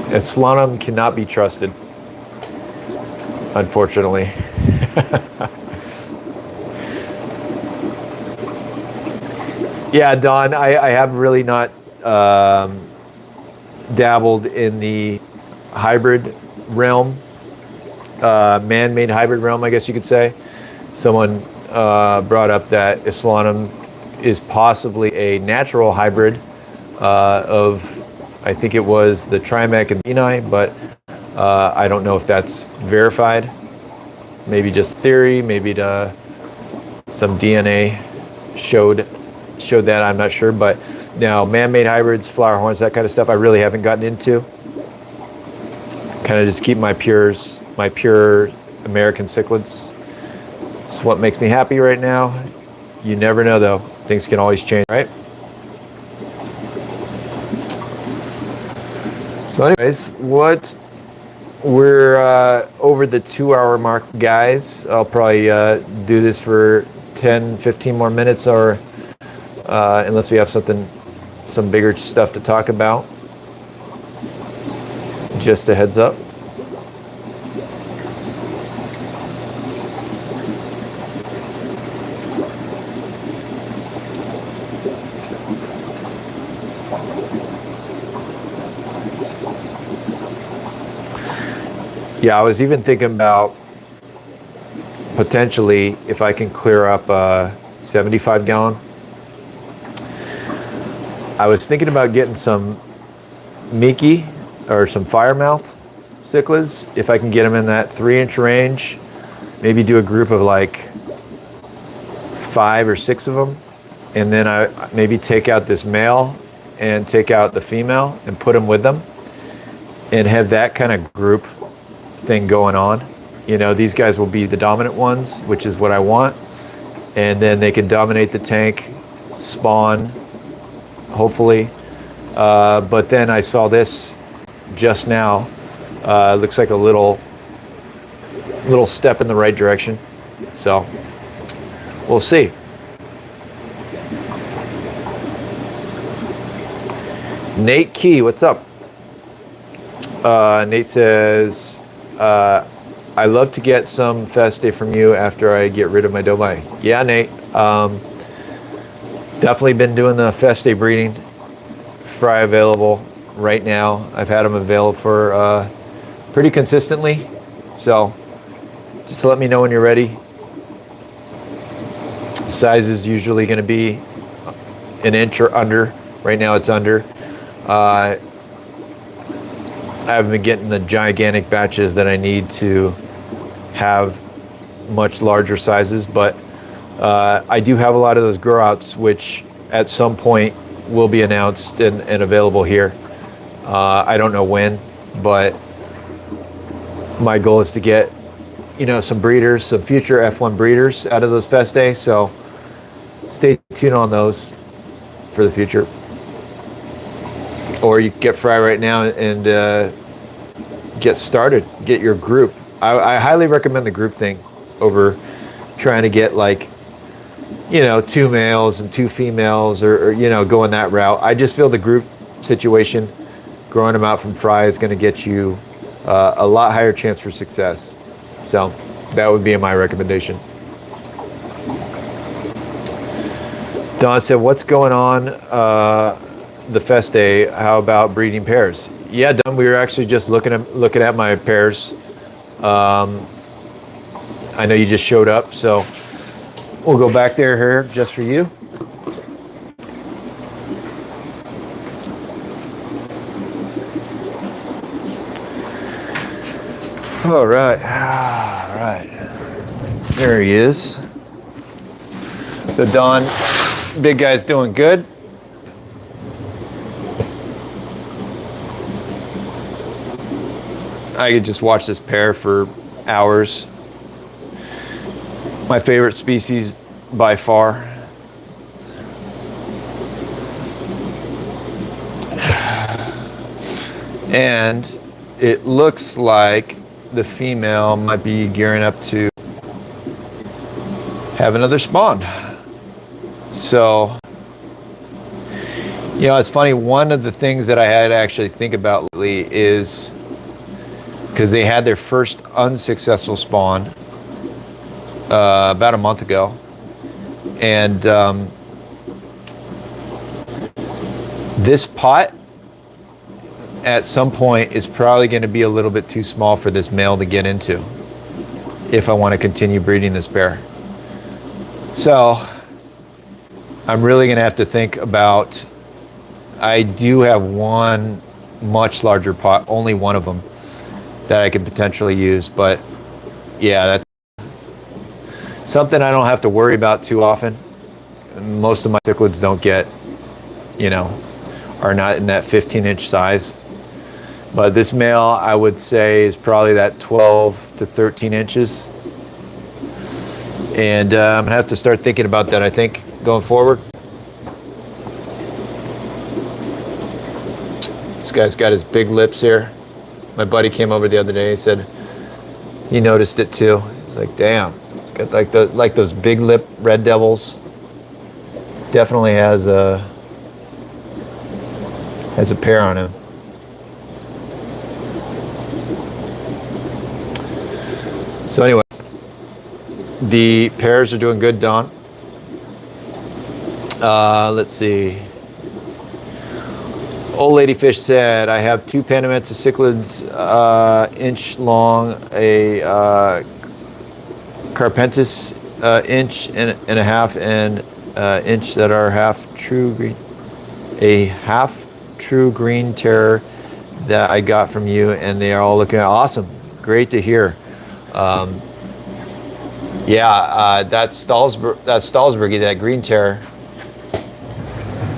Islanum cannot be trusted, unfortunately. Yeah, Don, I have really not dabbled in the hybrid realm, man-made hybrid realm, I guess you could say. Someone brought up that Islanum is possibly a natural hybrid of, I think it was the Trimec and Benai, but I don't know if that's verified. Maybe just theory, maybe some DNA showed that, I'm not sure. But now man-made hybrids, flower horns, that kind of stuff, I really haven't gotten into. Kind of just keep my pure American cichlids. It's what makes me happy right now. You never know though. Things can always change, right? So anyways, we're over the 2-hour mark, guys. I'll probably do this for 10, 15 more minutes, or unless we have some bigger stuff to talk about. Just a heads up. Yeah, I was even thinking about potentially if I can clear up a 75-gallon. I was thinking about getting some Mickey or some Firemouth cichlids, if I can get them in that 3-inch range. Maybe do a group of like 5 or 6 of them, and then I maybe take out this male and take out the female and put them with them, and have that kind of group thing going on. You know, these guys will be the dominant ones, which is what I want, and then they can dominate the tank, spawn, hopefully. But then I saw this just now. Looks like a little step in the right direction. So we'll see. Nate Key, what's up? Nate says, I love to get some Festae from you after I get rid of my Domai. Yeah, Nate. Definitely been doing the Festae breeding. Fry available right now. I've had them available for pretty consistently. So just let me know when you're ready. Size is usually going to be an inch or under. Right now it's under. I haven't been getting the gigantic batches that I need to have much larger sizes, but I do have a lot of those grow outs, which at some point will be announced and available here. I don't know when, but my goal is to get, some breeders, some future F1 breeders out of those Festae. So stay tuned on those for the future. Or you can get Fry right now and get started, get your group. I highly recommend the group thing over trying to get like, 2 males and 2 females or going that route. I just feel the group situation, growing them out from Fry, is going to get you a lot higher chance for success. So that would be my recommendation. Don said, what's going on the Festae? How about breeding pairs? Yeah, Don, we were actually just looking at my pairs. I know you just showed up, so we'll go back there here just for you. All right. There he is. So Don, big guy's doing good. I could just watch this pair for hours. My favorite species by far. And it looks like the female might be gearing up to have another spawn. So, it's funny. One of the things that I had to actually think about lately is because they had their first unsuccessful spawn about a month ago. And this pot at some point is probably going to be a little bit too small for this male to get into if I want to continue breeding this pair. So I'm really going to have to think about, I do have one much larger pot, only one of them that I could potentially use, but yeah, that's something I don't have to worry about too often. Most of my cichlids don't get, are not in that 15-inch size. But this male, I would say, is probably that 12 to 13 inches. And I'm going to have to start thinking about that, I think, going forward. This guy's got his big lips here. My buddy came over the other day. He said he noticed it too. He's like, damn. He's got like those big lip red devils. Definitely has a pair on him. So anyways, the pairs are doing good, Don. Let's see. Old Lady Fish said, I have 2 Panamants of cichlids, inch long, a Carpentis inch and a half, and inch that are half true green, a half true green terror that I got from you, and they are all looking awesome. Great to hear. That Stalsbergie, that green terror,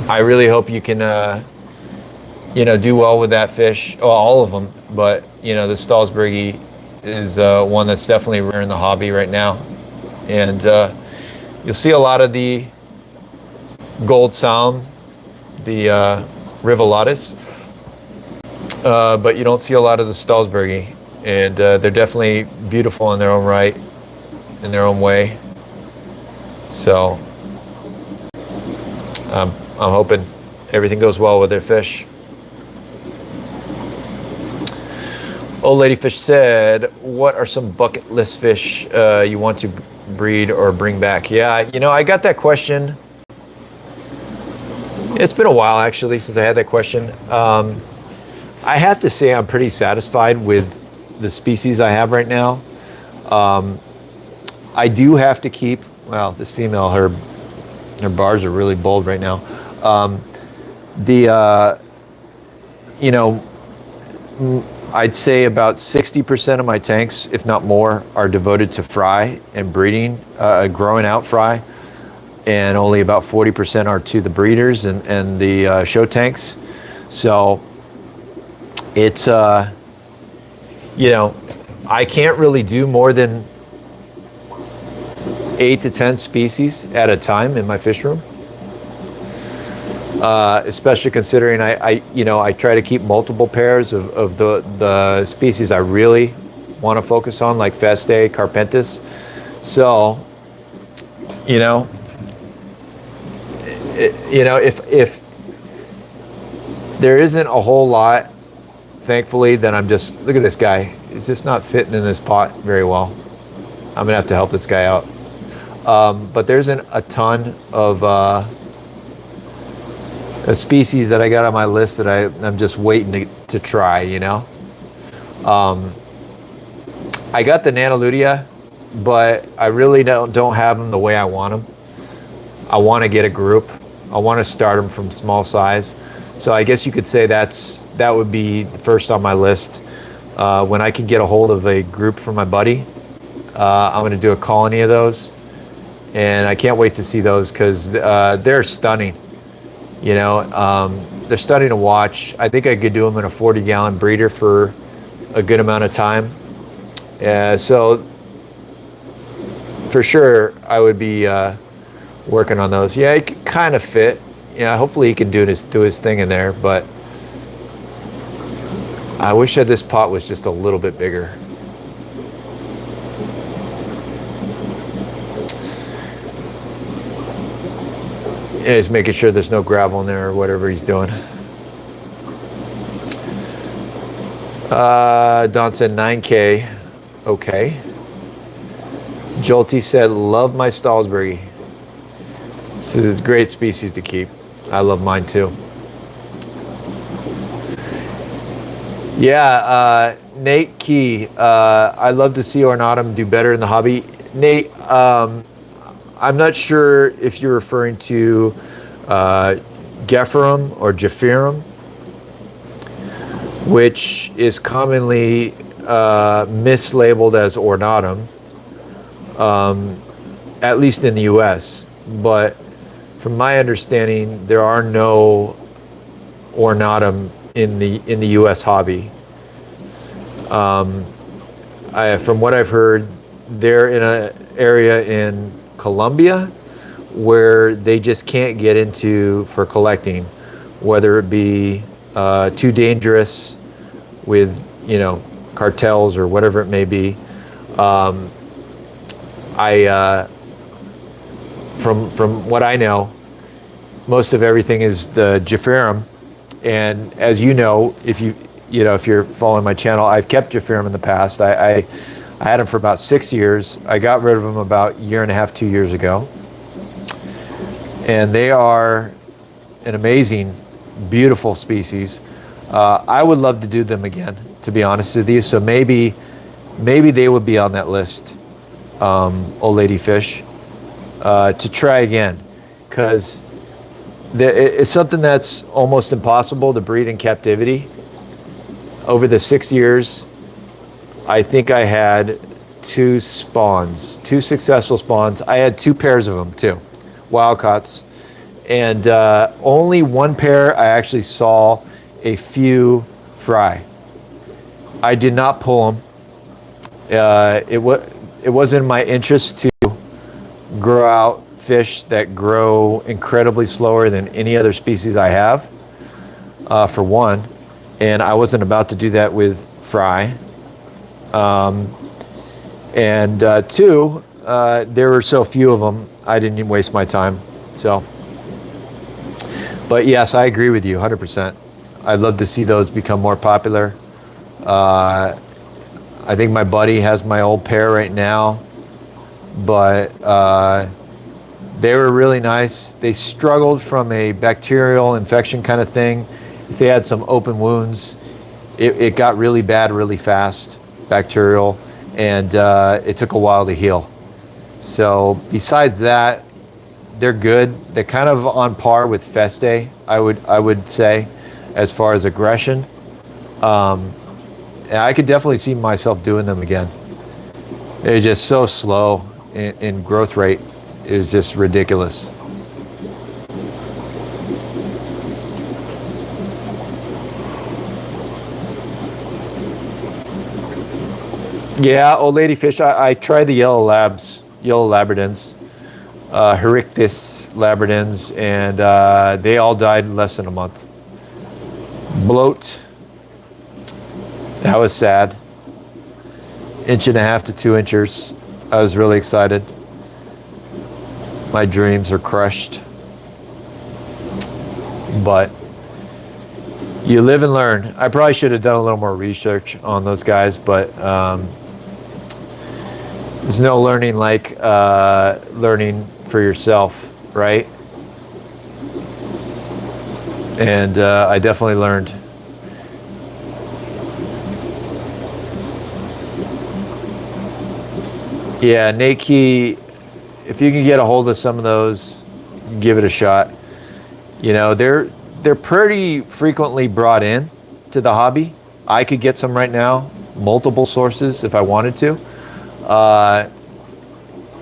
I really hope you can do well with that fish. Well, all of them, but the Stalsbergie is one that's definitely rare in the hobby right now, and you'll see a lot of the gold sound, the Rivolatus, but you don't see a lot of the Stalsbergie, and they're definitely beautiful in their own right, in their own way. So I'm hoping everything goes well with their fish. Old Lady Fish said, what are some bucket list fish you want to breed or bring back? Yeah, I got that question. It's been a while, actually, since I had that question. I have to say I'm pretty satisfied with the species I have right now. I do have to keep, well, this female, her bars are really bold right now. I'd say about 60% of my tanks, if not more, are devoted to fry and breeding, growing out fry, and only about 40% are to the breeders and the show tanks. So it's, I can't really do more than 8 to 10 species at a time in my fish room. Especially considering I try to keep multiple pairs of the species I really want to focus on, like Festae, Carpentis. So, if there isn't a whole lot, thankfully, then I'm just, look at this guy. He's just not fitting in this pot very well. I'm gonna have to help this guy out. But there's a ton of a species that I got on my list that I'm just waiting to try, I got the Nanoludia, but I really don't have them the way I want them. I want to get a group. I want to start them from small size. So I guess you could say that would be the first on my list. When I can get a hold of a group from my buddy, I'm going to do a colony of those. And I can't wait to see those because they're stunning. They're stunning to watch. I think I could do them in a 40-gallon breeder for a good amount of time. So for sure, I would be working on those. Yeah, he could kind of fit. Hopefully he can do his thing in there, but I wish that this pot was just a little bit bigger. Yeah, he's making sure there's no gravel in there or whatever he's doing. Don said 9K. Okay. Jolty said, love my Salisbury. This is a great species to keep. I love mine too. Yeah, Nate Key. I love to see ornatum do better in the hobby. Nate, I'm not sure if you're referring to Gephyrum or Gephyrum, which is commonly mislabeled as ornatum, at least in the US. But from my understanding, there are no ornatum in the US hobby. From what I've heard, they're in an area in Colombia where they just can't get into for collecting, whether it be too dangerous with cartels or whatever it may be. From what I know, most of everything is the Gephyrum, and as you know, if you're following my channel, I've kept Gephyrum in the past. I had them for about 6 years. I got rid of them about 1.5 years, 2 years ago. And they are an amazing, beautiful species. I would love to do them again, to be honest with you. So maybe they would be on that list, old lady fish, to try again. Because it's something that's almost impossible to breed in captivity. Over the 6 years, I think I had 2 successful spawns. I had 2 pairs of them too, wild caughts, and only 1 pair I actually saw a few fry. I did not pull them. It wasn't in my interest to grow out fish that grow incredibly slower than any other species I have, for one, and I wasn't about to do that with fry. And 2, there were so few of them, I didn't even waste my time. So, but yes, I agree with you 100%. I'd love to see those become more popular. I think my buddy has my old pair right now, but they were really nice. They struggled from a bacterial infection kind of thing. If they had some open wounds, it got really bad really fast, bacterial, and it took a while to heal. So besides that, they're good. They're kind of on par with Festae, I would say, as far as aggression. And I could definitely see myself doing them again. They're just so slow in growth rate. It was just ridiculous. Yeah, old lady fish. I tried the yellow labradins, Herictis labradins, and they all died in less than a month. Bloat. That was sad. 1.5 to 2 inches. I was really excited. My dreams are crushed. But you live and learn. I probably should have done a little more research on those guys, but there's no learning like learning for yourself, right? And I definitely learned. Yeah, Nakey, if you can get a hold of some of those, give it a shot. You know, they're pretty frequently brought in to the hobby. I could get some right now, multiple sources if I wanted to.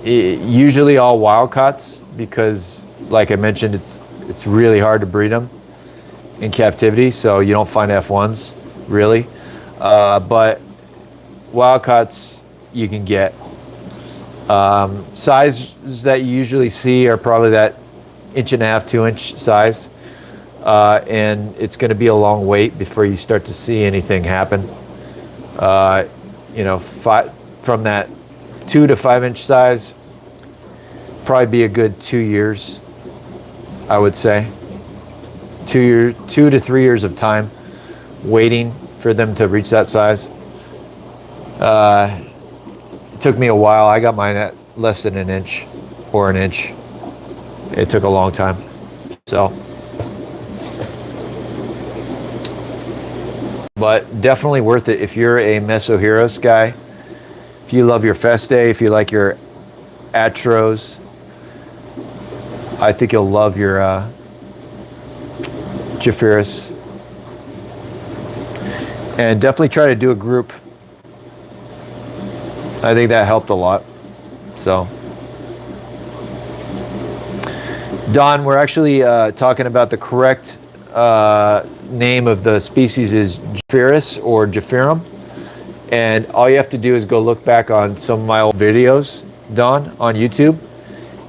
Usually all wild caughts, because like I mentioned, it's really hard to breed them in captivity, so you don't find F1s really. But wild caughts you can get. Sizes that you usually see are probably that 1.5 to 2 inch size, and it's going to be a long wait before you start to see anything happen. You know, from that 2 to 5 inch size, probably be a good 2 years, I would say. 2 to 3 years of time waiting for them to reach that size. It took me a while. I got mine at less than an inch or an inch. It took a long time. So, but definitely worth it if you're a Mesoheros guy. If you love your Festae, if you like your Atros, I think you'll love your Japheris. And definitely try to do a group. I think that helped a lot. So, Don, we're actually talking about the correct name of the species is Japheris or Japherum. And all you have to do is go look back on some of my old videos, Don, on YouTube.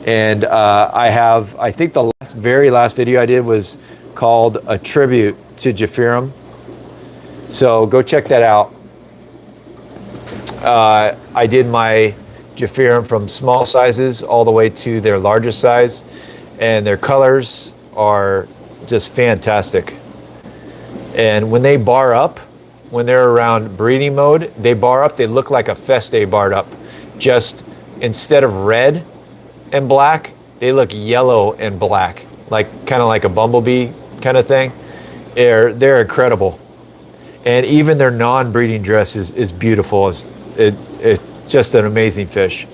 And I think the very last video I did was called A Tribute to Japherum. So go check that out. I did my Japherum from small sizes all the way to their largest size, and their colors are just fantastic. And when they bar up, when they're around breeding mode, they bar up, they look like a Festae barred up. Just instead of red and black, they look yellow and black, like kind of like a bumblebee kind of thing. They're incredible. And even their non-breeding dress is beautiful. It's just an amazing fish.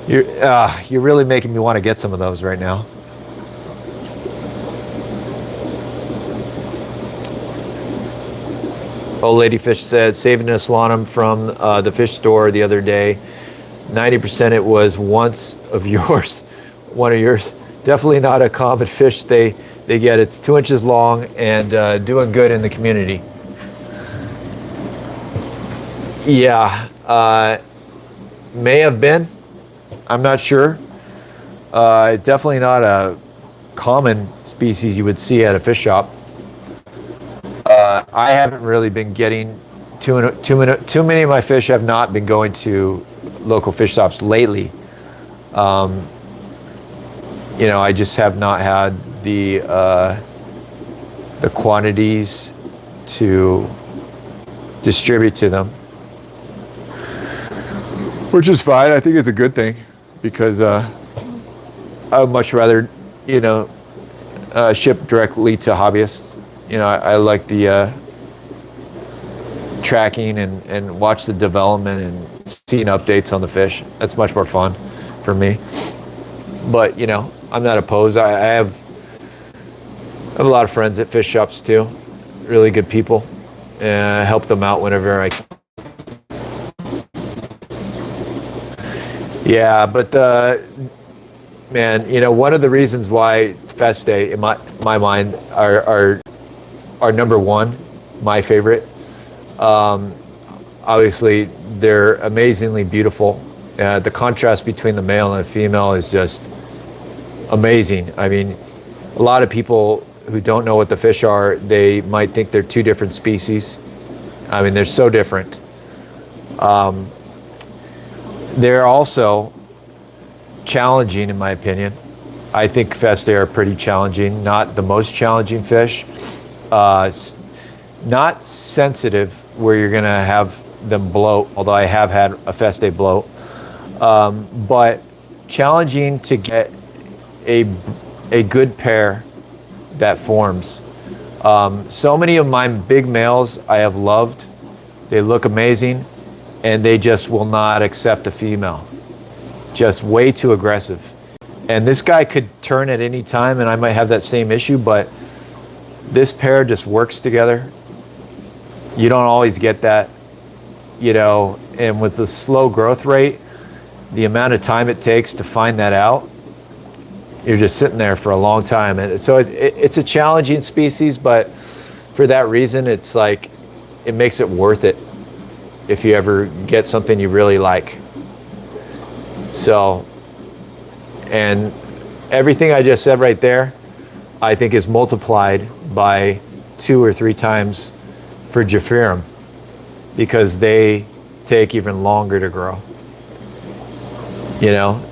You're really making me want to get some of those right now. Old Lady Fish said, saving a Slanum from the fish store the other day. 90% it was one of yours. Definitely not a common fish they get. It's 2 inches long and doing good in the community. Yeah, may have been. I'm not sure. Definitely not a common species you would see at a fish shop. I haven't really been getting too many of my fish have not been going to local fish shops lately. You know, I just have not had the quantities to distribute to them, which is fine. I think it's a good thing, because I would much rather, you know, ship directly to hobbyists. You know, I like the tracking and watch the development and seeing updates on the fish. That's much more fun for me. But, you know, I'm not opposed. I have a lot of friends at fish shops too, really good people, and I help them out whenever I can. Yeah, but man, you know, one of the reasons why Festae, in my mind, are number one, my favorite. obviously, they're amazingly beautiful. The contrast between the male and the female is just amazing. I mean, a lot of people who don't know what the fish are, they might think they're two different species. I mean, they're so different. They're also challenging, in my opinion. I think Festae are pretty challenging, not the most challenging fish. Not sensitive where you're gonna have them bloat, although I have had a Festae bloat. But challenging to get a good pair that forms. So many of my big males I have loved. They look amazing, and they just will not accept a female. Just way too aggressive. And this guy could turn at any time, and I might have that same issue, but this pair just works together. You don't always get that, you know, and with the slow growth rate, the amount of time it takes to find that out, you're just sitting there for a long time. And so it's a challenging species, but for that reason, it's like, it makes it worth it if you ever get something you really like. So, and everything I just said right there, I think is multiplied by 2 or 3 times for Japhirum, because they take even longer to grow, you know.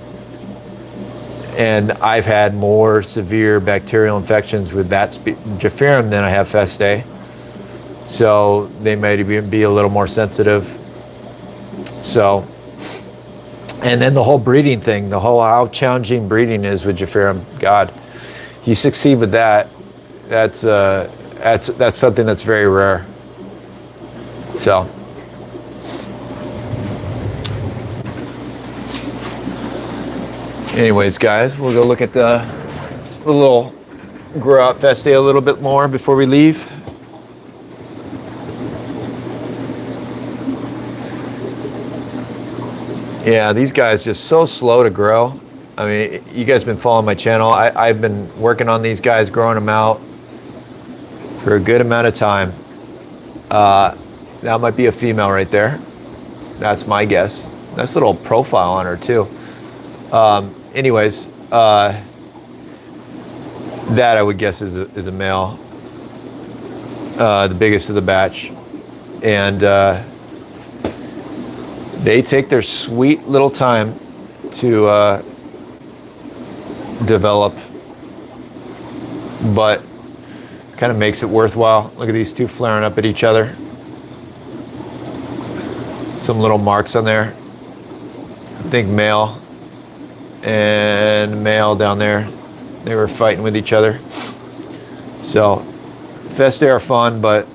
And I've had more severe bacterial infections with that Japhirum than I have Festae, so they may be a little more sensitive. So, and then the whole breeding thing, the whole how challenging breeding is with Japhirum. God, you succeed with that, that's something that's very rare. So, anyways, guys, we'll go look at the little grow out Festae a little bit more before we leave. Yeah, these guys just so slow to grow. I mean, you guys have been following my channel. I've been working on these guys, growing them out for a good amount of time. That might be a female right there. That's my guess. Nice little profile on her too. Anyways, that I would guess is a male. The biggest of the batch. And they take their sweet little time to develop, but kind of makes it worthwhile. Look at these two flaring up at each other. Some little marks on there. I think male and male down there. They were fighting with each other. So, Festae are fun, but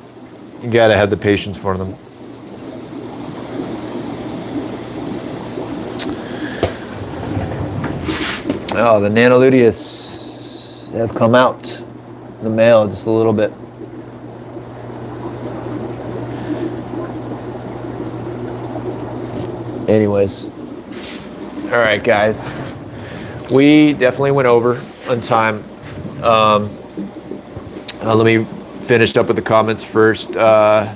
you gotta have the patience for them. Oh, the Nanoluteus have come out. The male, just a little bit. Anyways. All right, guys. We definitely went over on time. Let me finish up with the comments first. Don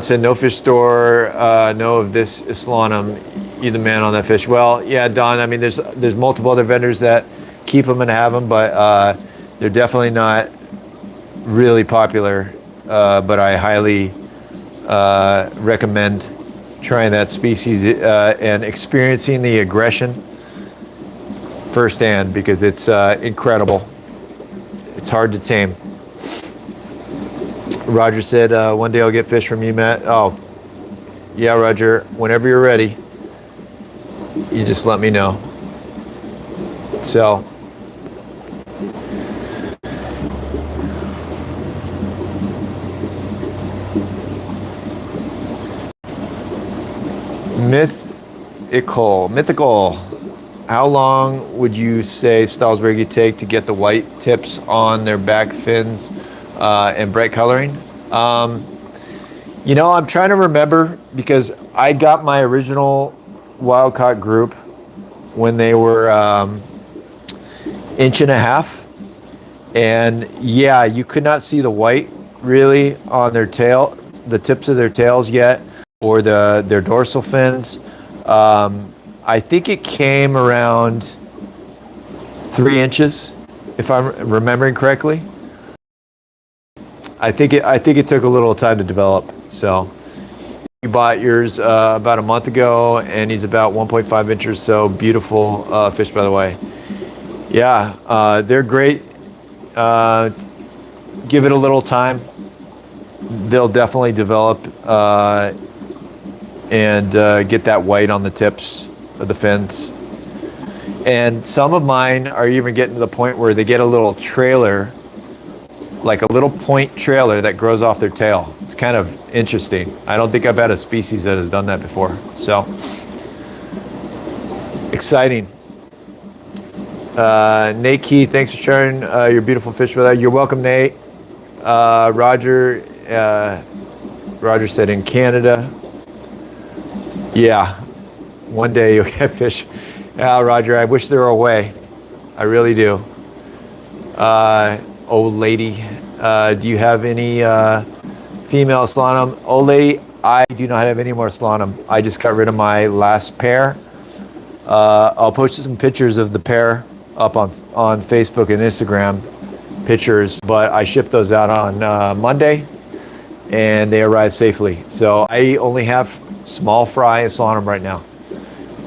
said, no fish store, know of this Islanum. You the man on that fish. Well, yeah, Don, I mean, there's multiple other vendors that keep them and have them, but they're definitely not really popular. But I highly recommend trying that species and experiencing the aggression firsthand, because it's incredible. It's hard to tame. Roger said, one day I'll get fish from you, Matt. Oh, yeah, Roger, whenever you're ready, you just let me know. So, mythical. How long would you say Stalsberg take to get the white tips on their back fins and bright coloring? You know, I'm trying to remember, because I got my original wild caught group when they were 1.5 inches, and yeah, you could not see the white really on their tail. the tips of their tails yet, or their dorsal fins. I think it came around 3 inches, if I'm remembering correctly. I think it took a little time to develop. So you bought yours about a month ago, and he's about 1.5 inches. So beautiful fish, by the way. Yeah, they're great. Give it a little time. They'll definitely develop and get that white on the tips of the fins. And some of mine are even getting to the point where they get a little trailer, like a little point trailer that grows off their tail. It's kind of interesting. I don't think I've had a species that has done that before. So exciting. Nate Key, thanks for sharing your beautiful fish with us. You're welcome, Nate. Roger said in Canada. Yeah, one day you'll get fish. Yeah, Roger, I wish there were a way. I really do. Old lady, do you have any female Solanum? Old lady, I do not have any more Solanum. I just got rid of my last pair. I'll post some pictures of the pair up on Facebook and Instagram pictures, but I shipped those out on Monday, and they arrived safely. So I only have small fry Solanum right now,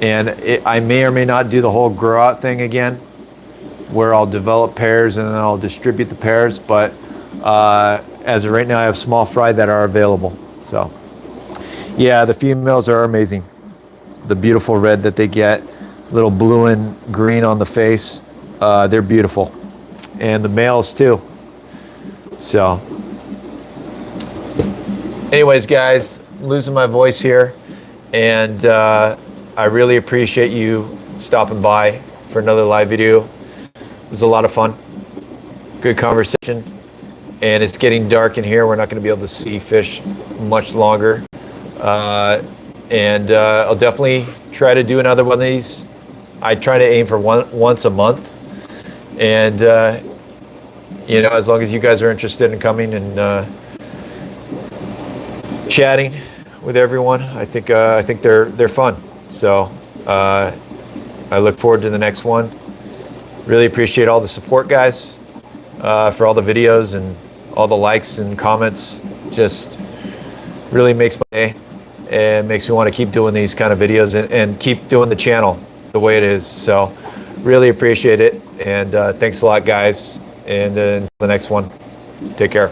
and I may or may not do the whole grow out thing again, where I'll develop pairs and then I'll distribute the pairs. But as of right now, I have small fry that are available. So yeah, the females are amazing. The beautiful red that they get, little blue and green on the face, they're beautiful. And the males too. So anyways, guys, I'm losing my voice here, and I really appreciate you stopping by for another live video. It was a lot of fun, good conversation, and it's getting dark in here. We're not going to be able to see fish much longer, and I'll definitely try to do another one of these. I try to aim for once a month, and you know, as long as you guys are interested in coming and chatting with everyone, I think they're fun. So I look forward to the next one. Really appreciate all the support, guys, for all the videos and all the likes and comments. Just really makes my day and makes me want to keep doing these kind of videos and keep doing the channel the way it is. So really appreciate it, and thanks a lot, guys, and until the next one, take care.